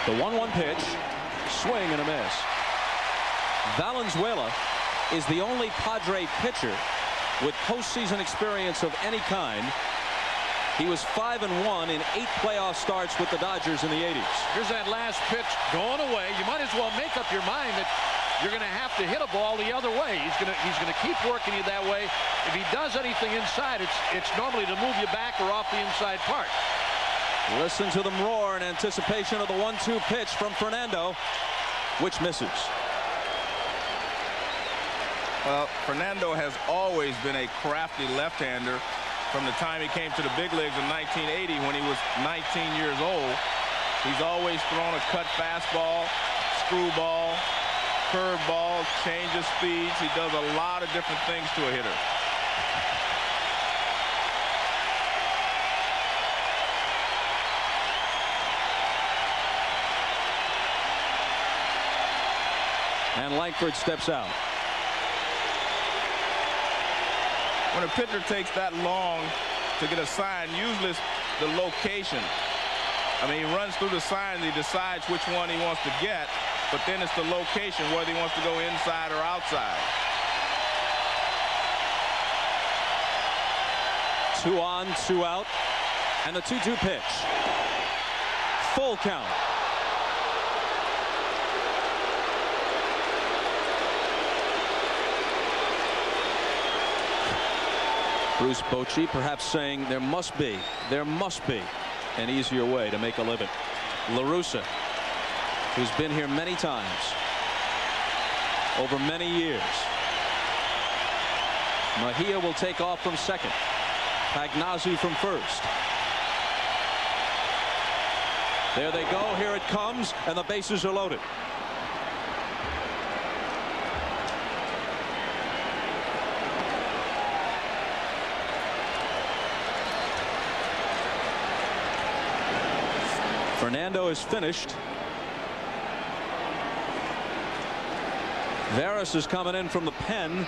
B: The 1-1 pitch, swing and a miss. Valenzuela is the only Padre pitcher with postseason experience of any kind. He was 5-1 in 8 playoff starts with the Dodgers in the 80s.
H: Here's that last pitch going away. You might as well make up your mind that you're going to have to hit a ball the other way. He's going to keep working you that way. If he does anything inside, it's normally to move you back or off the inside part.
B: Listen to them roar in anticipation of the 1-2 pitch from Fernando, which misses.
D: Well, Fernando has always been a crafty left-hander from the time he came to the big leagues in 1980 when he was 19 years old. He's always thrown a cut fastball, screwball, curveball, change of speeds. He does a lot of different things to a hitter.
B: And Langford steps out.
D: When a pitcher takes that long to get a sign, usually it's the location. I mean, he runs through the signs, he decides which one he wants to get, but then it's the location, whether he wants to go inside or outside.
B: 2 on, 2 out, and the 2-2 pitch. Full count. Bruce Bochy perhaps saying there must be an easier way to make a living. La Russa, who's been here many times over many years. Mejia will take off from second. Pagnazzi from first. There they go. Here it comes, and the bases are loaded. Fernando is finished. Veras is coming in from the pen.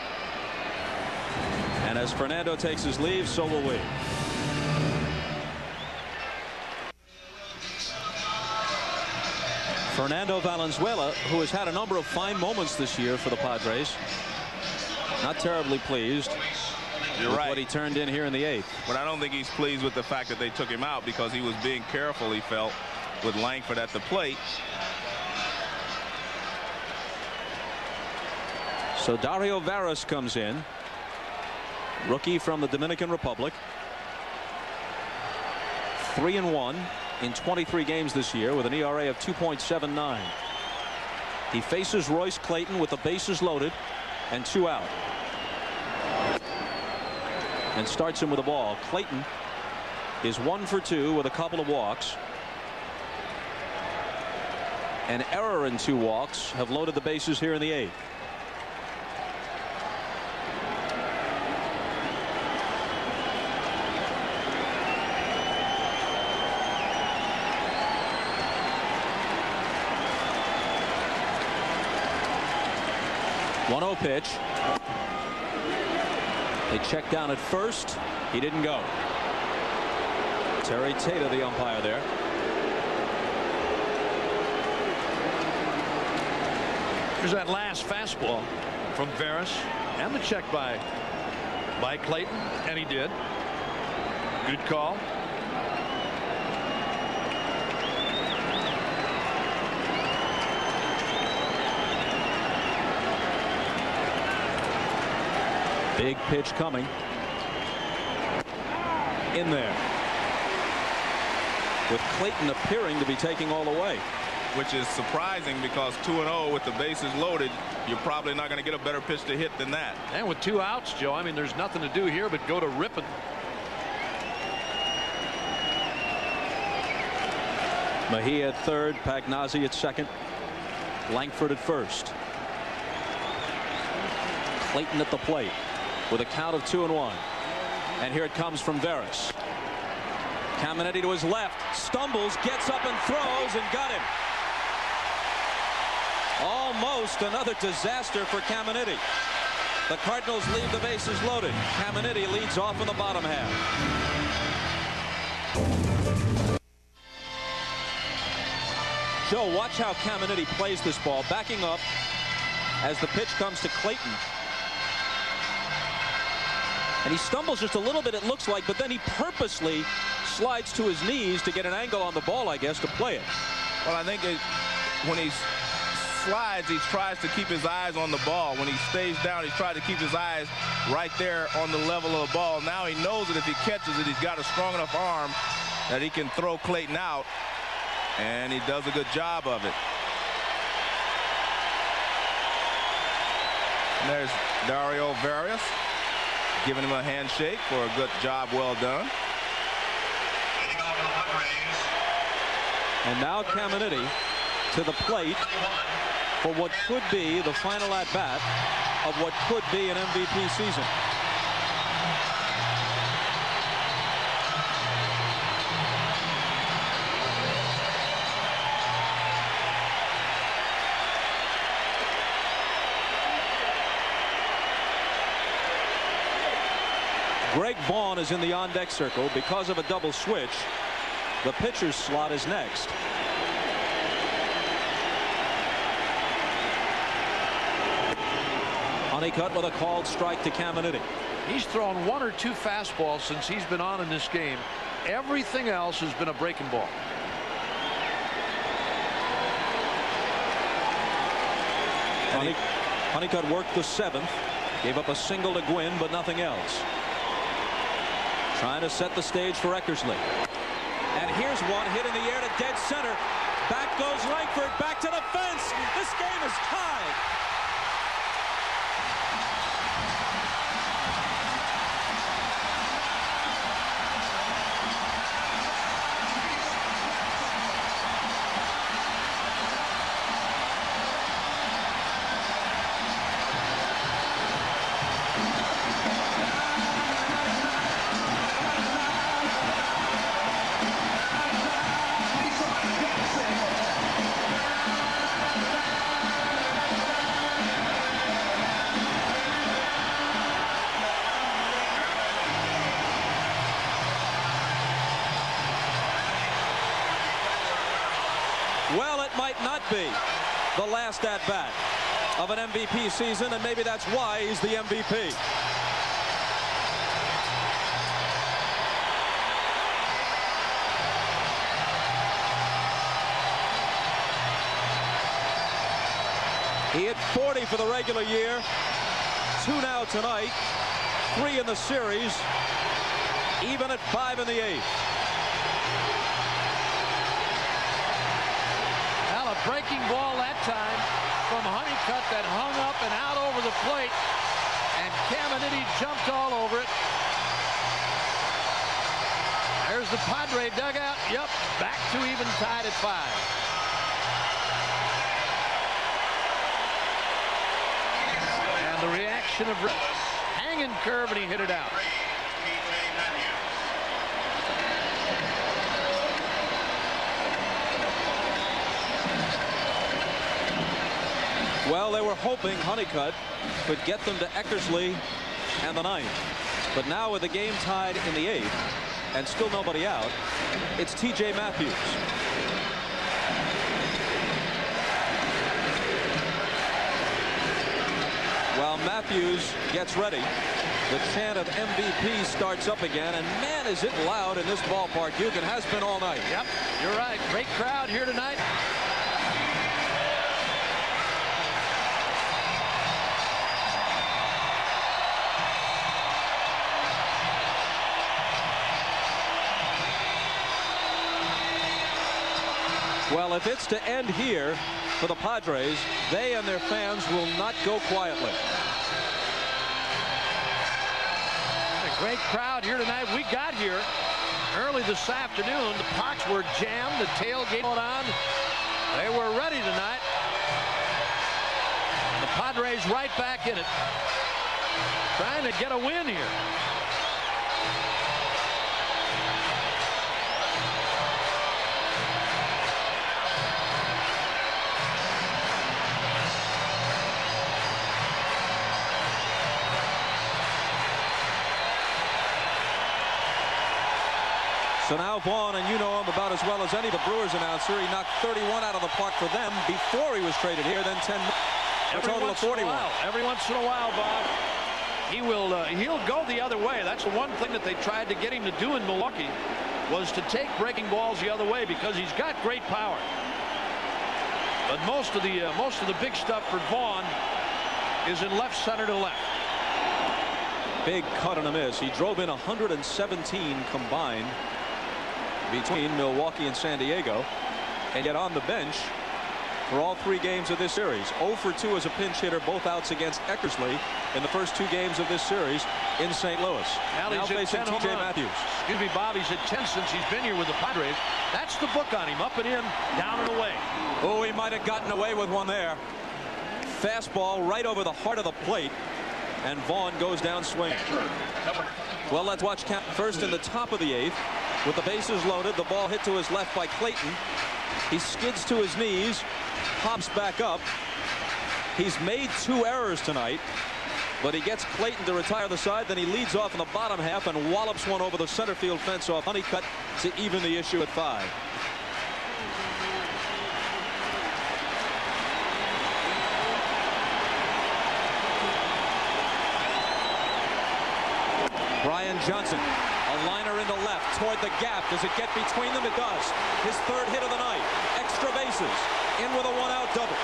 B: And as Fernando takes his leave, so will we. Fernando Valenzuela, who has had a number of fine moments this year for the Padres. Not terribly pleased.
D: You're
B: with
D: right.
B: What he turned in here in the 8th.
D: But I don't think he's pleased with the fact that they took him out, because he was being careful, he felt, with Langford at the plate.
B: So Dario Veras comes in, rookie from the Dominican Republic. 3-1 in 23 games this year with an ERA of 2.79. He faces Royce Clayton with the bases loaded and 2 out. And starts him with a ball. Clayton is 1 for 2 with a couple of walks. An error and 2 walks have loaded the bases here in the 8th. One-0 pitch. They check down at first. He didn't go. Terry Tata, the umpire there.
H: Here's that last fastball from Veras, and the check by Clayton, and he did. Good call.
B: Big pitch coming. In there. With Clayton appearing to be taking all the way.
D: Which is surprising, because 2-0 with the bases loaded, you're probably not going to get a better pitch to hit than that.
H: And with 2 outs, Joe, I mean, there's nothing to do here but go to ripping.
B: Mejia at third, Pagnazzi at second, Langford at first. Clayton at the plate with a count of 2-1. And here it comes from Veras. Caminetti to his left, stumbles, gets up and throws, and got him. Almost another disaster for Caminetti. The Cardinals leave the bases loaded. Caminetti leads off in the bottom half. Joe, watch how Caminetti plays this ball, backing up as the pitch comes to Clayton. And he stumbles just a little bit, it looks like, but then he purposely slides to his knees to get an angle on the ball, I guess, to play it.
D: Well, I think when he slides, he tries to keep his eyes on the ball. When he stays down, he's trying to keep his eyes right there on the level of the ball. Now he knows that if he catches it, he's got a strong enough arm that he can throw Clayton out, and he does a good job of it. And there's Dario Veras giving him a handshake for a good job well done.
B: And now Caminiti to the plate for what could be the final at-bat of what could be an MVP season. Greg Vaughn is in the on-deck circle because of a double switch. The pitcher's slot is next. Honeycutt with a called strike to Caminiti.
H: He's thrown 1 or 2 fastballs since he's been on in this game. Everything else has been a breaking ball.
B: Honeycutt worked the 7th. Gave up a single to Gwynn, but nothing else. Trying to set the stage for Eckersley. And here's one hit in the air to dead center. Back goes Langford, back to the fence. This game is tied. Well, it might not be the last at-bat of an MVP season, and maybe that's why he's the MVP. He hit 40 for the regular year, 2 now tonight, 3 in the series, even at 5 in the 8th.
H: Well, a breaking ball that time from Honeycutt that hung up and out over the plate, and Caminiti jumped all over it. There's the Padre dugout. Yep, back to even, tied at 5. The reaction of hanging curve, and he hit it out.
B: Well, they were hoping Honeycutt could get them to Eckersley and the 9th. But now with the game tied in the 8th and still nobody out, it's T.J. Matthews. While Matthews gets ready, the chant of MVP starts up again, and man, is it loud in this ballpark. Hugen has been all night.
H: Yep, you're right. Great crowd here tonight.
B: Well, if it's to end here for the Padres, they and their fans will not go quietly.
H: A great crowd here tonight. We got here early this afternoon. The parks were jammed, the tailgate going on. They were ready tonight. The Padres right back in it, trying to get a win here.
B: So now Vaughn, and you know him about as well as any, the Brewers announcer, he knocked 31 out of the park for them before he was traded here, then 10, a total of 41.
H: Every once in a while, Bob, he'll go the other way. That's the one thing that they tried to get him to do in Milwaukee, was to take breaking balls the other way, because he's got great power. But most of the big stuff for Vaughn is in left center to left.
B: Big cut and a miss. He drove in 117 combined between Milwaukee and San Diego, and yet on the bench for all 3 games of this series. 0 for 2 as a pinch hitter, both outs against Eckersley in the first 2 games of this series in St. Louis.
H: Now
B: facing T.J. Matthews.
H: Excuse me, Bob. He's hit 10 since he's been here with the Padres. That's the book on him. Up and in, down and away.
B: Oh, he might have gotten away with one there. Fastball right over the heart of the plate, and Vaughn goes down swinging. Well, let's watch count first in the top of the 8th. With the bases loaded, the ball hit to his left by Clayton. He skids to his knees, pops back up. He's made 2 errors tonight, but he gets Clayton to retire the side. Then he leads off in the bottom half and wallops one over the center field fence off Honeycutt to even the issue at 5. Brian Johnson, a liner into left toward the gap. Does it get between them? It does. His 3rd hit of the night. Extra bases. In with a 1-out double.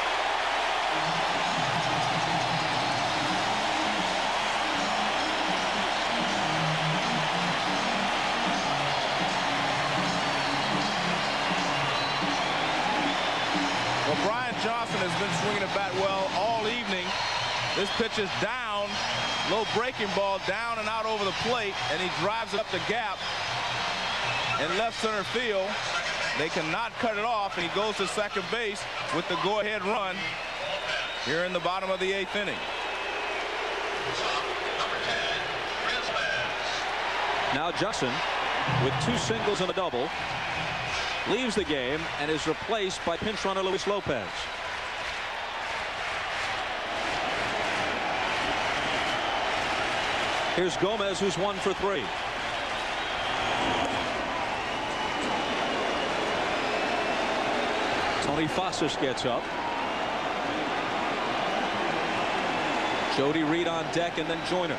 D: Well, Brian Johnson has been swinging the bat well all evening. This pitch is down. Low breaking ball down and out over the plate, and he drives it up the gap in left center field. They cannot cut it off, and he goes to second base with the go-ahead run here in the bottom of the 8th inning.
B: Now Johnson, with 2 singles and a double, leaves the game and is replaced by pinch runner Luis Lopez. Here's Gomez, who's 1 for 3. Tony Fossas gets up. Jody Reed on deck, and then Joyner.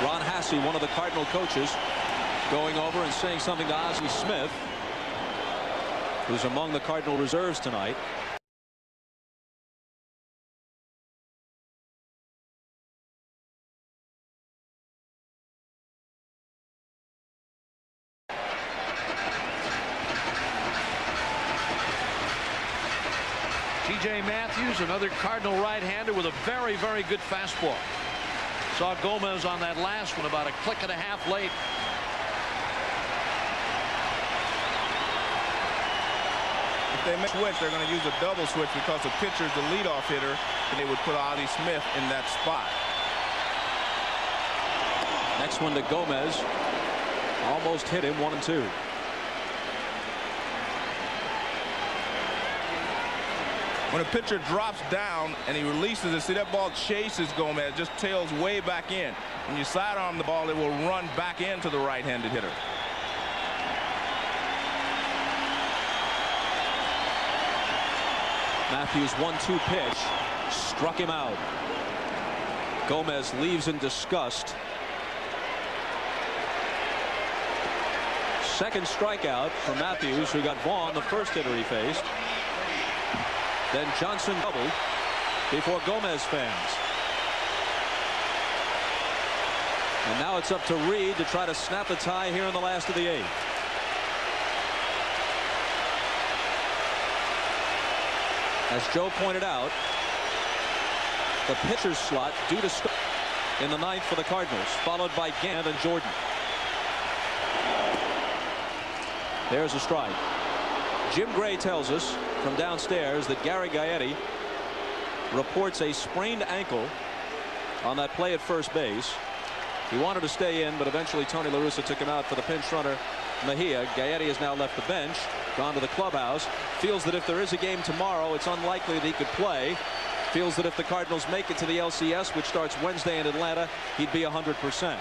B: Ron Hasse, one of the Cardinal coaches, going over and saying something to Ozzie Smith, who's among the Cardinal reserves tonight.
H: T.J. Matthews, another Cardinal right-hander with a very, very good fastball. Saw Gomez on that last one about a click and a half late.
D: If they make a switch, they're going to use a double switch because the pitcher's the leadoff hitter, and they would put Ozzie Smith in that spot.
B: Next one to Gomez. Almost hit him, 1-2.
D: When a pitcher drops down and he releases it, see that ball chases Gomez, just tails way back in. When you sidearm the ball, it will run back into the right-handed hitter.
B: Matthews 1-2 pitch, struck him out. Gomez leaves in disgust. Second strikeout for Matthews, who got Vaughn, the first hitter he faced. Then Johnson doubled before Gomez fans. And now it's up to Reed to try to snap the tie here in the last of the 8th. As Joe pointed out, the pitcher's slot due to start in the 9th for the Cardinals, followed by Gant and Jordan. There's a strike. Jim Gray tells us from downstairs that Gary Gaetti reports a sprained ankle on that play at first base. He wanted to stay in, but eventually Tony La Russa took him out for the pinch runner Mejia. Gaetti has now left the bench, gone to the clubhouse, feels that if there is a game tomorrow, it's unlikely that he could play. Feels that if the Cardinals make it to the LCS, which starts Wednesday in Atlanta, he'd be 100%.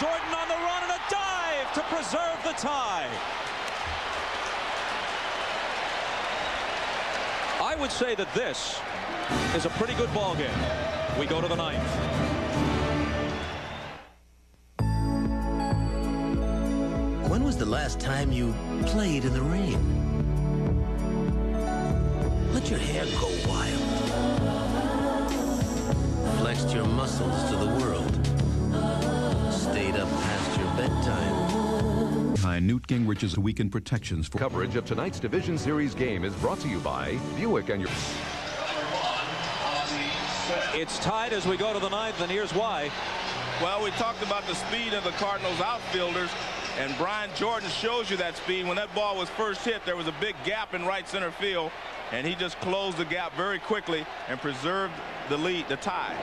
B: Jordan on the run and a dive to preserve the tie. I would say that this is a pretty good ball game. We go to the 9th.
J: When was the last time you played in the rain? Let your hair go wild. Flexed your muscles to the world. Stayed up
K: Newt Gingrich's weekend protections for
C: Coverage of tonight's Division Series game is brought to you by Buick and your...
B: It's tied as we go to the ninth, and here's why.
D: Well, we talked about the speed of the Cardinals outfielders, and Brian Jordan shows you that speed. When that ball was first hit, there was a big gap in right center field, and he just closed the gap very quickly and preserved the lead, the tie.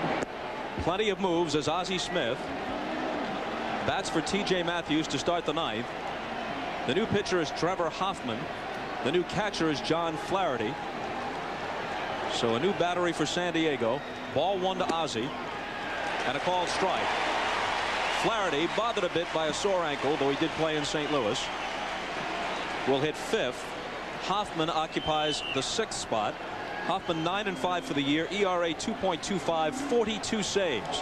B: Plenty of moves as Ozzie Smith bats for T.J. Matthews to start the ninth. The new pitcher is Trevor Hoffman. The new catcher is John Flaherty. So a new battery for San Diego. Ball one to Ozzie, and a called strike. Flaherty, bothered a bit by a sore ankle, though he did play in St. Louis, will hit fifth. Hoffman occupies the sixth spot. Hoffman 9-5 for the year, ERA 2.25, 42 saves.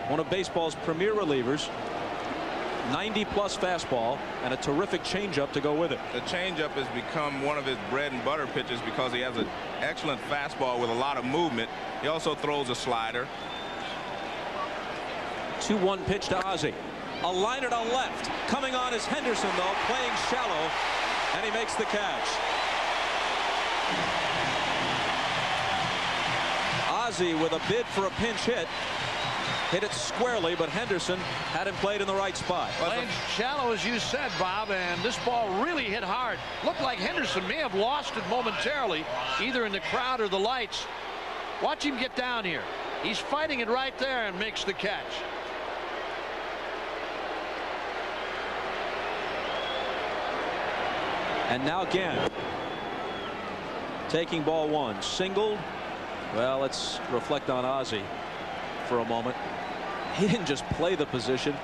B: One of baseball's premier relievers. 90-plus fastball and a terrific changeup to go with it.
D: The changeup has become one of his bread and butter pitches because he has an excellent fastball with a lot of movement. He also throws a slider.
B: 2-1 pitch to Ozzie. A liner to left. Coming on is Henderson, though, playing shallow, and he makes the catch. Ozzie with a bid for a pinch hit. Hit it squarely, but Henderson hadn't played in the right spot.
H: Playing shallow, as you said, Bob, and this ball really hit hard. Looked like Henderson may have lost it momentarily, either in the crowd or the lights. Watch him get down here. He's fighting it right there and makes the catch.
B: And now again, taking ball one, singled. Well, let's reflect on Ozzie for a moment. He didn't just play the position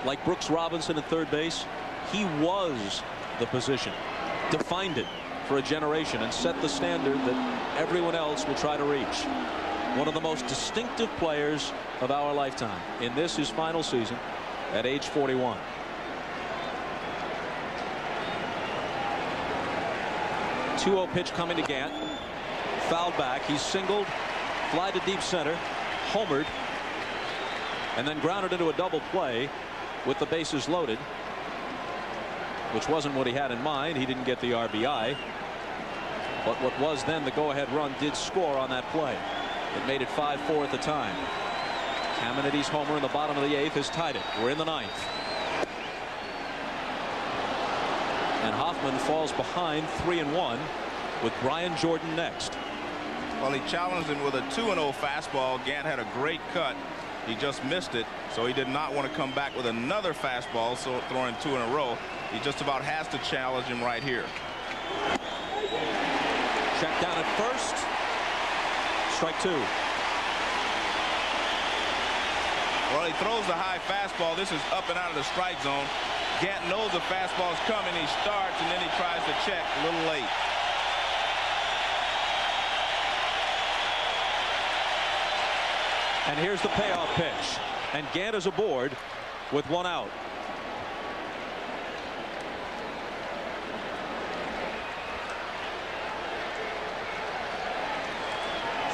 B: like Brooks Robinson at third base. He was the position, defined it for a generation, and set the standard that everyone else will try to reach. One of the most distinctive players of our lifetime in this, his final season at age 41. The 2-0 pitch coming to Gant. Fouled back. He's singled, fly to deep center, homered, and then grounded into a double play with the bases loaded, which wasn't what he had in mind. He didn't get the RBI, but what was then the go-ahead run did score on that play. It made it 5-4 at the time. Caminiti's homer in the bottom of the eighth has tied it. We're in the ninth, and Hoffman falls behind 3-1 with Brian Jordan next.
D: Well, he challenged him with a 2-0 fastball. Gant had a great cut. He just missed it, so he did not want to come back with another fastball, so throwing two in a row. He just about has to challenge him right here.
B: Check down at first. Strike two.
D: Well, he throws the high fastball. This is up and out of the strike zone. Gant knows the fastball is coming. He starts, and then he tries to check a little late.
B: And here's the payoff pitch, and Gant is aboard with one out.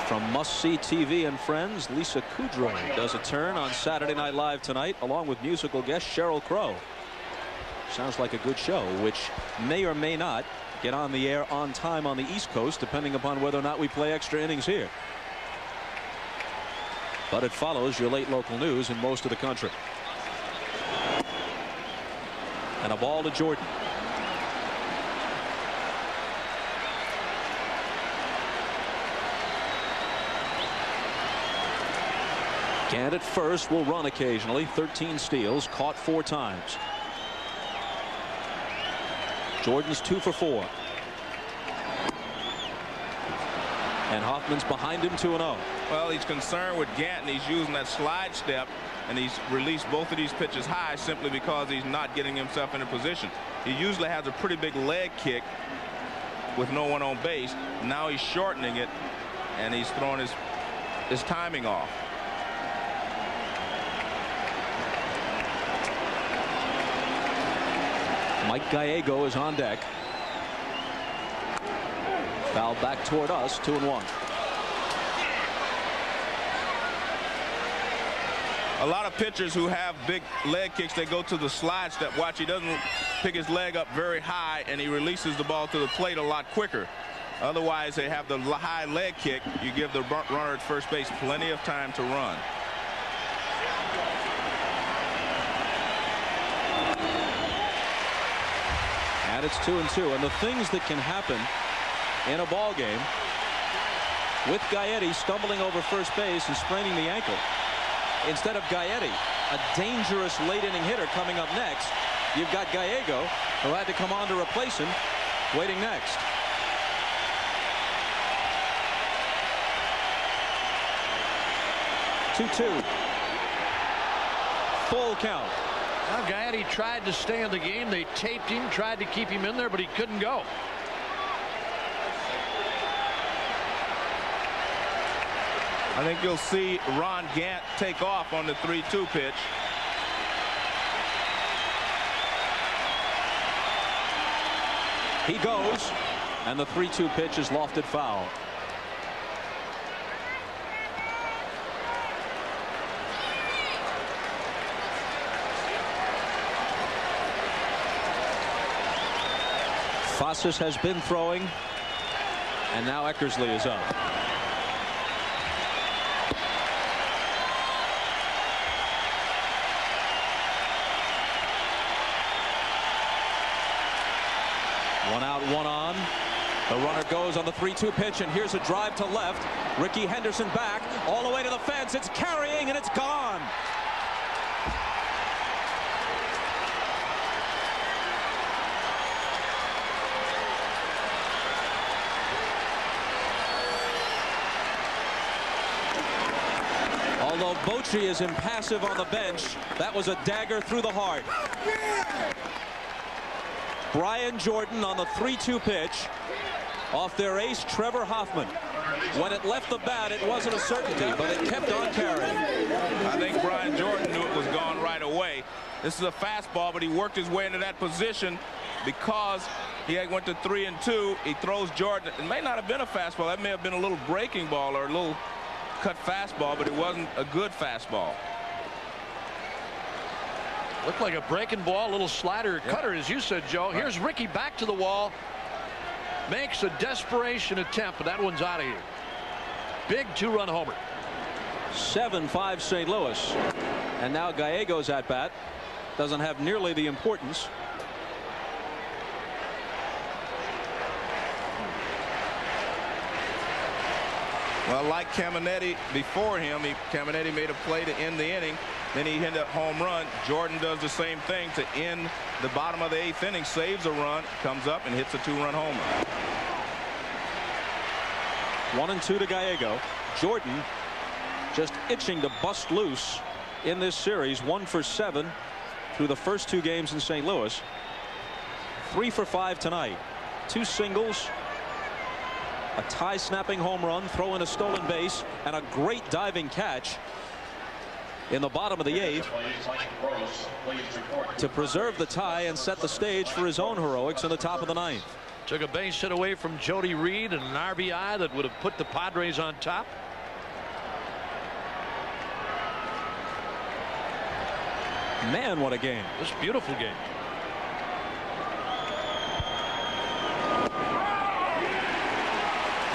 B: From Must See TV and Friends, Lisa Kudrow does a turn on Saturday Night Live tonight, along with musical guest Sheryl Crow. Sounds like a good show, which may or may not get on the air on time on the East Coast, depending upon whether or not we play extra innings here. But it follows your late local news in most of the country. And a ball to Jordan. Gant at first will run occasionally. 13 steals, caught 4 times. Jordan's 2 for 4. And Hoffman's behind him 2-0.
D: Well, he's concerned with Gant, and he's using that slide step, and he's released both of these pitches high simply because he's not getting himself in a position. He usually has a pretty big leg kick with no one on base. Now he's shortening it, and he's throwing his timing off.
B: Mike Gallego is on deck. Foul back toward us, 2-1.
D: A lot of pitchers who have big leg kicks, they go to the slide step. Watch, he doesn't pick his leg up very high, and he releases the ball to the plate a lot quicker. Otherwise, they have the high leg kick. You give the runner at first base plenty of time to run.
B: And it's 2-2. And the things that can happen in a ball game with Gaetti stumbling over first base and spraining the ankle. Instead of Gaetti, a dangerous late inning hitter coming up next, you've got Gallego, who had to come on to replace him, waiting next. Two. Full count.
H: Now Gaetti tried to stay in the game. They taped him, tried to keep him in there, but he couldn't go.
D: I think you'll see Ron Gant take off on the 3-2 pitch.
B: He goes, and the 3-2 pitch is lofted foul. Fossas has been throwing, and now Eckersley is up. One out, one on. The runner goes on the 3-2 pitch, and here's a drive to left. Ricky Henderson back all the way to the fence. It's carrying, and it's gone. Although Bochy is impassive on the bench, that was a dagger through the heart. Brian Jordan on the 3-2 pitch off their ace Trevor Hoffman. When it left the bat, it wasn't a certainty, but it kept on carrying.
D: I think Brian Jordan knew it was gone right away. This is a fastball, but he worked his way into that position because he went to 3-2. He throws Jordan. It may not have been a fastball. That may have been a little breaking ball or a little cut fastball, but it wasn't a good fastball.
H: Looked like a breaking ball, a little slider cutter, as you said, Joe.
D: Right.
H: Here's Ricky back to the wall. Makes a desperation attempt, but that one's out of here. Big two-run homer.
B: 7-5 St. Louis. And now Gallego's at bat. Doesn't have nearly the importance.
D: Well, like Caminetti before him, Caminetti made a play to end the inning. Then he hit a home run. Jordan does the same thing to end the bottom of the 8th inning, saves a run, comes up and hits a 2-run homer.
B: 1-2 to Gallego. Jordan just itching to bust loose in this series. 1 for 7 through the first 2 games in St. Louis. 3 for 5 tonight. 2 singles, a tie snapping home run, throw in a stolen base, and a great diving catch in the bottom of the 8th to preserve the tie and set the stage for his own heroics in the top of the 9th.
H: Took a base hit away from Jody Reed and an RBI that would have put the Padres on top.
B: Man, what a game.
H: This beautiful game.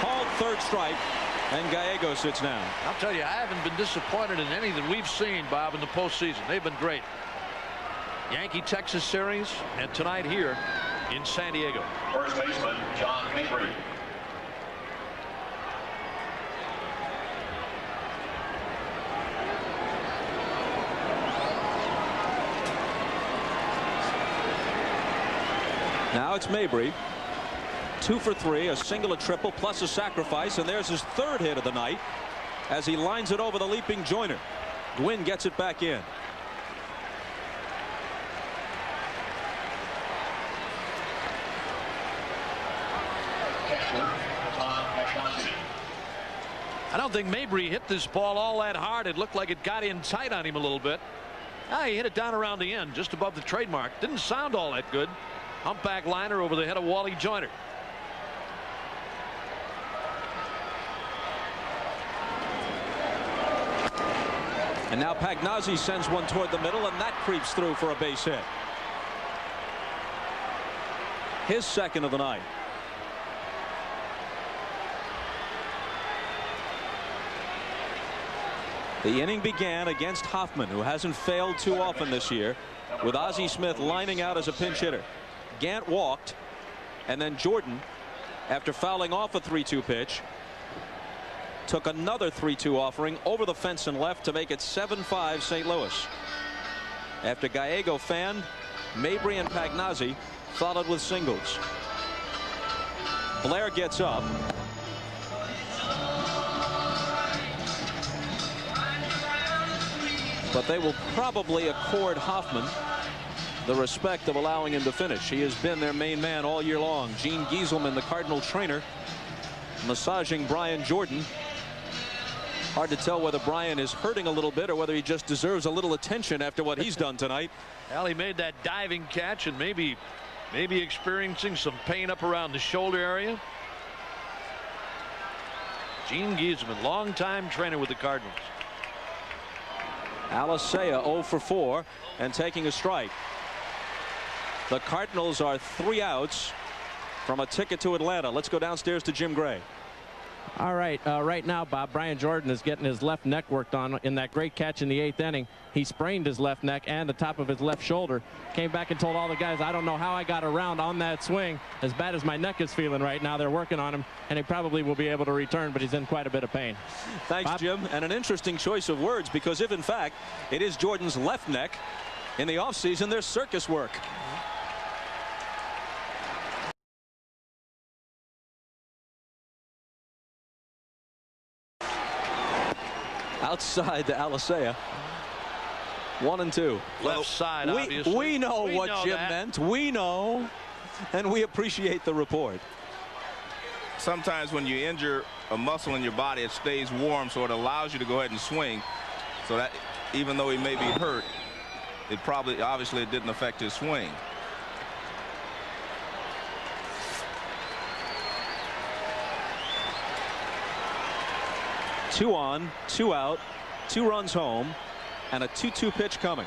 B: Called third strike, and Gallego sits down.
H: I'll tell you, I haven't been disappointed in any that we've seen, Bob, in the postseason. They've been great. Yankee-Texas series, and tonight here in San Diego.
L: First baseman John Mabry.
B: Now it's Mabry. 2 for 3, a single, a triple, plus a sacrifice, and there's his 3rd hit of the night as he lines it over the leaping Joyner. Gwynn gets it back in.
H: I don't think Mabry hit this ball all that hard. It looked like it got in tight on him a little bit. He hit it down around the end, just above the trademark. Didn't sound all that good. Humpback liner over the head of Wally Joyner.
B: And now Pagnozzi sends one toward the middle, and that creeps through for a base hit. His second of the night. The inning began against Hoffman, who hasn't failed too often this year, with Ozzie Smith lining out as a pinch hitter. Gant walked, and then Jordan, after fouling off a 3-2 pitch, took another 3-2 offering over the fence and left to make it 7-5 St. Louis. After Gallego fanned, Mabry and Pagnozzi followed with singles. Blair gets up. But they will probably accord Hoffman the respect of allowing him to finish. He has been their main man all year long. Gene Gieselman, the Cardinal trainer, massaging Brian Jordan. Hard to tell whether Brian is hurting a little bit or whether he just deserves a little attention after what he's done tonight.
H: Well, he made that diving catch and maybe experiencing some pain up around the shoulder area. Gene Gieselman, longtime trainer with the Cardinals.
B: Alicea 0 for 4 and taking a strike. The Cardinals are 3 outs from a ticket to Atlanta. Let's go downstairs to Jim Gray.
I: All right, right now, Bob, Brian Jordan is getting his left neck worked on in that great catch in the 8th inning. He sprained his left neck and the top of his left shoulder. Came back and told all the guys, I don't know how I got around on that swing. As bad as my neck is feeling right now, they're working on him, and he probably will be able to return, but he's in quite a bit of pain.
B: Thanks, Bob? Jim. And an interesting choice of words, because if, in fact, it is Jordan's left neck, in the offseason, there's circus work. Outside to Alicea. 1-2.
H: Left side, obviously.
B: We know what Jim meant. We know, and we appreciate the report.
D: Sometimes when you injure a muscle in your body, it stays warm, so it allows you to go ahead and swing. So that even though he may be hurt, it obviously it didn't affect his swing.
B: Two on, 2 out, 2 runs home, and a 2-2 pitch coming.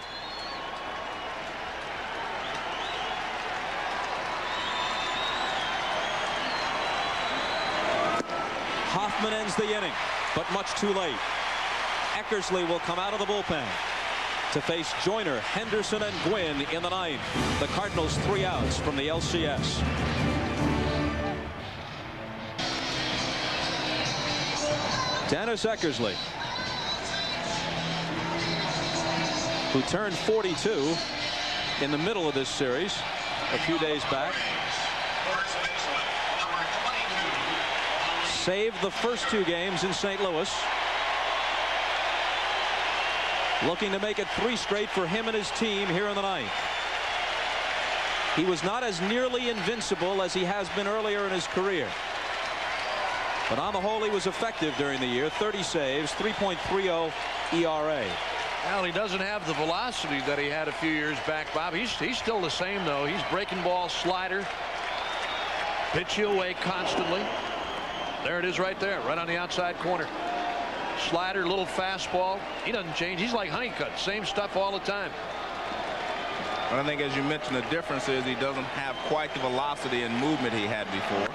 B: Hoffman ends the inning, but much too late. Eckersley will come out of the bullpen to face Joyner, Henderson, and Gwynn in the 9th. The Cardinals 3 outs from the LCS. Dennis Eckersley, who turned 42 in the middle of this series a few days back. Saved the first 2 games in St. Louis. Looking to make it 3 straight for him and his team here in the 9th. He was not as nearly invincible as he has been earlier in his career. But on the whole, he was effective during the year. 30 saves, 3.30 ERA.
H: Well, he doesn't have the velocity that he had a few years back, Bob. He's still the same, though. He's breaking ball, slider, pitch you away constantly. There it is right there, right on the outside corner. Slider, little fastball. He doesn't change. He's like Honeycutt. Same stuff all the time.
D: I think, as you mentioned, the difference is he doesn't have quite the velocity and movement he had before.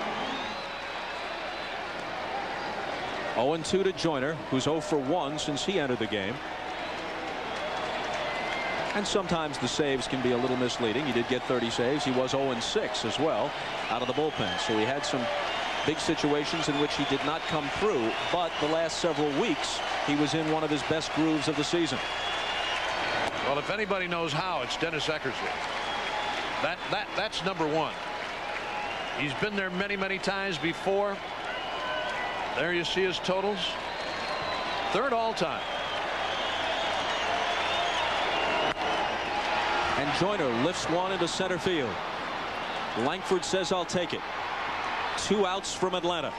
B: 0-2 to Joyner, who's 0 for 1 since he entered the game. And sometimes the saves can be a little misleading. He did get 30 saves. He was 0-6 as well out of the bullpen. So he had some big situations in which he did not come through. But the last several weeks, he was in one of his best grooves of the season.
H: Well, if anybody knows how, it's Dennis Eckersley. That's number 1. He's been there many, many times before. There you see his totals. 3rd all-time.
B: And Joyner lifts one into center field. Langford says, I'll take it. 2 outs from Atlanta.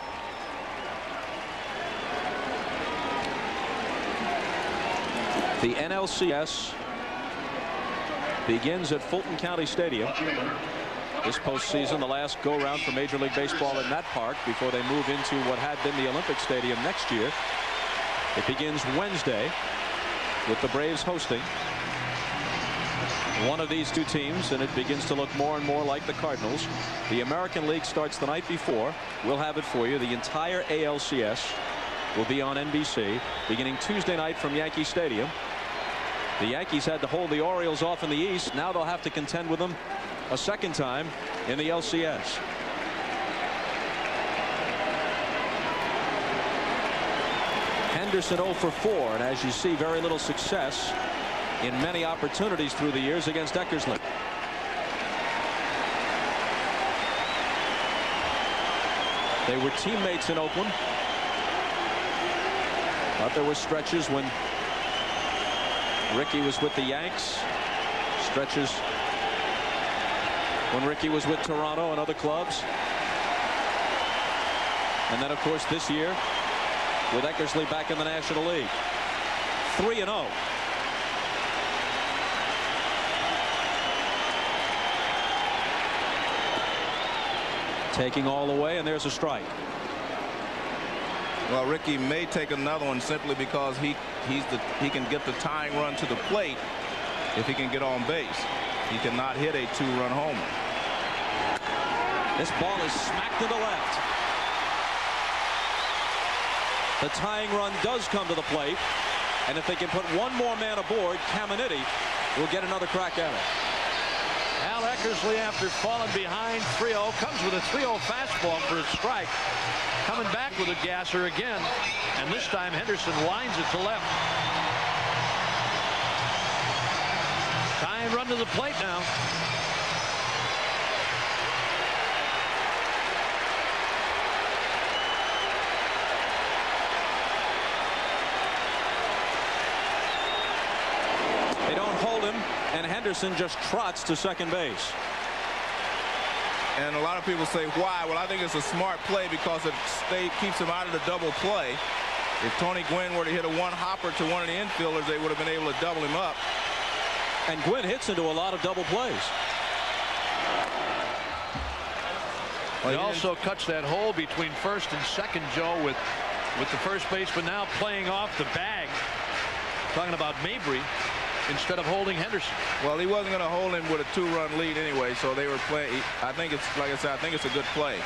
B: The NLCS begins at Fulton County Stadium this postseason, the last go-round for Major League Baseball in that park before they move into what had been the Olympic Stadium next year. It begins Wednesday with the Braves hosting one of these two teams, and it begins to look more and more like the Cardinals. The American League starts the night before. We'll have it for you. The entire ALCS will be on NBC beginning Tuesday night from Yankee Stadium. The Yankees had to hold the Orioles off in the East. Now they'll have to contend with them a second time in the LCS. Henderson 0 for 4, and as you see, very little success in many opportunities through the years against Eckersley. They were teammates in Oakland, but there were stretches when Ricky was with the Yanks, stretches when Ricky was with Toronto and other clubs, and then of course this year with Eckersley back in the National League. 3-0. Taking all the way, and there's a strike.
D: Well, Ricky may take another one simply because he can get the tying run to the plate if he can get on base. He cannot hit a 2-run homer.
B: This ball is smacked to the left. The tying run does come to the plate, and if they can put one more man aboard, Caminiti will get another crack at it.
E: Al Eckersley, after falling behind 3-0, comes with a 3-0 fastball for a strike. Coming back with a gasser again, and this time Henderson lines it to left. Tying run to the plate now.
B: They don't hold him, and Henderson just trots to second base.
D: And a lot of people say why. Well, I think it's a smart play because it keeps him out of the double play. If Tony Gwynn were to hit a one-hopper to one of the infielders, they would have been able to double him up.
B: And Gwynn hits into a lot of double plays.
H: Well, he also cuts that hole between first and second, Joe, with the first baseman now playing off the bag. Talking about Mabry instead of holding Henderson.
D: Well, he wasn't going to hold him with a 2-run lead anyway, so they were playing. I think it's, like I said, I think it's a good play.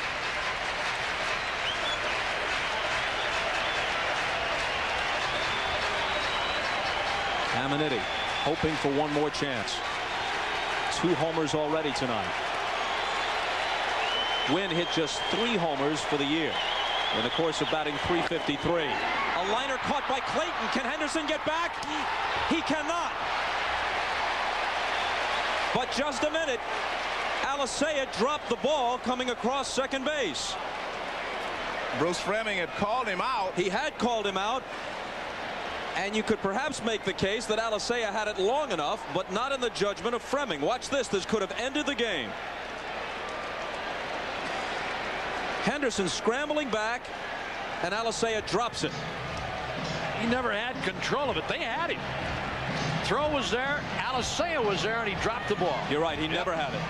B: Caminiti hoping for one more chance. 2 homers already tonight. Gwynn hit just 3 homers for the year in the course of batting .353. A liner caught by Clayton. Can Henderson get back? He cannot. But just a minute. Alicea dropped the ball coming across second base.
D: Bruce Fleming had called him out.
B: He had called him out. And you could perhaps make the case that Alicea had it long enough, but not in the judgment of Fleming. Watch this. This could have ended the game. Henderson scrambling back, and Alicea drops it.
E: He never had control of it. They had him. Throw was there. Alicea was there, and he dropped the ball.
B: You're right. He never had it.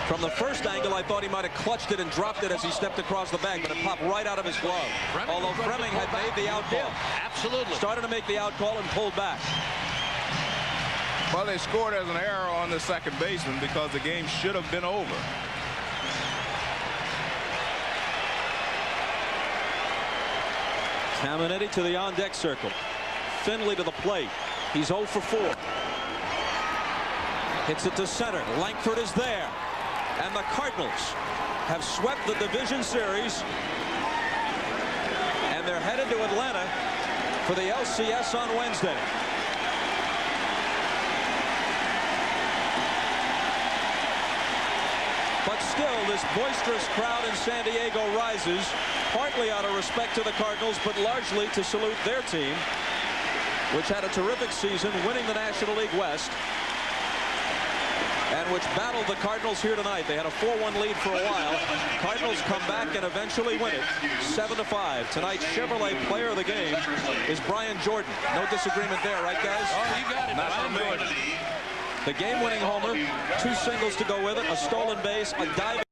B: From the first angle, I thought he might have clutched it and dropped it as he stepped across the bag, but it popped right out of his glove. Although Fleming had made the out call.
E: Absolutely.
B: Started to make the out call and pulled back.
D: Well, they scored as an error on the second baseman because the game should have been over.
B: Caminiti to the on-deck circle. Finley to the plate. He's 0 for 4. Hits it to center. Langford is there. And the Cardinals have swept the division series. And they're headed to Atlanta for the LCS on Wednesday. But still, this boisterous crowd in San Diego rises, partly out of respect to the Cardinals, but largely to salute their team, which had a terrific season, winning the National League West, and which battled the Cardinals here tonight. They had a 4-1 lead for a while. Cardinals come back and eventually win it 7-5. Tonight's Chevrolet player of the game is Brian Jordan. No disagreement there, right, guys?
E: Oh, you got it. Brian Jordan.
B: The game-winning homer, 2 singles to go with it, a stolen base, a diving